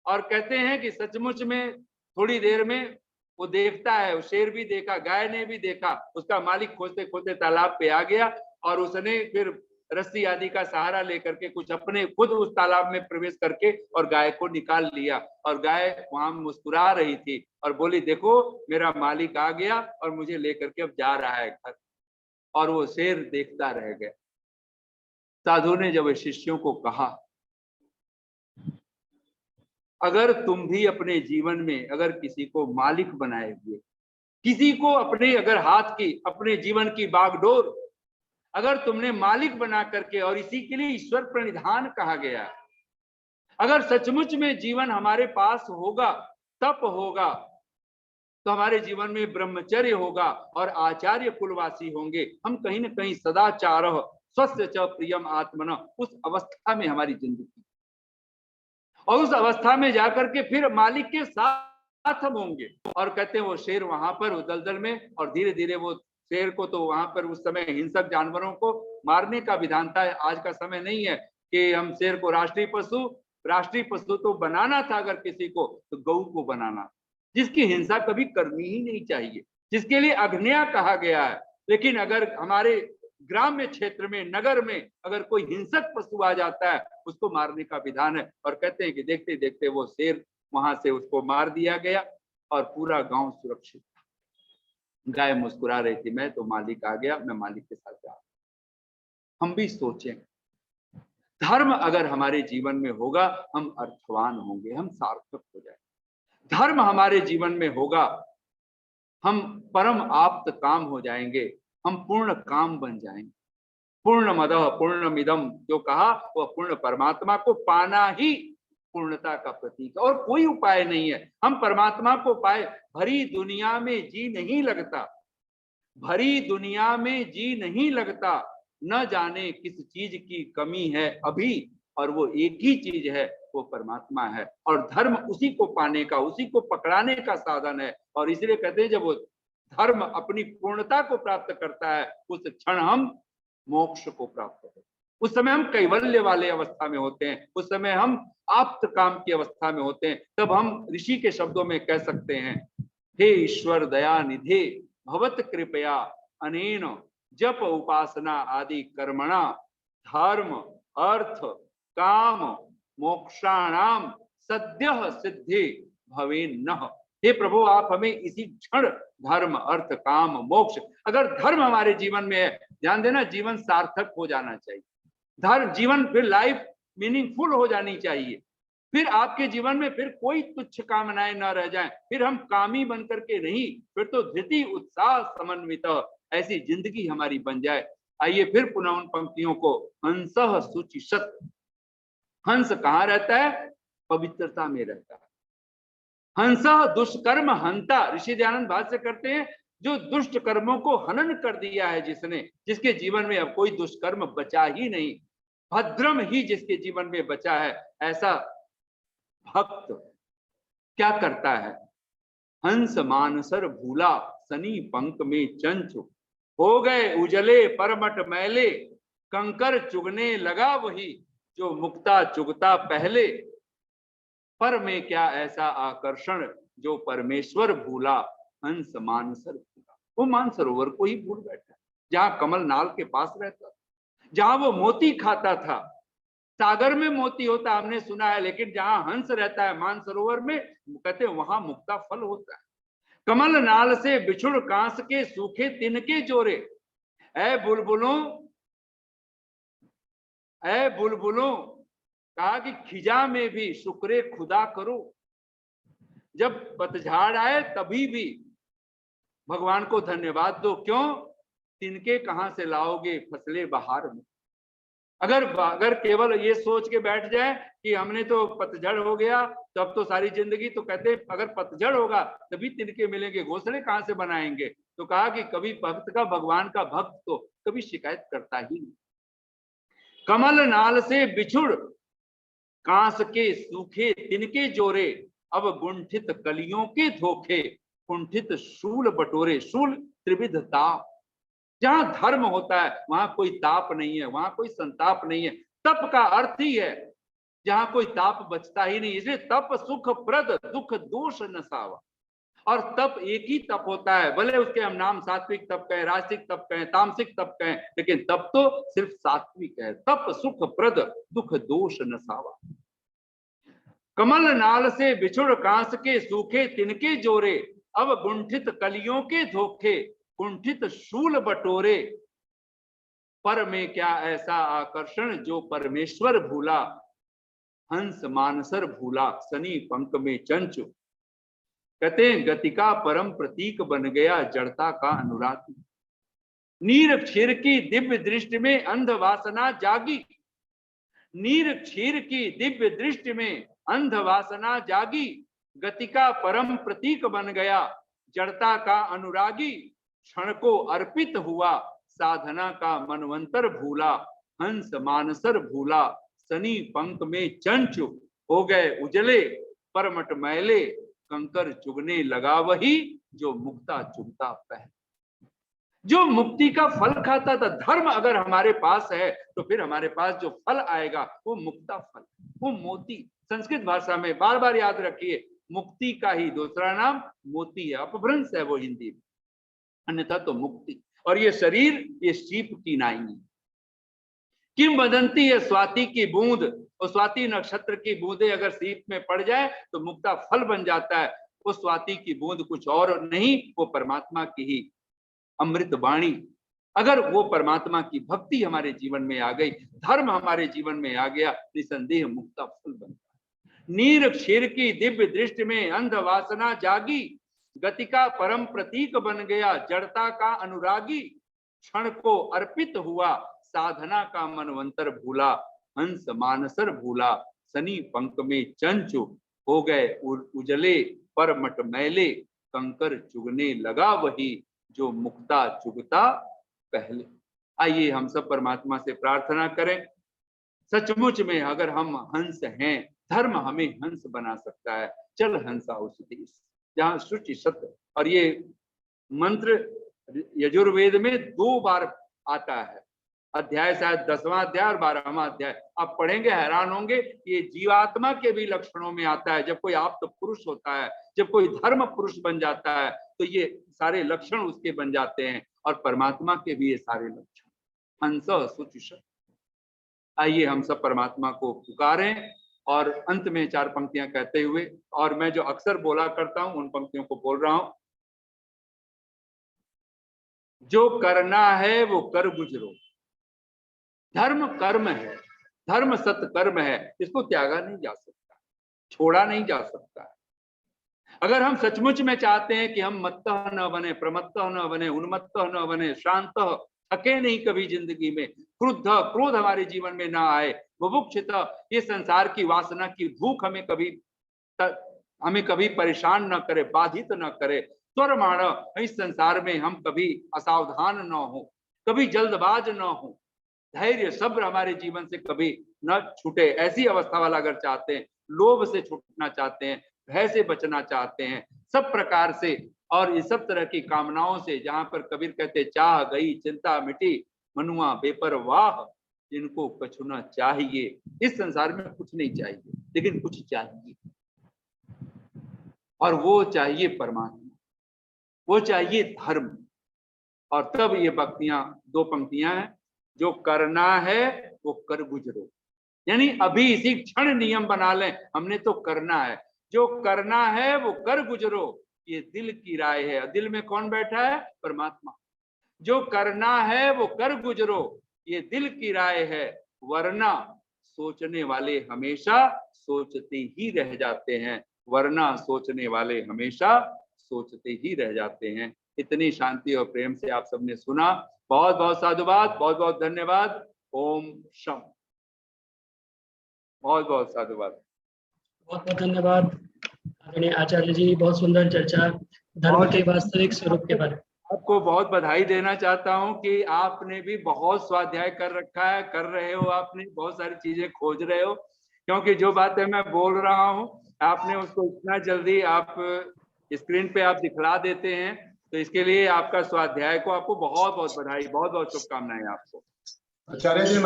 और कहते हैं कि सचमुच में थोड़ी देर में वो देखता है, शेर भी देखा, गाय ने भी देखा, उसका मालिक खोजते खोजते तालाब पे आ गया और उसने फिर रस्सी आदि का सहारा लेकर के कुछ अपने खुद उस तालाब में प्रवेश करके और गाय को निकाल लिया। और गाय वहां मुस्कुरा रही थी और बोली, देखो मेरा मालिक आ गया और मुझे लेकर के अब जा रहा है घर। और वो शेर देखता रह गया। साधु ने जब शिष्यों को कहा, अगर तुम भी अपने जीवन में अगर किसी को मालिक बनाए हुए, किसी को अपने अगर हाथ की, अपने जीवन की बागडोर अगर तुमने मालिक बना करके, और इसी के लिए ईश्वर प्रणिधान कहा गया, अगर सचमुच में जीवन हमारे पास होगा, तप होगा, तो हमारे जीवन में ब्रह्मचर्य होगा और आचार्य कुलवासी होंगे, हम कहीं ना कहीं सदाचार स्वस्थ च प्रियम आत्मन, उस अवस्था में हमारी जिंदगी, और उस अवस्था में जाकर के फिर मालिक के साथ हम होंगे। और कहते हैं वो शेर वहां पर उस दलदल में, और धीरे धीरे वो शेर को तो वहां पर उस समय हिंसक जानवरों को मारने का विधान था। आज का समय नहीं है कि हम शेर को राष्ट्रीय पशु तो बनाना था अगर किसी को, तो गऊ को बनाना, जिसकी हिंसा कभी करनी ही नहीं चाहिए, जिसके लिए अग्न्या कहा गया है। लेकिन अगर हमारे ग्राम्य क्षेत्र में, नगर में अगर कोई हिंसक पशु आ जाता है, उसको मारने का विधान है। और कहते हैं कि देखते देखते वो शेर वहां से उसको मार दिया गया और पूरा गांव सुरक्षित। गाय मुस्कुरा रही थी, मैं तो मालिक आ गया, मैं मालिक के साथ जा रहा हूं। हम भी सोचें, धर्म अगर हमारे जीवन में होगा, हम अर्थवान होंगे, हम सार्थक हो जाएंगे। धर्म हमारे जीवन में होगा, हम परम आप्त काम हो जाएंगे, हम पूर्ण काम बन जाएंगे। पूर्ण मदः पूर्णमिदम जो कहा, वह पूर्ण परमात्मा को पाना ही पूर्णता का प्रतीक है, और कोई उपाय नहीं है। हम परमात्मा को पाए, भरी दुनिया में जी नहीं लगता, भरी दुनिया में जी नहीं लगता, न जाने किस चीज की कमी है अभी, और वो एक ही चीज है, वो परमात्मा है। और धर्म उसी को पाने का, उसी को पकड़ाने का साधन है। और इसलिए कहते हैं, जब वो धर्म अपनी पूर्णता को प्राप्त करता है, उस क्षण हम मोक्ष को प्राप्त करते हैं। उस समय हम कैवल्य वाले अवस्था में होते हैं, उस समय हम आप्त काम की अवस्था में होते हैं। तब हम ऋषि के शब्दों में कह सकते हैं, हे ईश्वर दया निधे भवत कृपया अनेन जप उपासना आदि कर्मणा धर्म अर्थ काम मोक्षाणाम सद्यः सिद्धि भवेन्नः। हे प्रभु, आप हमें इसी क्षण धर्म अर्थ काम मोक्ष, अगर धर्म हमारे जीवन में है, ध्यान देना, जीवन सार्थक हो जाना चाहिए। धर्म जीवन, फिर लाइफ मीनिंगफुल हो जानी चाहिए। फिर आपके जीवन में फिर कोई तुच्छ कामनाएं न रह जाएं, फिर हम कामी बन करके नहीं, फिर तो धृति उत्साह समन्वित ऐसी जिंदगी हमारी बन जाए। आइए फिर पुनः उन पंक्तियों को, हंसः शुचिशत। हंस कहाँ रहता है? पवित्रता में रहता है। हंसः दुष्कर्म हंता, ऋषि दयानंद भाष्य करते हैं, जो दुष्ट कर्मों को हनन कर दिया है जिसने, जिसके जीवन में अब कोई दुष्कर्म बचा ही नहीं, भद्रम ही जिसके जीवन में बचा है, ऐसा भक्त क्या करता है? हंस मानसर भूला सनी पंख में चंचु, हो गए उजले परमट मैले, कंकर चुगने लगा वही जो मुक्ता चुगता पहले। पर में क्या ऐसा आकर्षण जो परमेश्वर भूला, हंस मानसर भूला। वो मानसरोवर को ही भूल बैठा, जहां कमल नाल के पास रहता, जहां वो मोती खाता था। सागर में मोती होता हमने सुना है, लेकिन जहां हंस रहता है मानसरोवर में, कहते वहां मुक्ता फल होता है। कमल नाल से बिछुड़ कांस के सूखे तिनके जोरे, ऐ बुलबुलों ऐ बुलबुलों, कहा कि खिजा में भी शुक्रे खुदा करो। जब पतझड़ आए तभी भी भगवान को धन्यवाद दो। क्यों? तिनके कहां से लाओगे फसले बहार में। अगर केवल ये सोच के बैठ जाए कि हमने तो पतझड़ हो गया तो अब तो सारी जिंदगी, तो कहते अगर पतझड़ होगा तभी तिनके मिलेंगे, घोंसले कहां से बनाएंगे। तो कहा कि कभी भक्त का, भगवान का भक्त तो कभी शिकायत करता ही नहीं। कमल नाल से बिछुड़ कांस के सूखे तिनके जोरे, अब गुंठित कलियों के धोखे, कुंठित शूल बटोरे। शूल त्रिविध ताप, जहां धर्म होता है वहां कोई ताप नहीं है, वहां कोई संताप नहीं है। तप का अर्थ ही है जहां कोई ताप बचता ही नहीं। इसलिए तप सुख प्रद, दुख दोष नसावा। और तप एक ही तप होता है, भले उसके हम नाम सात्विक तप कहें, राजसिक तप कहें, तामसिक तप कहें, लेकिन तप तो सिर्फ सात्विक है। तप सुख प्रद, दुख दोष नसावा। कमल नाल से बिछुड़ कांस के सूखे तिनके जोरे, अब गुंठित कलियों के धोखे, कुंठित शूल बटोरे। पर में क्या ऐसा आकर्षण जो परमेश्वर भूला, हंस मानसर भूला सनी पंख में चंचु। कहते हैं गति का परम प्रतीक बन गया जड़ता का अनुराग। नीर क्षीर की दिव्य दृष्टि में अंध वासना जागी, नीर क्षीर की दिव्य दृष्टि में अंध वासना जागी। गति का परम प्रतीक बन गया जड़ता का अनुरागी। क्षण को अर्पित हुआ साधना का मनवंतर भूला, हंस मानसर भूला सनी पंख में चंचु। हो गए उजले परमट मैले, कंकर चुगने लगा वही जो मुक्ता चुगता पहले। जो मुक्ति का फल खाता था, धर्म अगर हमारे पास है तो फिर हमारे पास जो फल आएगा वो मुक्ता फल, वो मोती। संस्कृत भाषा में बार बार याद रखिए, मुक्ति का ही दूसरा नाम मोती है, अपभ्रंश है वो हिंदी में, अन्यथा तो मुक्ति। और ये शरीर ये सीप की नाई है। किंवदंती है स्वाति की बूंद, और स्वाति नक्षत्र की बूंदे अगर सीप में पड़ जाए तो मुक्ता फल बन जाता है। वो स्वाति की बूंद कुछ और नहीं, वो परमात्मा की ही अमृत वाणी। अगर वो परमात्मा की भक्ति हमारे जीवन में आ गई, धर्म हमारे जीवन में आ गया, निसंदेह मुक्ता फल बनता। नीर क्षीर की दिव्य दृष्टि में अंध वासना जागी, गति का परम प्रतीक बन गया जड़ता का अनुरागी। क्षण को अर्पित हुआ साधना का मनवंतर भूला, हंस मानसर भूला सनी पंख में चंचु। हो गए उजले परमट मैले, कंकर चुगने लगा वही जो मुक्ता चुगता पहले। आइए हम सब परमात्मा से प्रार्थना करें, सचमुच में अगर हम हंस हैं, धर्म हमें हंस बना सकता है। चल हंसा उस देश जहां शुचि सत्य। और ये मंत्र यजुर्वेद में 2 बार आता है, अध्याय शायद 10वां अध्याय और 12वां अध्याय। आप पढ़ेंगे हैरान होंगे, ये जीवात्मा के भी लक्षणों में आता है। जब कोई आप तो पुरुष होता है, जब कोई धर्म पुरुष बन जाता है तो ये सारे लक्षण उसके बन जाते हैं, और परमात्मा के भी ये सारे लक्षण हंस सुचिषत। आइए हम सब परमात्मा को पुकारें और अंत में 4 पंक्तियां कहते हुए, और मैं जो अक्सर बोला करता हूं उन पंक्तियों को बोल रहा हूं। जो करना है वो कर गुजरो, धर्म कर्म है, धर्म सत्कर्म है, इसको त्यागा नहीं जा सकता, छोड़ा नहीं जा सकता। अगर हम सचमुच में चाहते हैं कि हम मत्तः न बने, प्रमत्तः न बने, उन्मत्तः न बने, शांतः, थके नहीं कभी जिंदगी में, क्रुद्ध क्रोध हमारे जीवन में ना आए, बुभुक्षित ये संसार की वासना की भूख हमें कभी परेशान न करे, बाधित न करे, त्वरमाण इस संसार में हम कभी असावधान न हो, कभी जल्दबाज न हो, धैर्य सब्र हमारे जीवन से कभी न छूटे, ऐसी अवस्था वाला अगर चाहते हैं, लोभ से छूटना चाहते हैं, भय से बचना चाहते हैं, सब प्रकार से और इस सब तरह की कामनाओं से, जहां पर कबीर कहते चाह गई चिंता मिटी, मनुआ बेपरवाह जिनको कछुना चाहिए। इस संसार में कुछ नहीं चाहिए, लेकिन कुछ चाहिए, और वो चाहिए परमात्मा, वो चाहिए धर्म। और तब ये पंक्तियां 2 पंक्तियां हैं, जो करना है वो कर गुजरो, यानी अभी इसी क्षण नियम बना लें, हमने तो करना है, जो करना है वो कर गुजरो, ये दिल की राय है। दिल में कौन बैठा है? परमात्मा। जो करना है वो कर गुजरो, ये दिल की राय है, वरना सोचने वाले हमेशा सोचते ही रह जाते हैं, वरना सोचने वाले हमेशा सोचते ही रह जाते हैं। इतनी शांति और प्रेम से आप सबने सुना, बहुत बहुत साधुवाद, बहुत बहुत धन्यवाद। ओम शम। बहुत बहुत साधुवाद, बहुत बहुत धन्यवाद आदरणीय आचार्य जी, बहुत सुंदर चर्चा धर्म के वास्तविक स्वरूप के बारे में। आपको बहुत बधाई देना चाहता हूं कि आपने भी बहुत स्वाध्याय कर रखा है, कर रहे हो, आपने बहुत सारी चीजें खोज रहे हो। क्योंकि जो बातें मैं बोल रहा हूँ आपने उसको इतना जल्दी आप स्क्रीन पे आप दिखला देते हैं, तो इसके लिए आपका स्वाध्याय को आपको बहुत बहुत बधाई, बहुत बहुत शुभकामनाएं आपको। आचार्य जी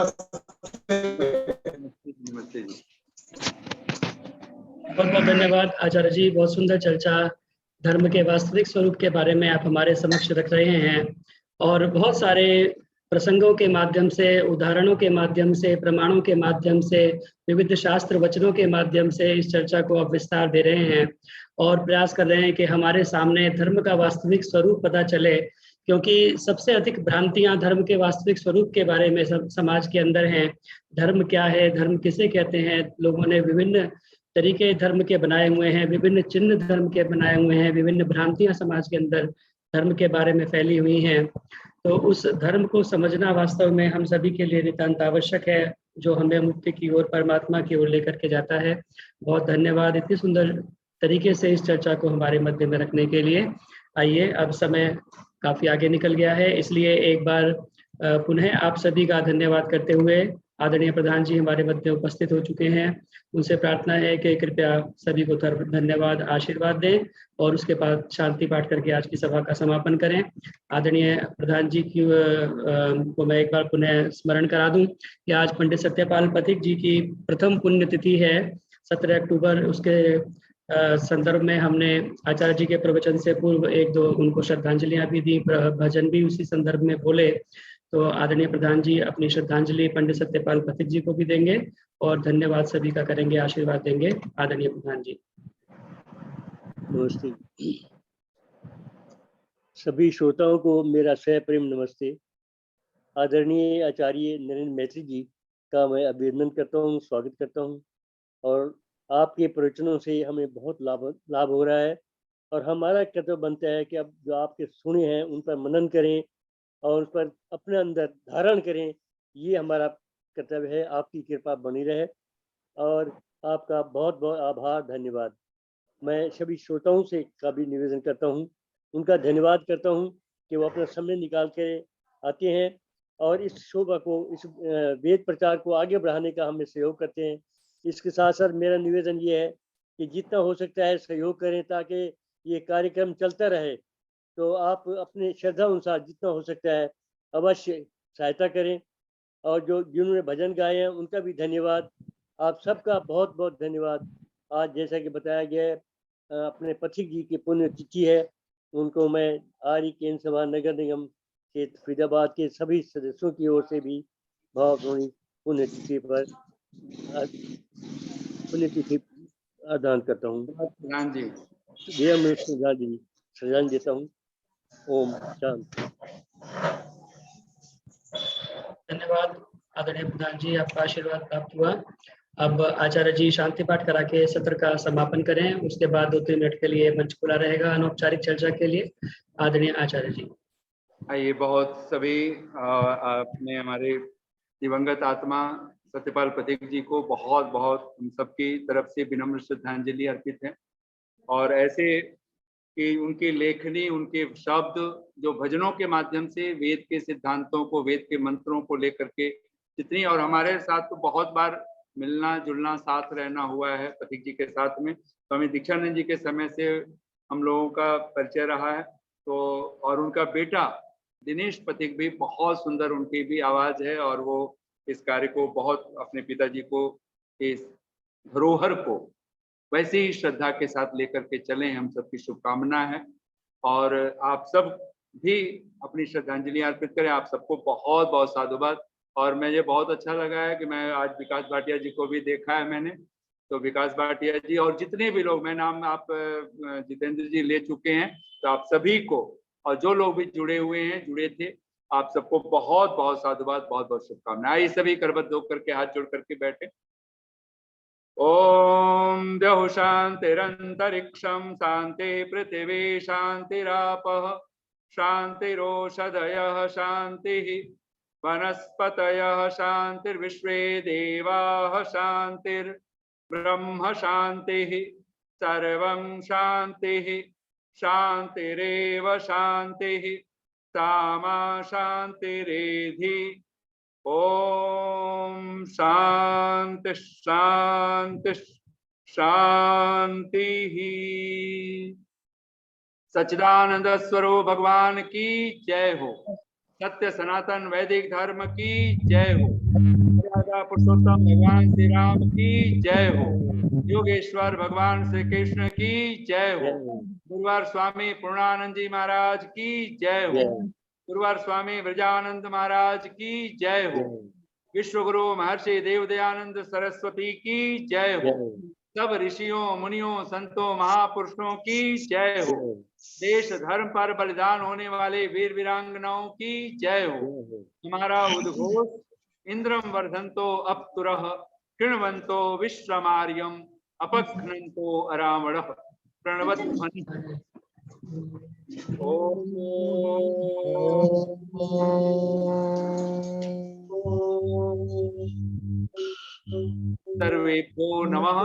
नमस्ते जी। बहुत बहुत धन्यवाद आचार्य जी, बहुत सुंदर चर्चा धर्म के वास्तविक स्वरूप के बारे में आप हमारे समक्ष रख रहे हैं और बहुत सारे प्रसंगों के माध्यम से, उदाहरणों के माध्यम से, प्रमाणों के माध्यम से, विविध शास्त्र वचनों के माध्यम से इस चर्चा को आप विस्तार दे रहे हैं और प्रयास कर रहे हैं कि हमारे सामने धर्म का वास्तविक स्वरूप पता चले, क्योंकि सबसे अधिक भ्रांतियां धर्म के वास्तविक स्वरूप के बारे में समाज के अंदर हैं। धर्म क्या है, धर्म किसे कहते हैं, लोगों ने विभिन्न तरीके धर्म के बनाए हुए हैं, विभिन्न चिन्ह धर्म के बनाए हुए हैं, विभिन्न भ्रांतियां समाज के अंदर धर्म के बारे में फैली हुई हैं। तो उस धर्म को समझना वास्तव में हम सभी के लिए नितांत आवश्यक है, जो हमें मुक्ति की ओर, परमात्मा की ओर लेकर के जाता है। बहुत धन्यवाद इतनी सुंदर तरीके से इस चर्चा को हमारे मध्य में रखने के लिए। आइए, अब समय काफी आगे निकल गया है, इसलिए एक बार पुनः आप सभी का धन्यवाद करते हुए आदरणीय प्रधान जी हमारे मध्य उपस्थित हो चुके हैं। उनसे प्रार्थना है कि कृपया सभी को धन्यवाद आशीर्वाद दें और उसके बाद शांति पाठ करके आज की सभा का समापन करें। आदरणीय प्रधान जी की को मैं एक बार पुनः स्मरण करा दूं कि आज पंडित सत्यपाल पथिक जी की प्रथम पुण्यतिथि है, 17 अक्टूबर। उसके संदर्भ में हमने आचार्य जी के प्रवचन से पूर्व एक दो उनको श्रद्धांजलियां भी दी, भजन भी उसी संदर्भ में बोले। तो आदरणीय प्रधान जी अपनी श्रद्धांजलि पंडित सत्यपाल पथिक जी को भी देंगे और धन्यवाद सभी का करेंगे, आशीर्वाद देंगे। आदरणीय प्रधान जी। नमस्ते सभी श्रोताओं को मेरा सप्रेम नमस्ते। आदरणीय आचार्य नरेंद्र मैत्री जी का मैं अभिनंदन करता हूँ, स्वागत करता हूँ और आपके प्रवचनों से हमें बहुत लाभ हो रहा है और हमारा कर्तव्य बनता है कि अब जो आपके सुने हैं उन पर मनन करें और उस पर अपने अंदर धारण करें। ये हमारा कर्तव्य है। आपकी कृपा बनी रहे और आपका बहुत बहुत आभार, धन्यवाद। मैं सभी श्रोताओं से का भी निवेदन करता हूँ, उनका धन्यवाद करता हूँ कि वो अपना समय निकाल के आते हैं और इस शोभा को, इस वेद प्रचार को आगे बढ़ाने का हमें सहयोग करते हैं। इसके साथ साथ मेरा निवेदन ये है कि जितना हो सकता है सहयोग करें ताकि ये कार्यक्रम चलता रहे। तो आप अपने श्रद्धा अनुसार जितना हो सकता है अवश्य सहायता करें और जो जिन्होंने भजन गाए हैं उनका भी धन्यवाद। आप सबका बहुत बहुत धन्यवाद। आज जैसा कि बताया गया है अपने पथिक जी की पुण्यतिथि है, उनको मैं आर्य केंद्र सभा नगर निगम क्षेत्र फरीदाबाद के सभी सदस्यों की ओर से भी भावभीनी पुण्यतिथि पर पुण्यतिथि प्रदान करता हूँ। प्रधान जी मैं श्रद्धांजलि देता हूँ। ओम शांति। धन्यवाद आदरणीय प्रधान जी, आपका आशीर्वाद प्राप्त हुआ। अब आचार्य जी शांति पाठ करा के सत्र का समापन करें, उसके बाद 2-3 मिनट के लिए मंच खुला रहेगा अनौपचारिक चर्चा के लिए। आदरणीय आचार्य जी। आइए, बहुत सभी अपने हमारे दिवंगत आत्मा सत्यपाल पथिक जी को बहुत बहुत हम सबकी तरफ से विनम्र श्रद्धांजलि अर्पित है। और ऐसे कि उनकी लेखनी, उनके शब्द जो भजनों के माध्यम से वेद के सिद्धांतों को, वेद के मंत्रों को लेकर के जितनी, और हमारे साथ तो बहुत बार मिलना जुलना, साथ रहना हुआ है पथिक जी के साथ में। स्वामी दीक्षानंद जी के समय से हम लोगों का परिचय रहा है। तो और उनका बेटा दिनेश पथिक भी बहुत सुंदर, उनकी भी आवाज है और वो इस कार्य को बहुत, अपने पिताजी को, इस धरोहर को वैसे ही श्रद्धा के साथ लेकर के चलें, हम सबकी शुभकामना है। और आप सब भी अपनी श्रद्धांजलि अर्पित करें। आप सबको बहुत बहुत साधुवाद। और मुझे बहुत अच्छा लगा है कि मैं आज विकास भाटिया जी को भी देखा है मैंने, तो विकास भाटिया जी और जितने भी लोग, मैं नाम आप जितेंद्र जी ले चुके हैं, तो आप सभी को और जो लोग भी जुड़े हुए हैं, जुड़े थे, आप सबको बहुत बहुत साधुवाद, बहुत बहुत शुभकामनाएं। सभी करबद्ध होकर के हाथ जोड़ करके बैठे। ओम द्यौः शान्तिरन्तरिक्षं शान्ति पृथिवी शान्तिरापः शान्तिरोषधयः शान्तिः वनस्पतयः शान्तिर्विश्वे देवाः शान्तिर्ब्रह्म शान्तिः सर्वं शान्तिः शान्तिरेव शान्तिः सामा शान्तिरेधि। ओम शांति शांति शांति। सच्चिदानंद स्वरूप भगवान की जय हो। सत्य सनातन वैदिक धर्म की जय हो। राजा पुरुषोत्तम भगवान श्री राम की जय हो। योगेश्वर भगवान श्री कृष्ण की जय हो। गुरुवार स्वामी पूर्णानंद जी महाराज की जय हो। गुरुवार स्वामी ब्रजानंद महाराज की जय हो। विश्व गुरु महर्षि देवदयानंद सरस्वती की जय हो। सब ऋषियों मुनियों संतों महापुरुषों की जय हो। देश धर्म पर बलिदान होने वाले वीर वीरांगनाओं की जय हो। हमारा उद्घोष इंद्रम वर्धन्तो अप्तुरः कृण्वन्तो विश्वमार्यम अपघ्नन्तो अरावणः प्रणवध्वनि। सर्वेभ्यो नमः।